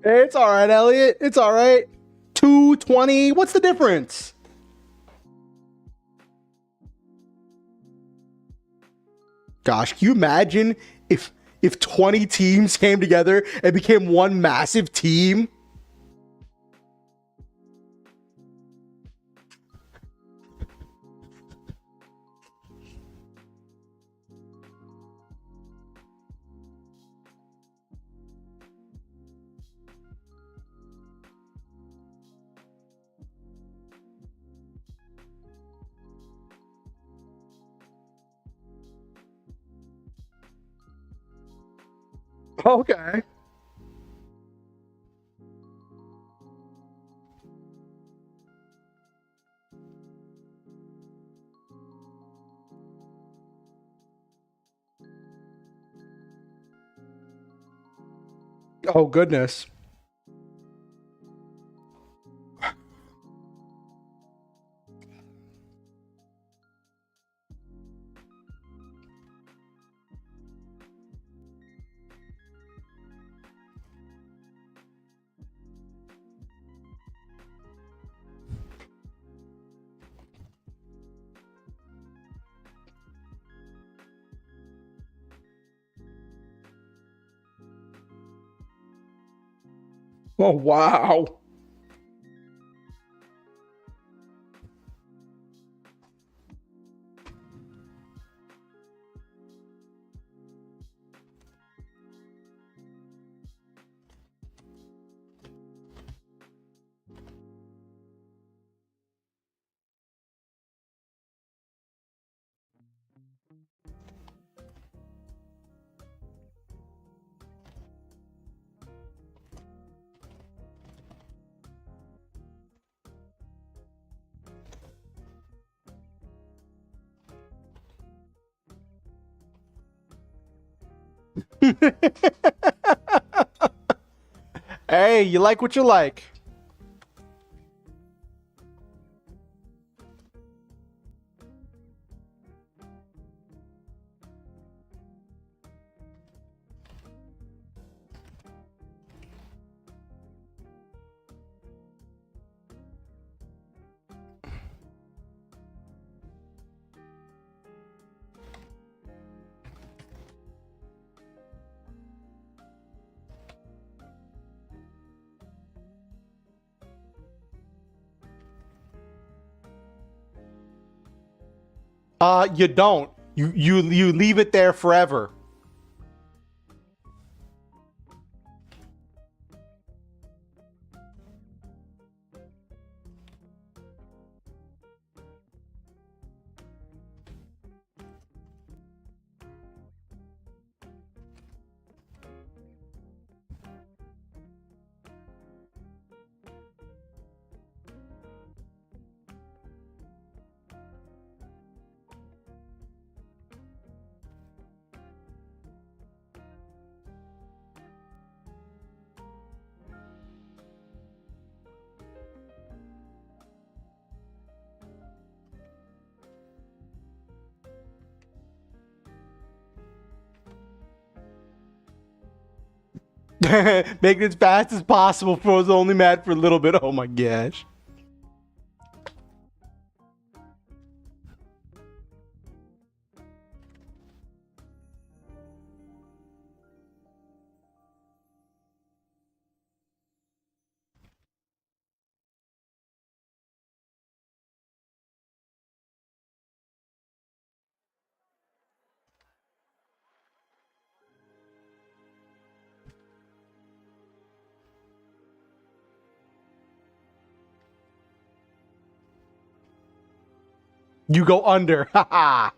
It's all right, Elliot. It's all right. 220. What's the difference? Gosh, can you imagine if 20 teams came together and became one massive team? Okay. Oh goodness. Oh wow. Hey, you like what you like. You don't. You leave it there forever. Make it as fast as possible for was only mad for a little bit. Oh my gosh. You go under. Haha.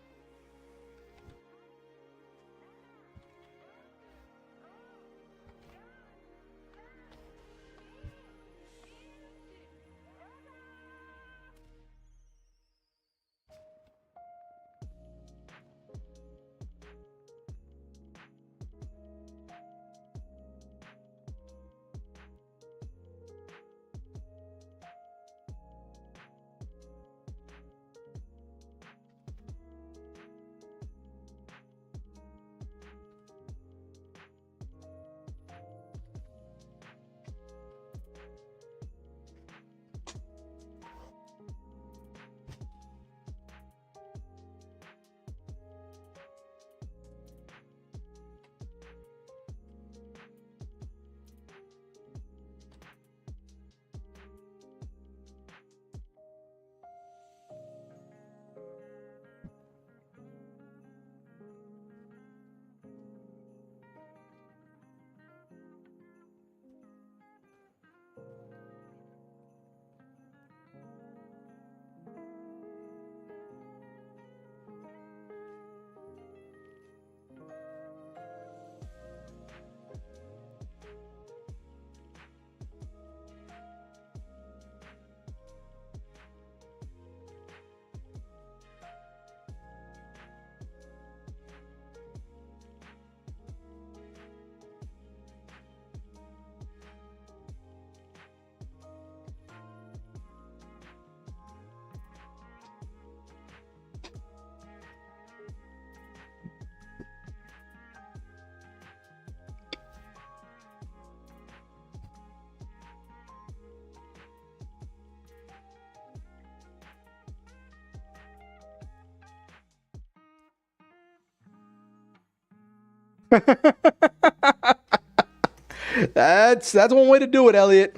That's one way to do it, Elliot.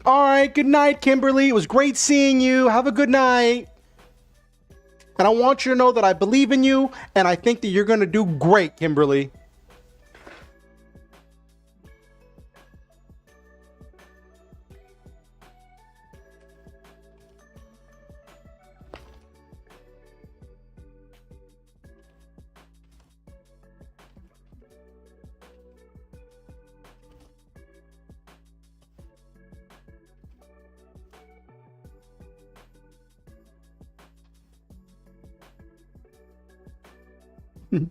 All right, good night, Kimberly. It was great seeing you. Have a good night. And I want you to know that I believe in you, and I think that you're going to do great, Kimberly.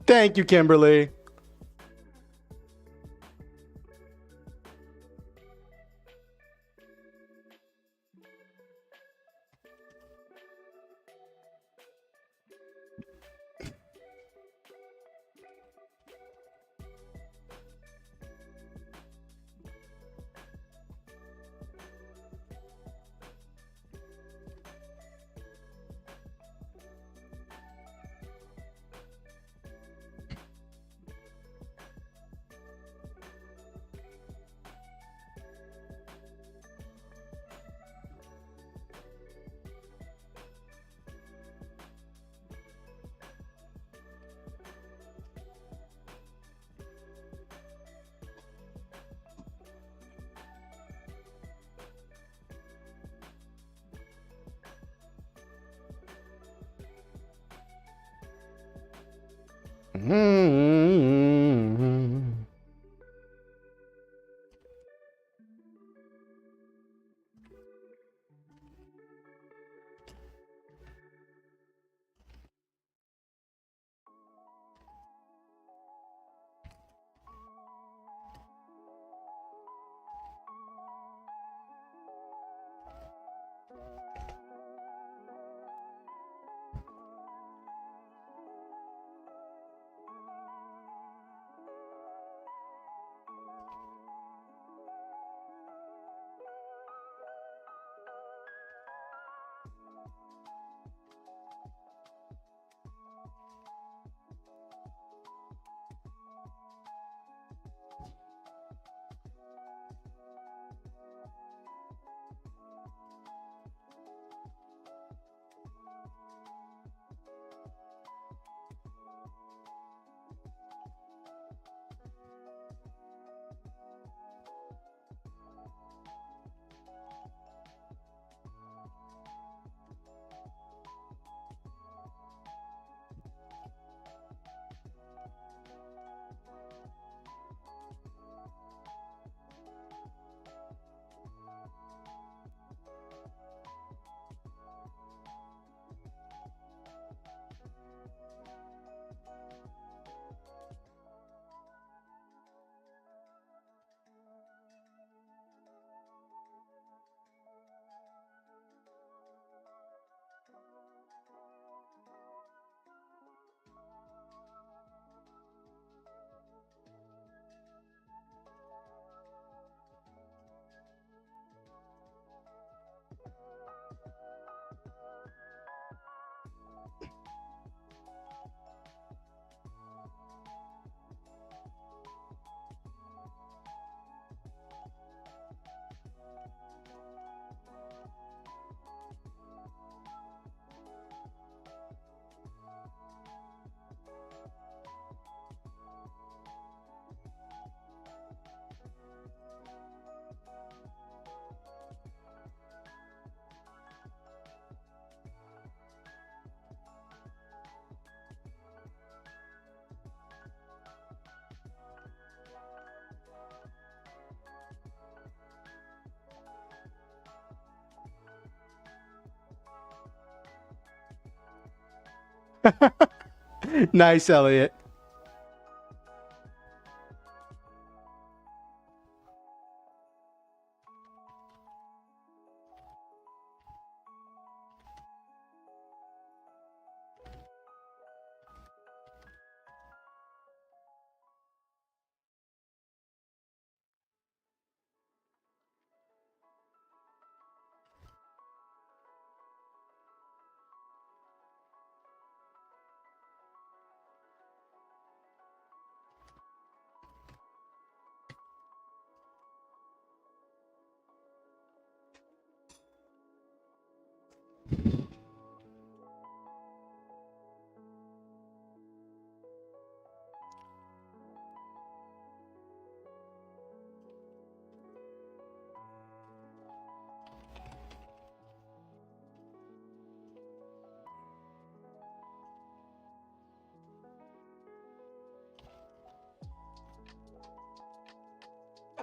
Thank you, Kimberly. Nice, Elliot.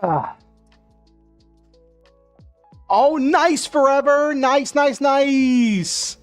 Ah. Oh, nice, Forever. Nice, nice, nice.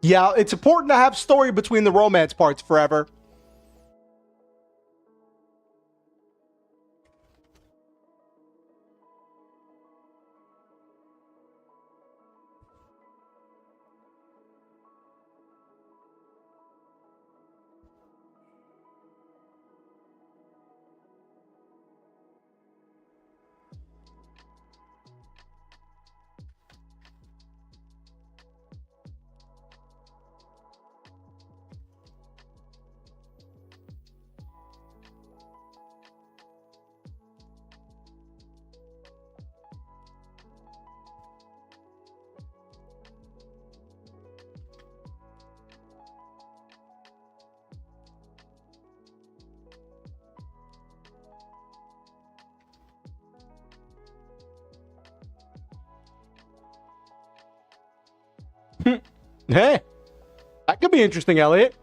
Yeah, it's important to have story between the romance parts, Forever. Hey, that could be interesting, Elliot.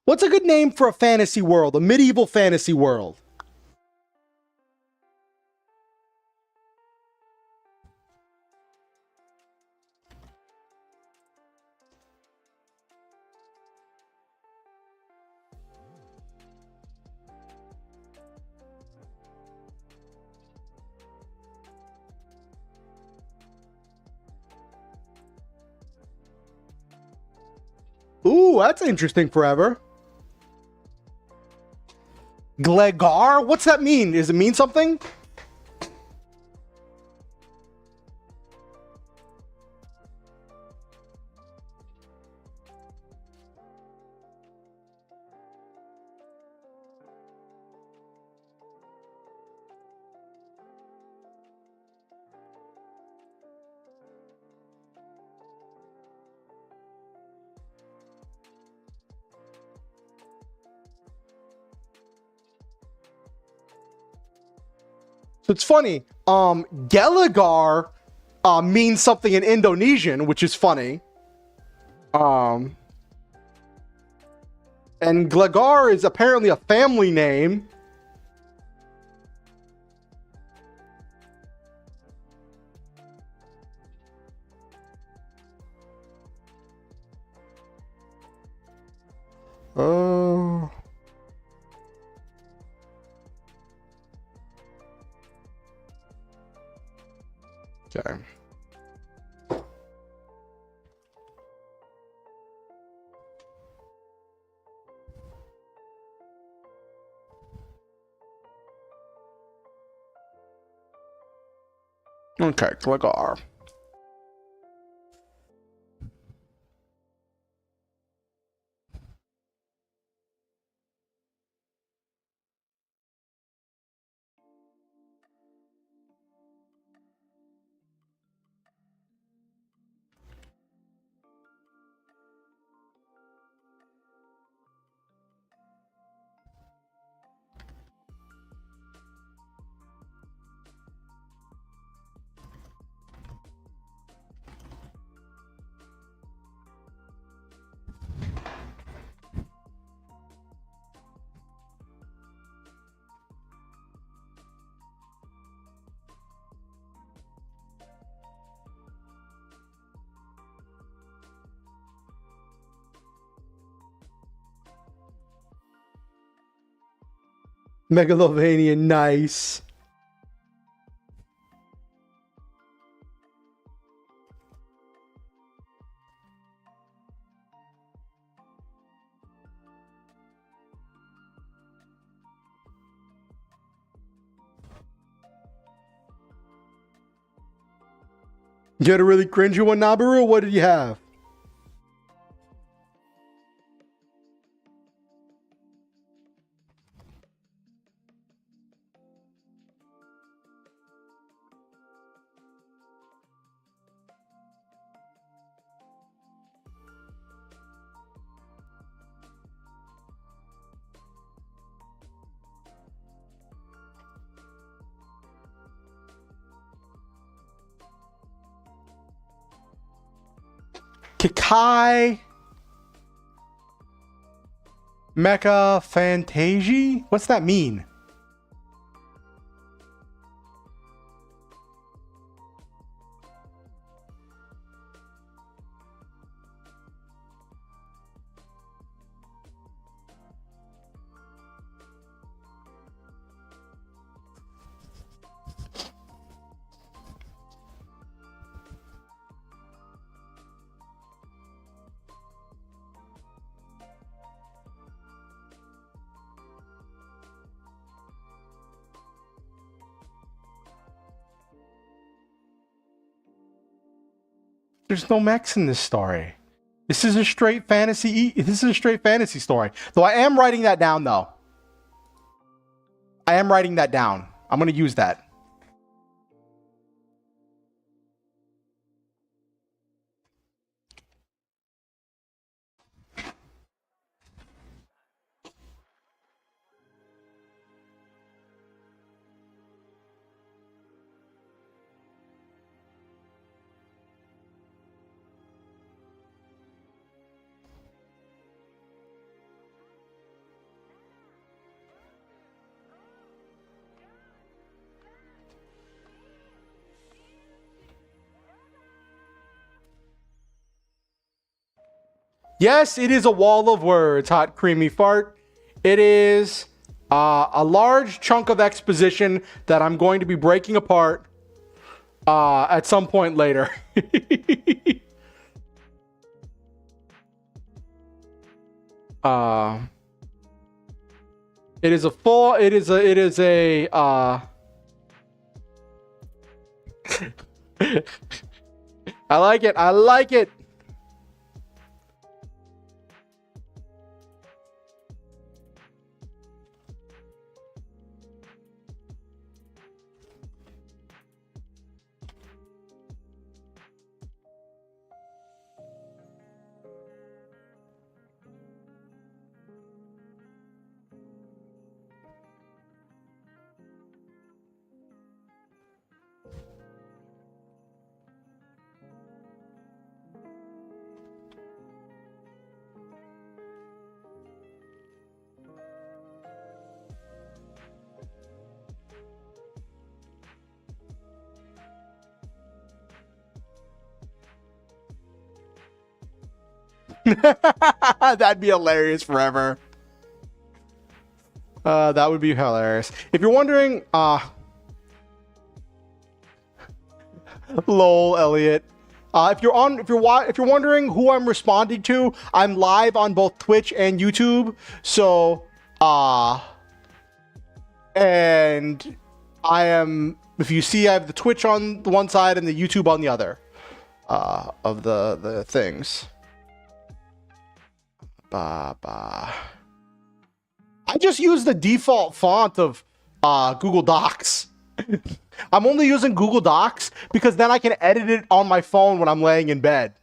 What's a good name for a fantasy world, a medieval fantasy world? Ooh, that's interesting, Forever. Glegar? What's that mean? Does it mean something? So it's funny. Gelagar means something in Indonesian, which is funny. And Glegar is apparently a family name. Oh. Okay. Okay, click R. Megalovania, nice. You had a really cringy one, Nabaru? What did you have? Kikai Mecha Fantasia? What's that mean? There's no mechs in this story. This is a straight fantasy. This is a straight fantasy story. Though I am writing that down, though. I am writing that down. I'm going to use that. Yes, it is a wall of words, hot creamy fart. It is a large chunk of exposition that I'm going to be breaking apart at some point later. It is a full, it is a I like it. I like it. That'd be hilarious forever. That would be hilarious. If you're wondering, Lol, Elliot. If you're wondering who I'm responding to, I'm live on both Twitch and YouTube. So, and I am. If you see, I have the Twitch on the one side and the YouTube on the other. Of the things. I just use the default font of Google Docs. I'm only using Google Docs because then I can edit it on my phone when I'm laying in bed.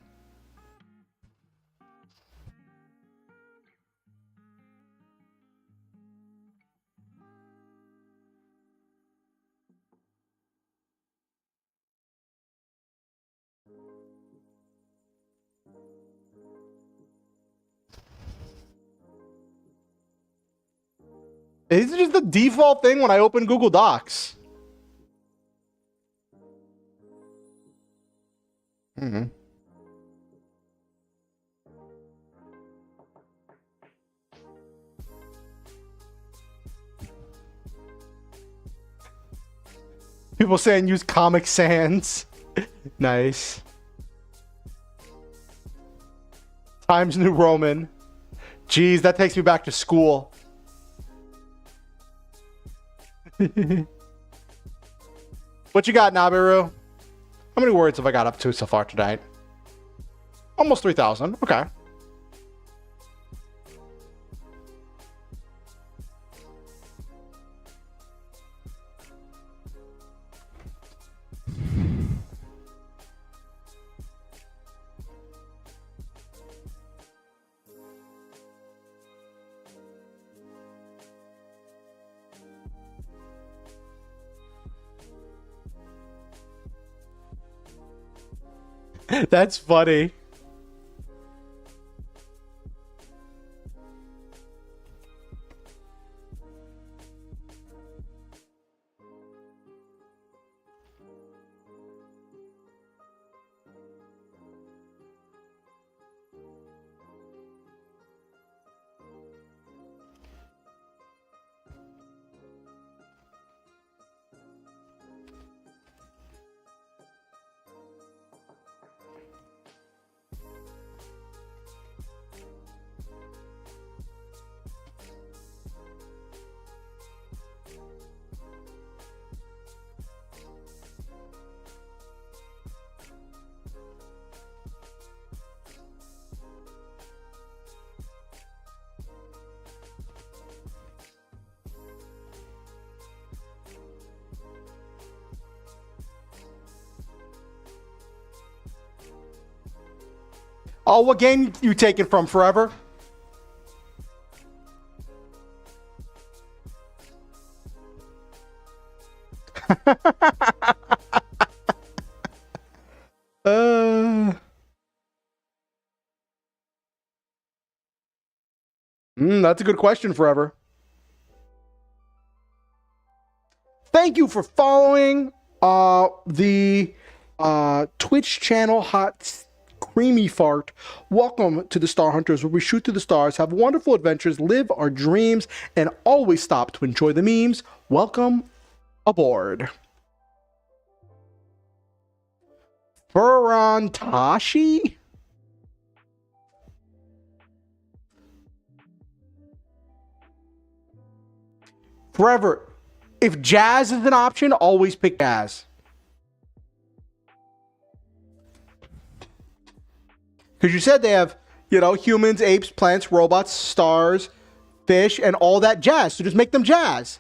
It's just the default thing when I open Google Docs. Mm-hmm. People saying use Comic Sans. Nice. Times New Roman. Jeez, that takes me back to school. What you got, Nabiru? How many words have I got up to so far tonight? Almost 3,000. Okay. That's funny. Oh, what game you taking from Forever? That's a good question, Forever. Thank you for following the Twitch channel Hot Creamy Fart. Welcome to the Star Hunters, where we shoot through the stars, have wonderful adventures, live our dreams, and always stop to enjoy the memes. Welcome aboard. Oriansenshi? Forever. If jazz is an option, always pick jazz. Because you said they have, humans, apes, plants, robots, stars, fish, and all that jazz. So just make them jazz.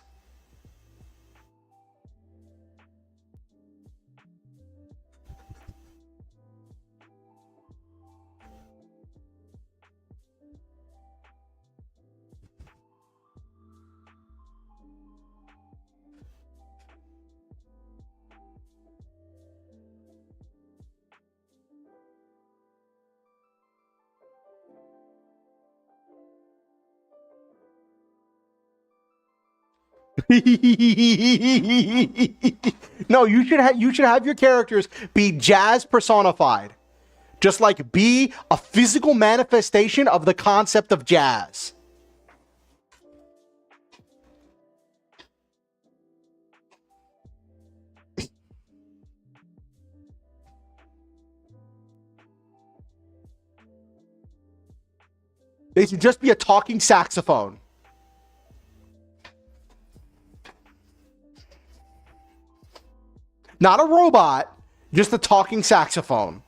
No, you should have your characters be jazz personified. Just like be a physical manifestation of the concept of jazz. They should just be a talking saxophone. Not a robot, just a talking saxophone.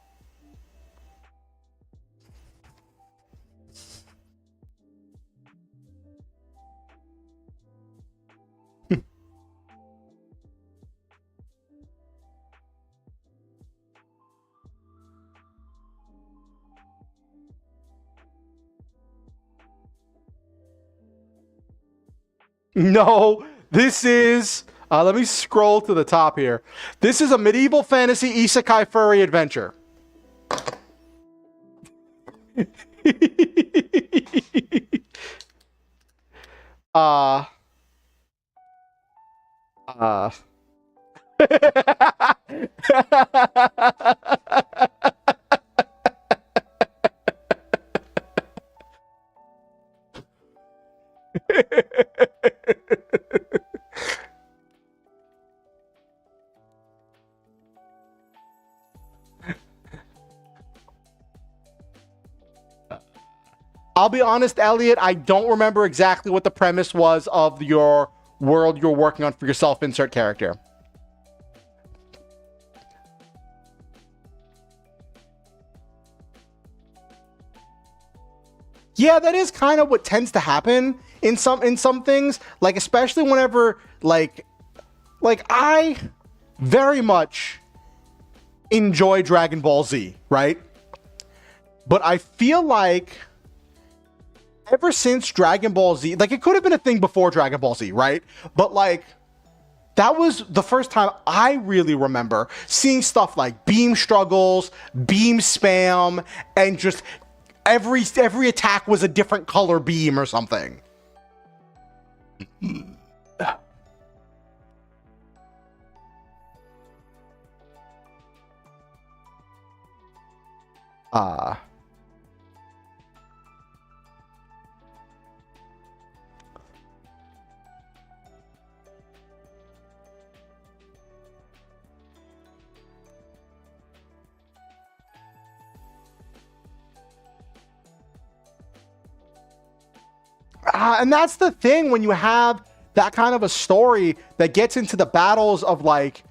No, this is. Let me scroll to the top here. This is a medieval fantasy isekai furry adventure. uh. Uh. I'll be honest, Elliot, I don't remember exactly what the premise was of your world you're working on for your self-insert character. Yeah, that is kind of what tends to happen in some things, like especially whenever like I very much enjoy Dragon Ball Z, right? But I feel like ever since Dragon Ball Z, like it could have been a thing before Dragon Ball Z, right? But like that was the first time I really remember seeing stuff like beam struggles, beam spam, and just every attack was a different color beam or something. And that's the thing when you have that kind of a story that gets into the battles of like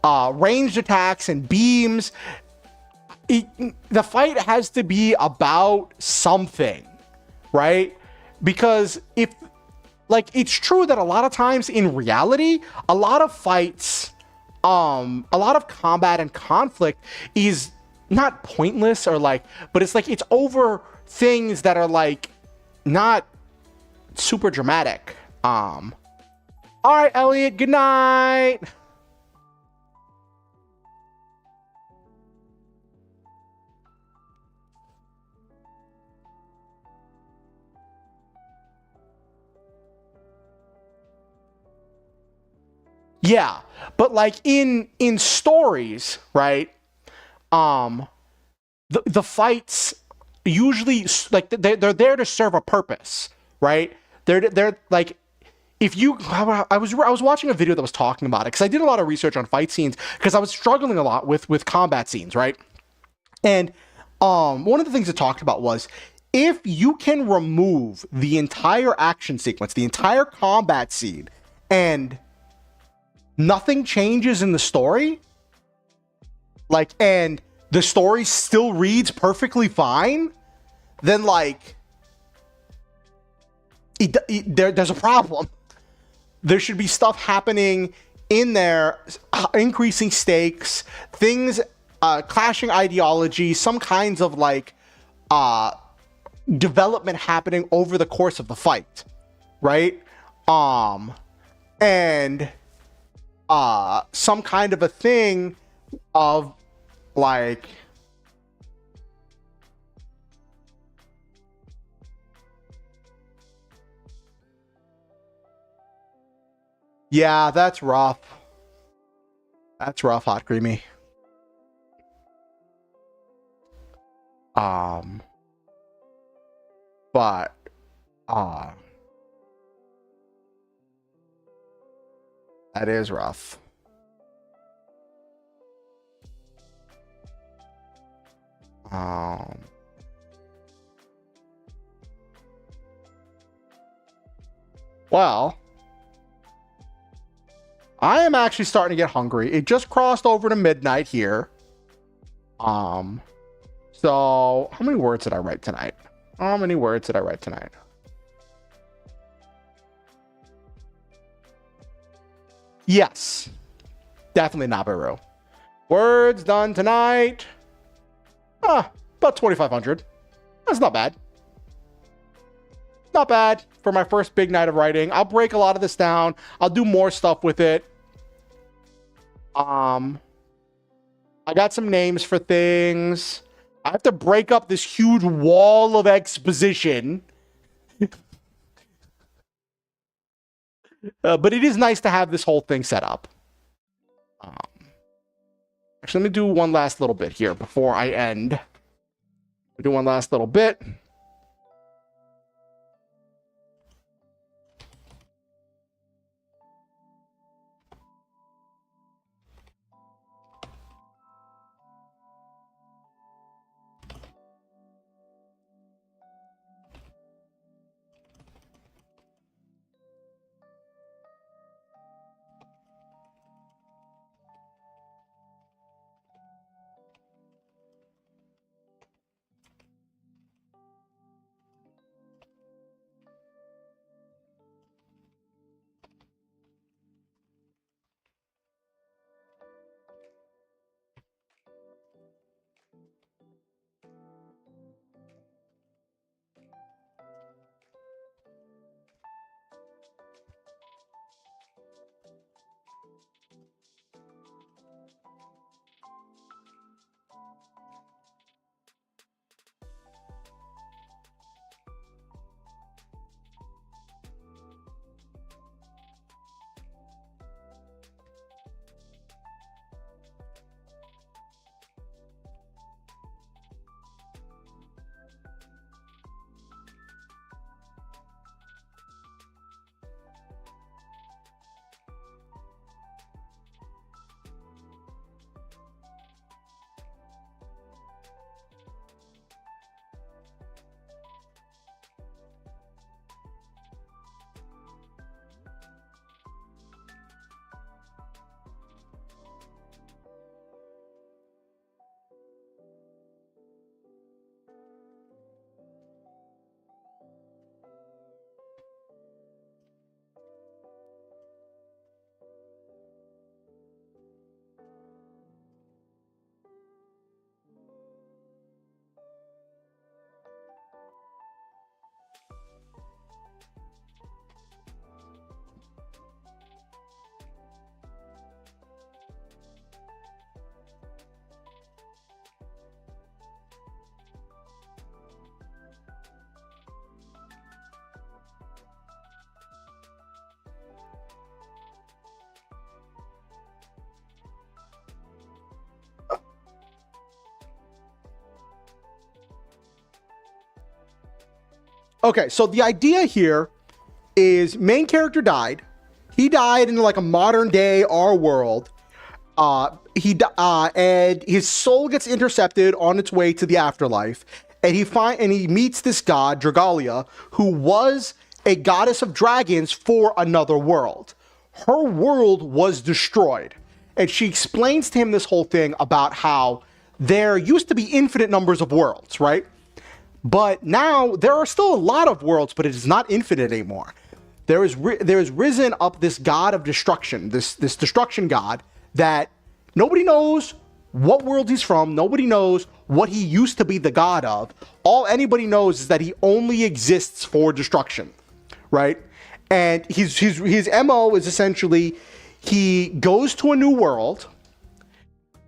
ranged attacks and beams. The fight has to be about something, right? Because if like it's true that a lot of times in reality, a lot of fights, a lot of combat and conflict is not pointless or like, but it's like it's over things that are like not super dramatic. All right, Elliot, good night. Yeah, but like in stories, right? The fights usually like they're there to serve a purpose, right? They're like if you I was watching a video that was talking about it because I did a lot of research on fight scenes because I was struggling a lot with combat scenes, right? And one of the things it talked about was if you can remove the entire action sequence, the entire combat scene, and nothing changes in the story, like, and the story still reads perfectly fine, then like there's a problem. There should be stuff happening in there, increasing stakes, things, clashing ideology, some kinds of like development happening over the course of the fight, right? And some kind of a thing of like yeah, that's rough. That's rough, Hot Creamy. But that is rough. Um Well, I am actually starting to get hungry. It just crossed over to midnight here. So how many words did I write tonight? How many words did I write tonight? Yes, definitely Nabiru. Words done tonight. About 2,500. That's not bad. Not bad for my first big night of writing. I'll break a lot of this down. I'll do more stuff with it. I got some names for things. I have to break up this huge wall of exposition. But it is nice to have this whole thing set up. Actually, let me do one last little bit here before I end. We'll do one last little bit. Okay, so the idea here is main character died. He died in like a modern day our world. And his soul gets intercepted on its way to the afterlife, and he meets this god Dragalia, who was a goddess of dragons for another world. Her world was destroyed, and she explains to him this whole thing about how there used to be infinite numbers of worlds, right? But now there are still a lot of worlds, but it is not infinite anymore. There is risen up this god of destruction, this destruction god that nobody knows what world he's from. Nobody knows what he used to be the god of. All anybody knows is that he only exists for destruction, right? And his MO is essentially he goes to a new world,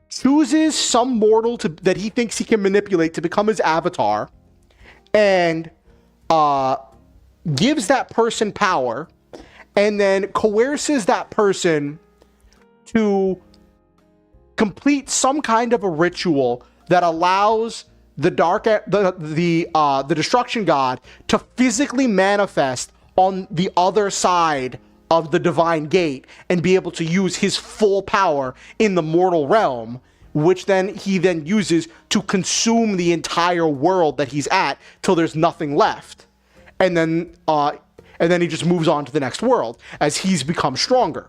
chooses some mortal that he thinks he can manipulate to become his avatar, and gives that person power, and then coerces that person to complete some kind of a ritual that allows the destruction god to physically manifest on the other side of the divine gate and be able to use his full power in the mortal realm, which he then uses to consume the entire world that he's at till there's nothing left. And then And then he just moves on to the next world as he's become stronger.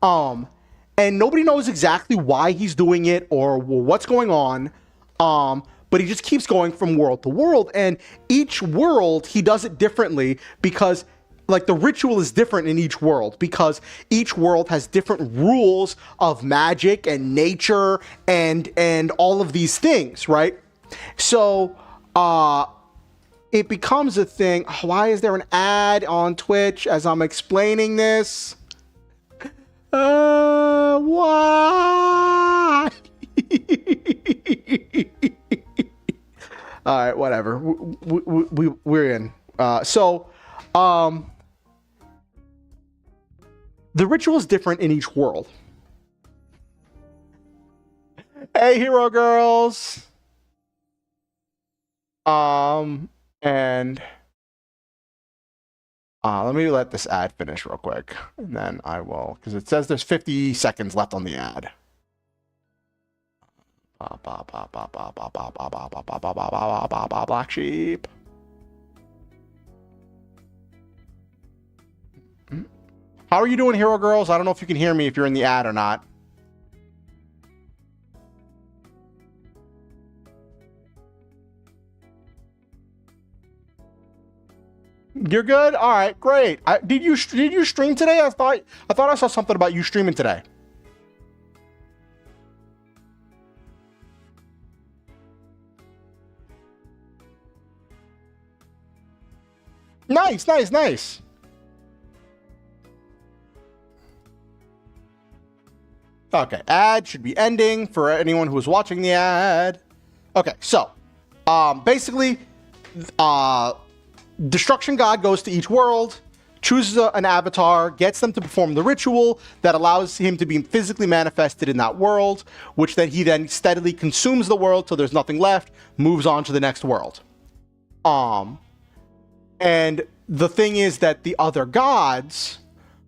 And nobody knows exactly why he's doing it or what's going on. But he just keeps going from world to world. And each world, he does it differently because, like, the ritual is different in each world because each world has different rules of magic and nature and all of these things, right? So, it becomes a thing. Why is there an ad on Twitch as I'm explaining this? Why? All right, whatever. We're in. The ritual is different in each world. Hey, hero girls. Let me let this ad finish real quick, and then I will, because it says there's 50 seconds left on the ad. Black sheep. How are you doing, hero girls? I don't know if you can hear me if you're in the ad or not. You're good? All right, great. Did you stream today? I thought I saw something about you streaming today. Nice, nice, nice. Okay, ad should be ending for anyone who is watching the ad. Okay, so basically, Destruction God goes to each world, chooses an avatar, gets them to perform the ritual that allows him to be physically manifested in that world, which then he then steadily consumes the world till there's nothing left, moves on to the next world. And the thing is that the other gods...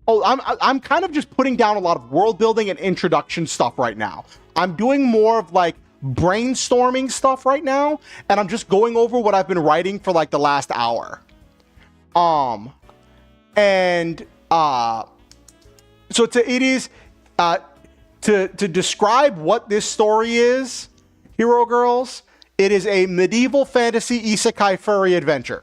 Oh, I'm kind of just putting down a lot of world building and introduction stuff right now. I'm doing more of like brainstorming stuff right now, and I'm just going over what I've been writing for like the last hour. So to describe what this story is, hero girls, it is a medieval fantasy isekai furry adventure.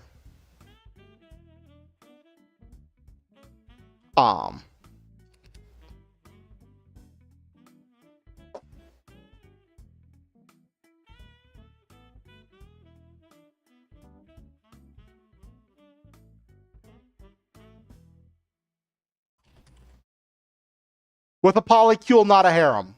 With a polycule, not a harem.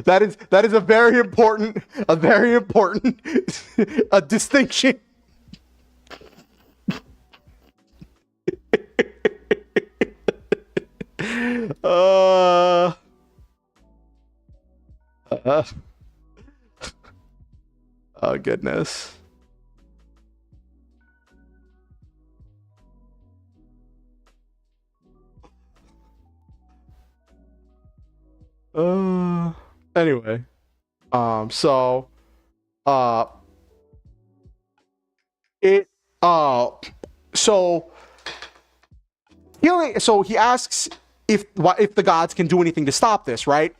That is a very important distinction. Oh goodness. Anyway, so he asks if the gods can do anything to stop this, right?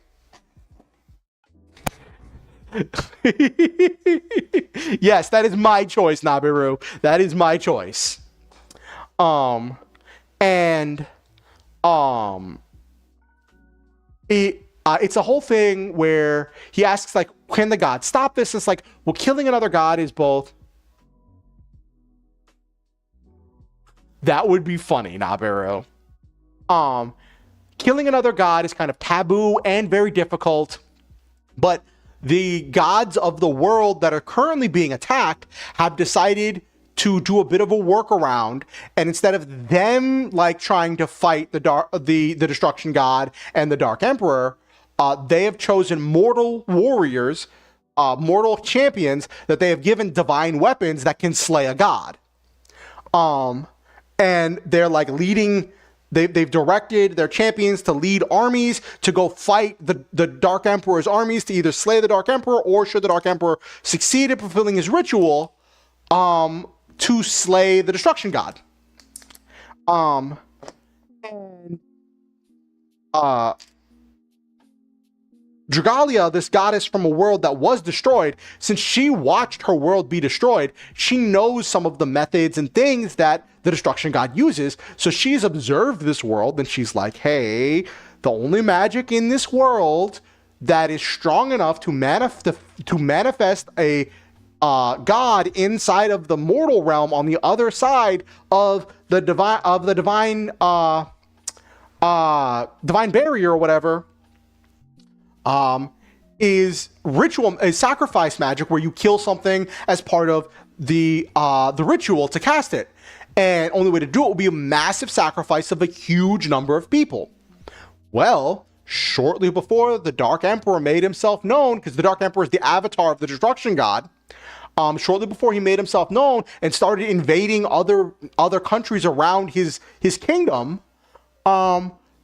Yes, that is my choice, Nabiru. That is my choice. It's a whole thing where he asks, like, can the gods stop this? It's like, well, killing another god is both. That would be funny, Nabiru. Killing another god is kind of taboo and very difficult, but the gods of the world that are currently being attacked have decided to do a bit of a workaround, and instead of them like trying to fight the destruction god and the Dark Emperor, they have chosen mortal warriors, mortal champions that they have given divine weapons that can slay a god. And they're like leading. They've directed their champions to lead armies to go fight the Dark Emperor's armies to either slay the Dark Emperor, or should the Dark Emperor succeed in fulfilling his ritual, to slay the Destruction God. And Dragalia, this goddess from a world that was destroyed, since she watched her world be destroyed, she knows some of the methods and things that the Destruction God uses. So she's observed this world and she's like, hey, the only magic in this world that is strong enough to manifest a god inside of the mortal realm on the other side of the divine barrier or whatever, is sacrifice magic, where you kill something as part of the ritual to cast it. And only way to do it will be a massive sacrifice of a huge number of people. Well, shortly before the Dark Emperor made himself known, because the Dark Emperor is the avatar of the Destruction God, shortly before he made himself known and started invading other countries around his kingdom,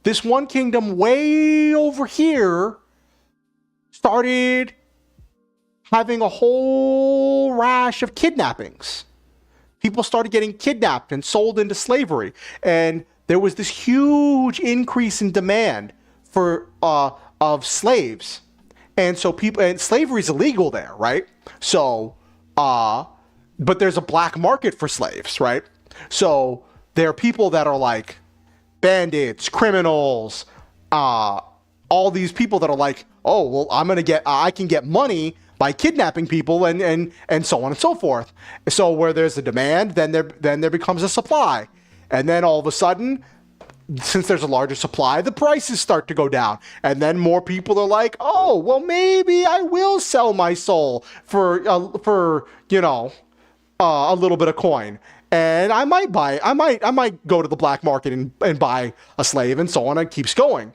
this one kingdom way over here started having a whole rash of kidnappings. People started getting kidnapped and sold into slavery, and there was this huge increase in demand for of slaves, and so slavery is illegal there, right? So, but there's a black market for slaves, right? So there are people that are like bandits, criminals, all these people that are like, oh, well, I can get money by kidnapping people and so on and so forth. So where there's a demand, then there becomes a supply. And then all of a sudden, since there's a larger supply, the prices start to go down. And then more people are like, oh, well, maybe I will sell my soul for a little bit of coin. And I might go to the black market and buy a slave, and so on. It keeps going.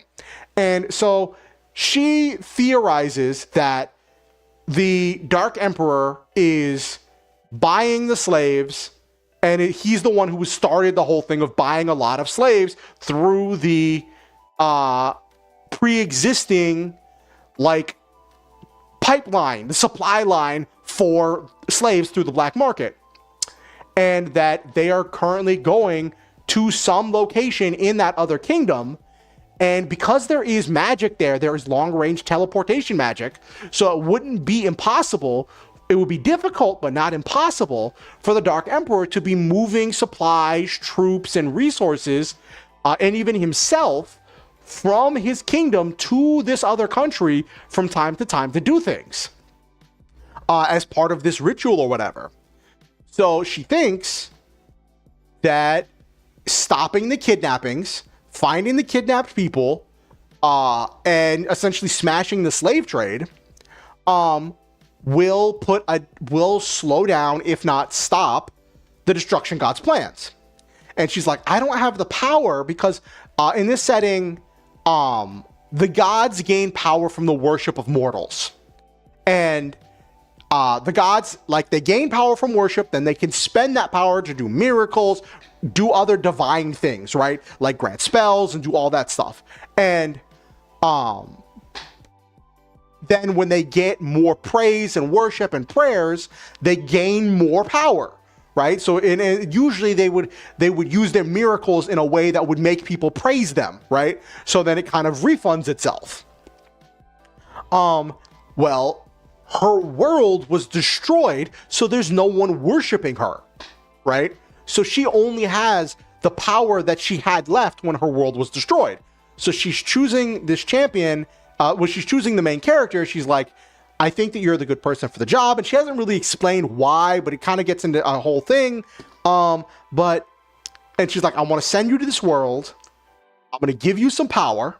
And so she theorizes that the Dark Emperor is buying the slaves, and he's the one who started the whole thing of buying a lot of slaves through the pre-existing pipeline, the supply line for slaves through the black market. And that they are currently going to some location in that other kingdom. And because there is magic there is long-range teleportation magic. So it wouldn't be impossible. It would be difficult, but not impossible, for the Dark Emperor to be moving supplies, troops, and resources, and even himself, from his kingdom to this other country from time to time to do things as part of this ritual or whatever. So she thinks that stopping the kidnappings, finding the kidnapped people, and essentially smashing the slave trade, will slow down, if not stop, the Destruction God's plans. And she's like, I don't have the power because in this setting, the gods gain power from the worship of mortals. And the gods, they gain power from worship, then they can spend that power to do miracles, do other divine things, right? Like grant spells and do all that stuff. And then when they get more praise and worship and prayers, they gain more power, right? So and usually they would use their miracles in a way that would make people praise them, right? So then it kind of refunds itself. Well, her world was destroyed, so there's no one worshiping her, right? So she only has the power that she had left when her world was destroyed. So she's choosing this champion, she's choosing the main character. She's like, I think that you're the good person for the job. And she hasn't really explained why, but it kind of gets into a whole thing. And she's like, I want to send you to this world. I'm going to give you some power.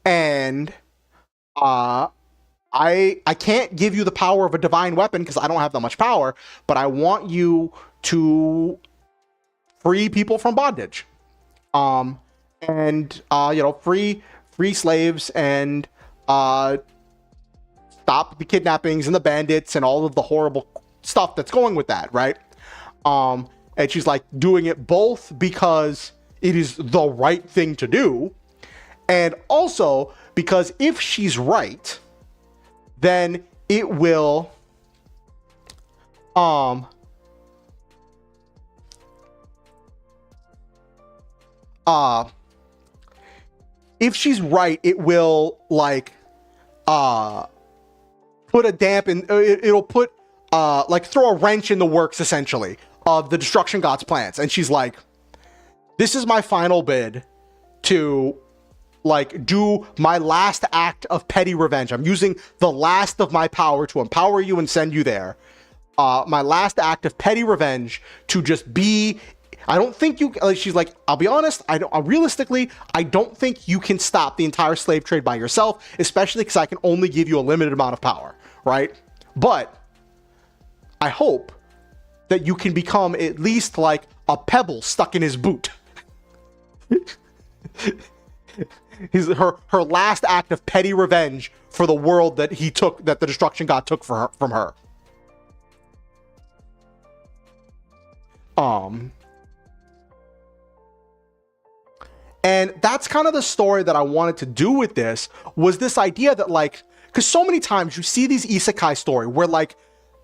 And I can't give you the power of a divine weapon because I don't have that much power, but I want you to free people from bondage. Free slaves and stop the kidnappings and the bandits and all of the horrible stuff that's going with that, right? And she's like doing it both because it is the right thing to do, and also because if she's right, then it will if she's right, it will like put a damp in, it'll put like throw a wrench in the works essentially of the destruction god's plans. And she's like, this is my final bid to like do my last act of petty revenge. I'm using the last of my power to empower you and send you there. My last act of petty revenge to just be, I don't think you, like, she's like, I'll be honest, realistically, I don't think you can stop the entire slave trade by yourself, especially because I can only give you a limited amount of power, right? But I hope that you can become at least like a pebble stuck in his boot. Her last act of petty revenge for the world that he took, that the destruction god took from her. And that's kind of the story that I wanted to do with this, was this idea that like, because so many times you see these isekai story where like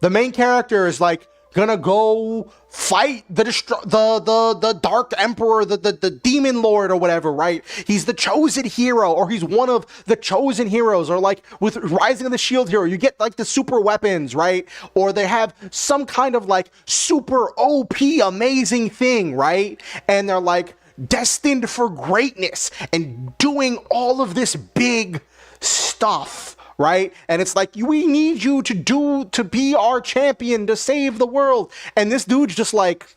the main character is like gonna go fight the dark emperor, the demon lord or whatever, right? He's the chosen hero, or he's one of the chosen heroes, or like with Rising of the Shield Hero, you get like the super weapons, right? Or they have some kind of like super OP amazing thing, right? And they're like destined for greatness and doing all of this big stuff, right? And it's like, we need you to be our champion to save the world. And this dude's just like,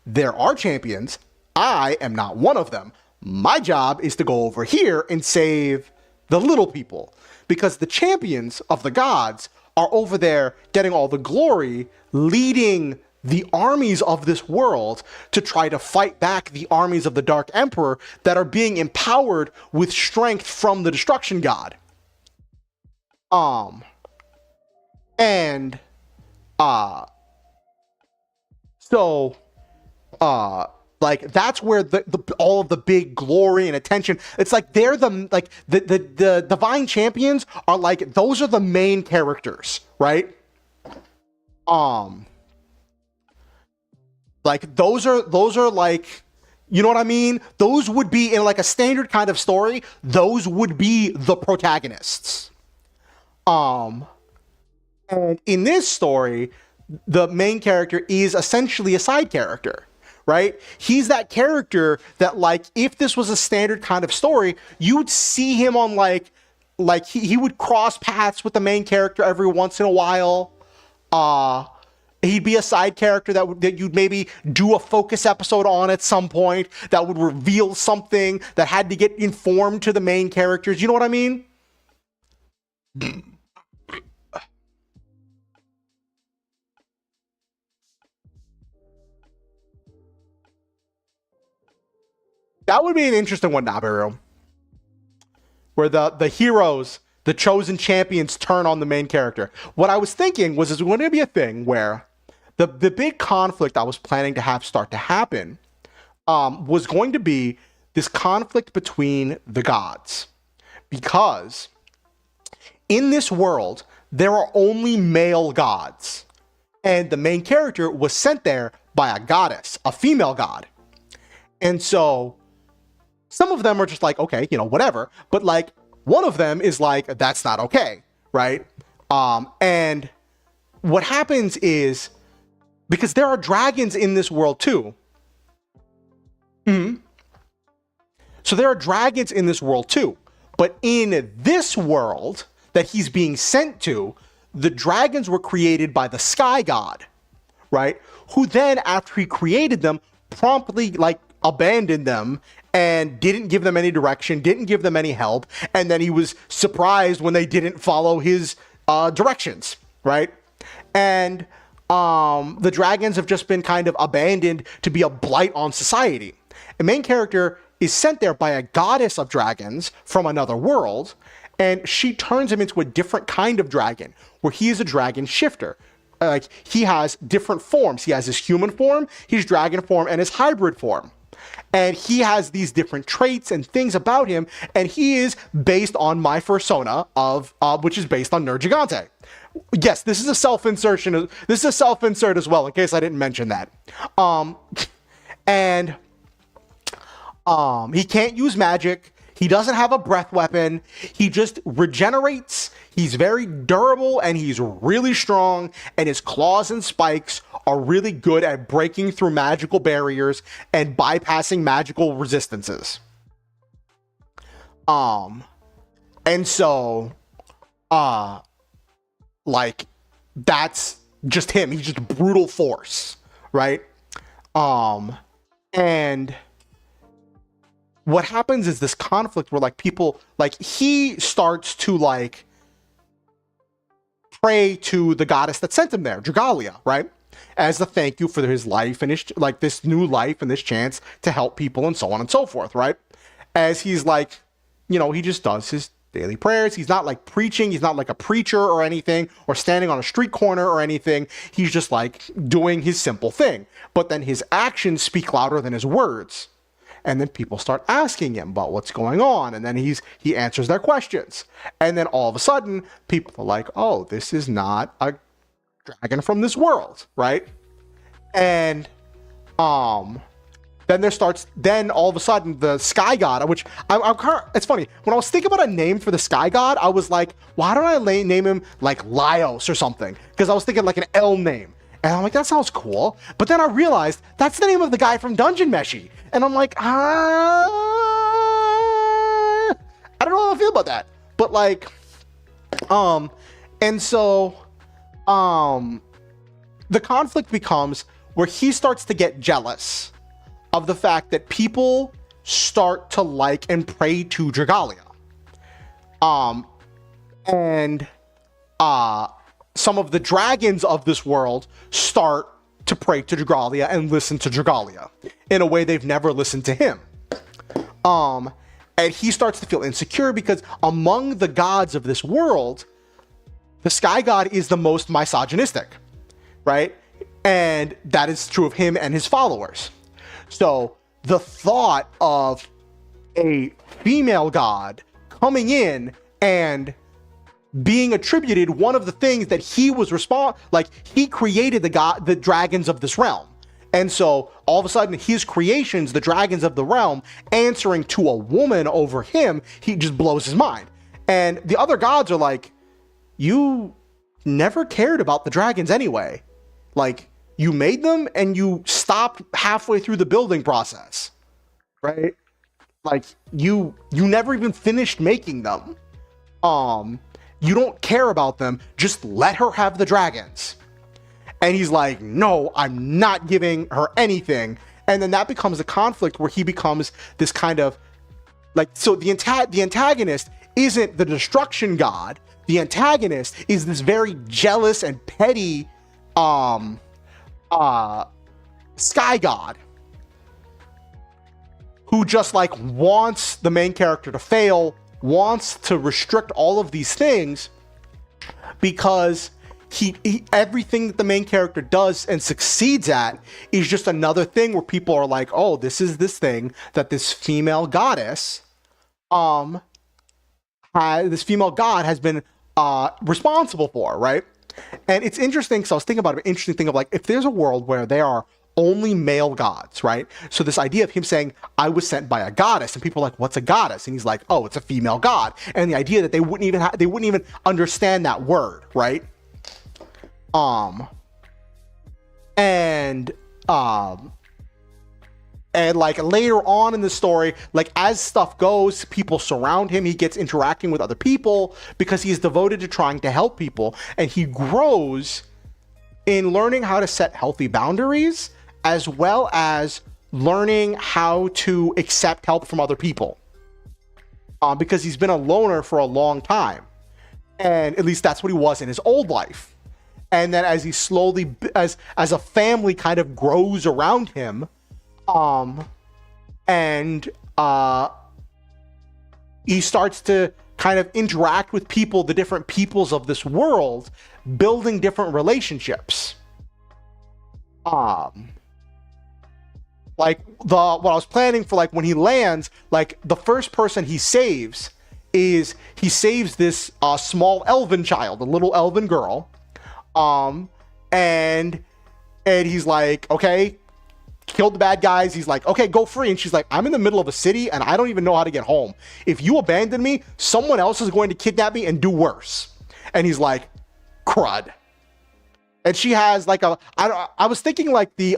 there are champions. I am not one of them. My job is to go over here and save the little people, because the champions of the gods are over there getting all the glory, leading the armies of this world to try to fight back the armies of the Dark Emperor that are being empowered with strength from the destruction god. Like that's where the all of the big glory and attention, it's like they're the divine champions are like, those are the main characters, right? Like those are like, you know what I mean? Those would be in like a standard kind of story, those would be the protagonists. And in this story, the main character is essentially a side character, right? He's that character that, like, if this was a standard kind of story, you'd see him on like he would cross paths with the main character every once in a while. He'd be a side character that you'd maybe do a focus episode on at some point that would reveal something that had to get informed to the main characters. You know what I mean? That would be an interesting one, Nabiru. Where the heroes, the chosen champions, turn on the main character. What I was thinking was, is going to be a thing where the big conflict I was planning to have start to happen was going to be this conflict between the gods. Because in this world, there are only male gods. And the main character was sent there by a goddess, a female god. And so some of them are just like, okay, you know, whatever. But like one of them is like, that's not okay, right? And what happens is, because there are dragons in this world too. So there are dragons in this world too. But in this world that he's being sent to, the dragons were created by the sky god, right? Who then, after he created them, promptly like abandoned them and didn't give them any direction, didn't give them any help, and then he was surprised when they didn't follow his directions, right? And the dragons have just been kind of abandoned to be a blight on society. The main character is sent there by a goddess of dragons from another world, and she turns him into a different kind of dragon, where he is a dragon shifter. like he has different forms. He has his human form, his dragon form, and his hybrid form. And he has these different traits and things about him, and he is based on my fursona of which is based on Nerd Gigante. Yes, this is a self-insertion. This is a self-insert as well, in case I didn't mention that. He can't use magic. He doesn't have a breath weapon. He just regenerates. He's very durable and he's really strong, and his claws and spikes are really good at breaking through magical barriers and bypassing magical resistances. And so, like, that's just him. He's just brutal force, right? And what happens is this conflict where, like, people, like, he starts to, like, pray to the goddess that sent him there, Dragalia, right? As a thank you for his life and his, like, this new life and this chance to help people and so on and so forth, right? As he's, like, you know, he just does his daily prayers. He's not, like, preaching. He's not, like, a preacher or anything, or standing on a street corner or anything. He's just, like, doing his simple thing. But then his actions speak louder than his words. And then people start asking him about what's going on. And then he answers their questions. And then all of a sudden, people are like, oh, this is not a dragon from this world, right? And then all of a sudden the sky god, which it's funny, when I was thinking about a name for the sky god, I was like, why don't I name him like Laios or something? Because I was thinking like an L name. And I'm like, that sounds cool. But then I realized that's the name of the guy from Dungeon Meshi. And I'm like, I don't know how I feel about that. But like, and so, the conflict becomes where he starts to get jealous of the fact that people start to like and pray to Dragalia. Some of the dragons of this world start to pray to Dragalia and listen to Dragalia in a way they've never listened to him. And he starts to feel insecure because among the gods of this world, the sky god is the most misogynistic, right? And that is true of him and his followers. So the thought of a female god coming in and being attributed one of the things that he was he created the dragons of this realm. And so all of a sudden his creations, the dragons of the realm, answering to a woman over him, he just blows his mind. And the other gods are like, you never cared about the dragons anyway. Like, you made them and you stopped halfway through the building process, right? Like, you never even finished making them. You don't care about them. Just let her have the dragons. And he's like, no, I'm not giving her anything. And then that becomes a conflict where he becomes this kind of like, so the antagonist isn't the destruction god. The antagonist is this very jealous and petty sky god who just like wants the main character to fail, wants to restrict all of these things because everything that the main character does and succeeds at is just another thing where people are like, oh, this is this thing that this female goddess this female god has been responsible for, right? And it's interesting because I was thinking about an interesting thing of like, if there's a world where there are only male gods, right? So this idea of him saying, I was sent by a goddess, and people are like, what's a goddess? And he's like, oh, it's a female god. And the idea that they wouldn't even understand that word, right? And like later on in the story, like as stuff goes, people surround him, he gets interacting with other people because he is devoted to trying to help people, and he grows in learning how to set healthy boundaries as well as learning how to accept help from other people, because he's been a loner for a long time, and at least that's what he was in his old life. And then as he slowly, as a family kind of grows around him, he starts to kind of interact with people, the different peoples of this world, building different relationships. Like what I was planning for, like when he lands, like the first person he saves is this small elven child, a little elven girl, and he's like, okay, killed the bad guys. He's like, okay, go free. And she's like, I'm in the middle of a city and I don't even know how to get home. If you abandon me, someone else is going to kidnap me and do worse. And he's like, crud. And she has like I was thinking like the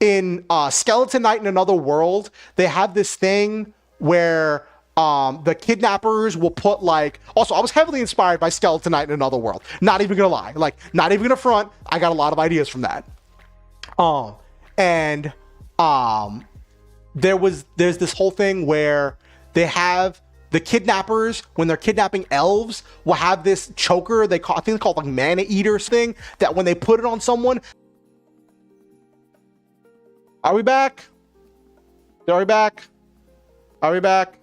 in Skeleton Knight in Another World, they have this thing where the kidnappers will put like, also I was heavily inspired by Skeleton Knight in Another World, not even gonna lie, like not even gonna front, I got a lot of ideas from that. There's this whole thing where they have the kidnappers, when they're kidnapping elves, will have this choker, I think it's called like mana eaters thing, that when they put it on someone. Are we back? Are we back? Are we back?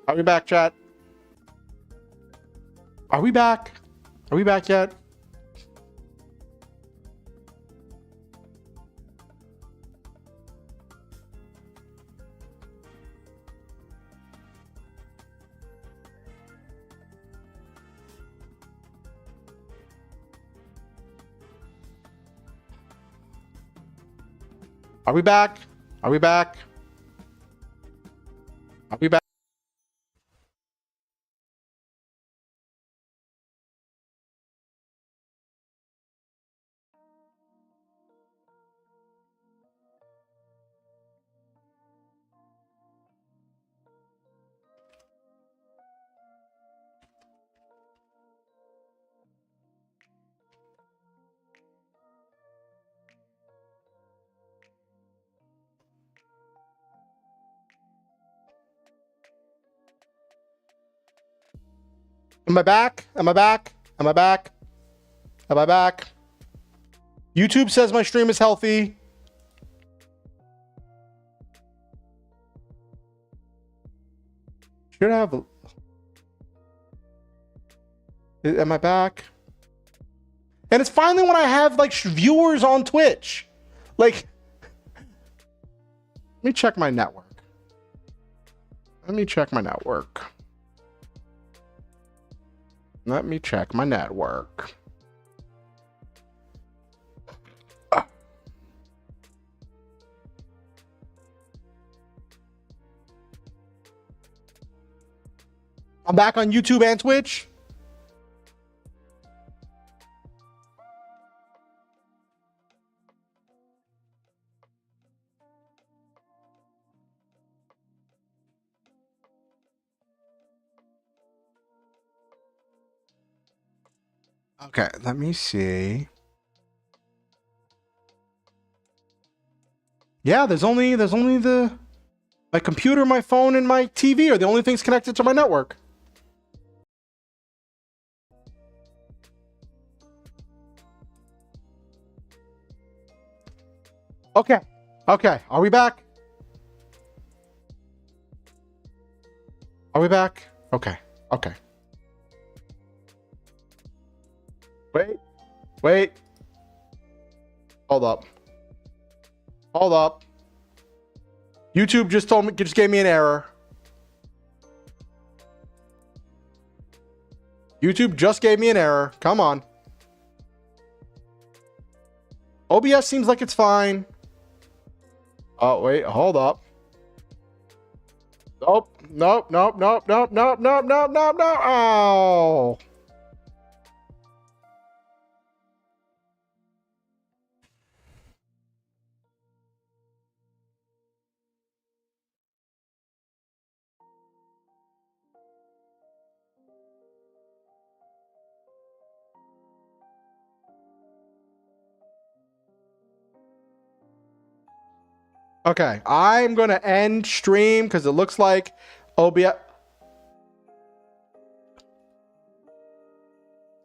Are we back, chat? Are we back? Are we back yet? Are we back? Are we back? Are we back? Am I back? Am I back? Am I back? Am I back? YouTube says my stream is healthy. Should have. Am I back? And it's finally when I have like viewers on Twitch. Like, let me check my network. Let me check my network. Let me check my network. I'm back on YouTube and Twitch. Okay, let me see. Yeah, there's only my computer, my phone, and my TV are the only things connected to my network. Okay. Okay. Are we back? Are we back? Okay. Okay. Wait. Hold up. Hold up. YouTube just gave me an error. YouTube just gave me an error. Come on. OBS seems like it's fine. Oh, wait, hold up. Nope. Oh. Okay, I'm going to end stream because it looks like OBS...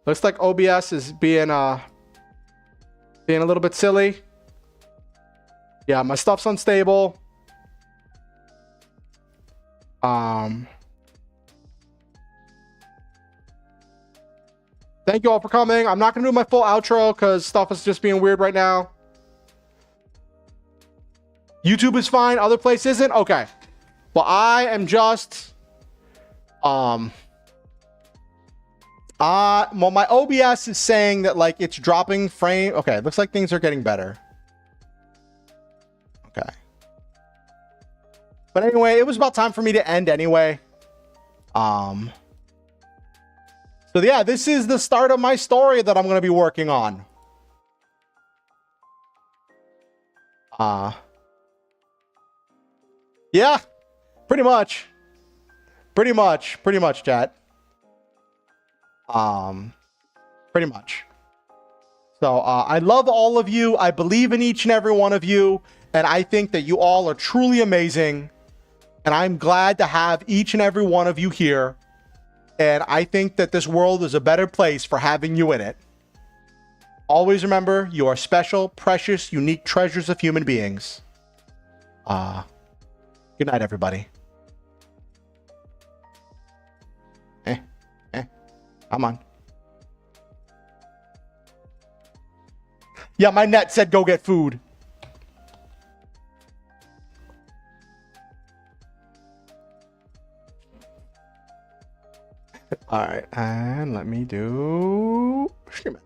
Looks like OBS is being a little bit silly. Yeah, my stuff's unstable. Thank you all for coming. I'm not going to do my full outro because stuff is just being weird right now. YouTube is fine. Other place isn't? Okay. Well, I am just... well, my OBS is saying that, like, it's dropping frame. Okay, looks like things are getting better. Okay. But anyway, it was about time for me to end anyway. So yeah, this is the start of my story that I'm going to be working on. Yeah, pretty much, chat. Pretty much. So, I love all of you. I believe in each and every one of you. And I think that you all are truly amazing. And I'm glad to have each and every one of you here. And I think that this world is a better place for having you in it. Always remember, you are special, precious, unique treasures of human beings. Good night, everybody. Come on. Yeah, my net said go get food. All right, and let me do stream it.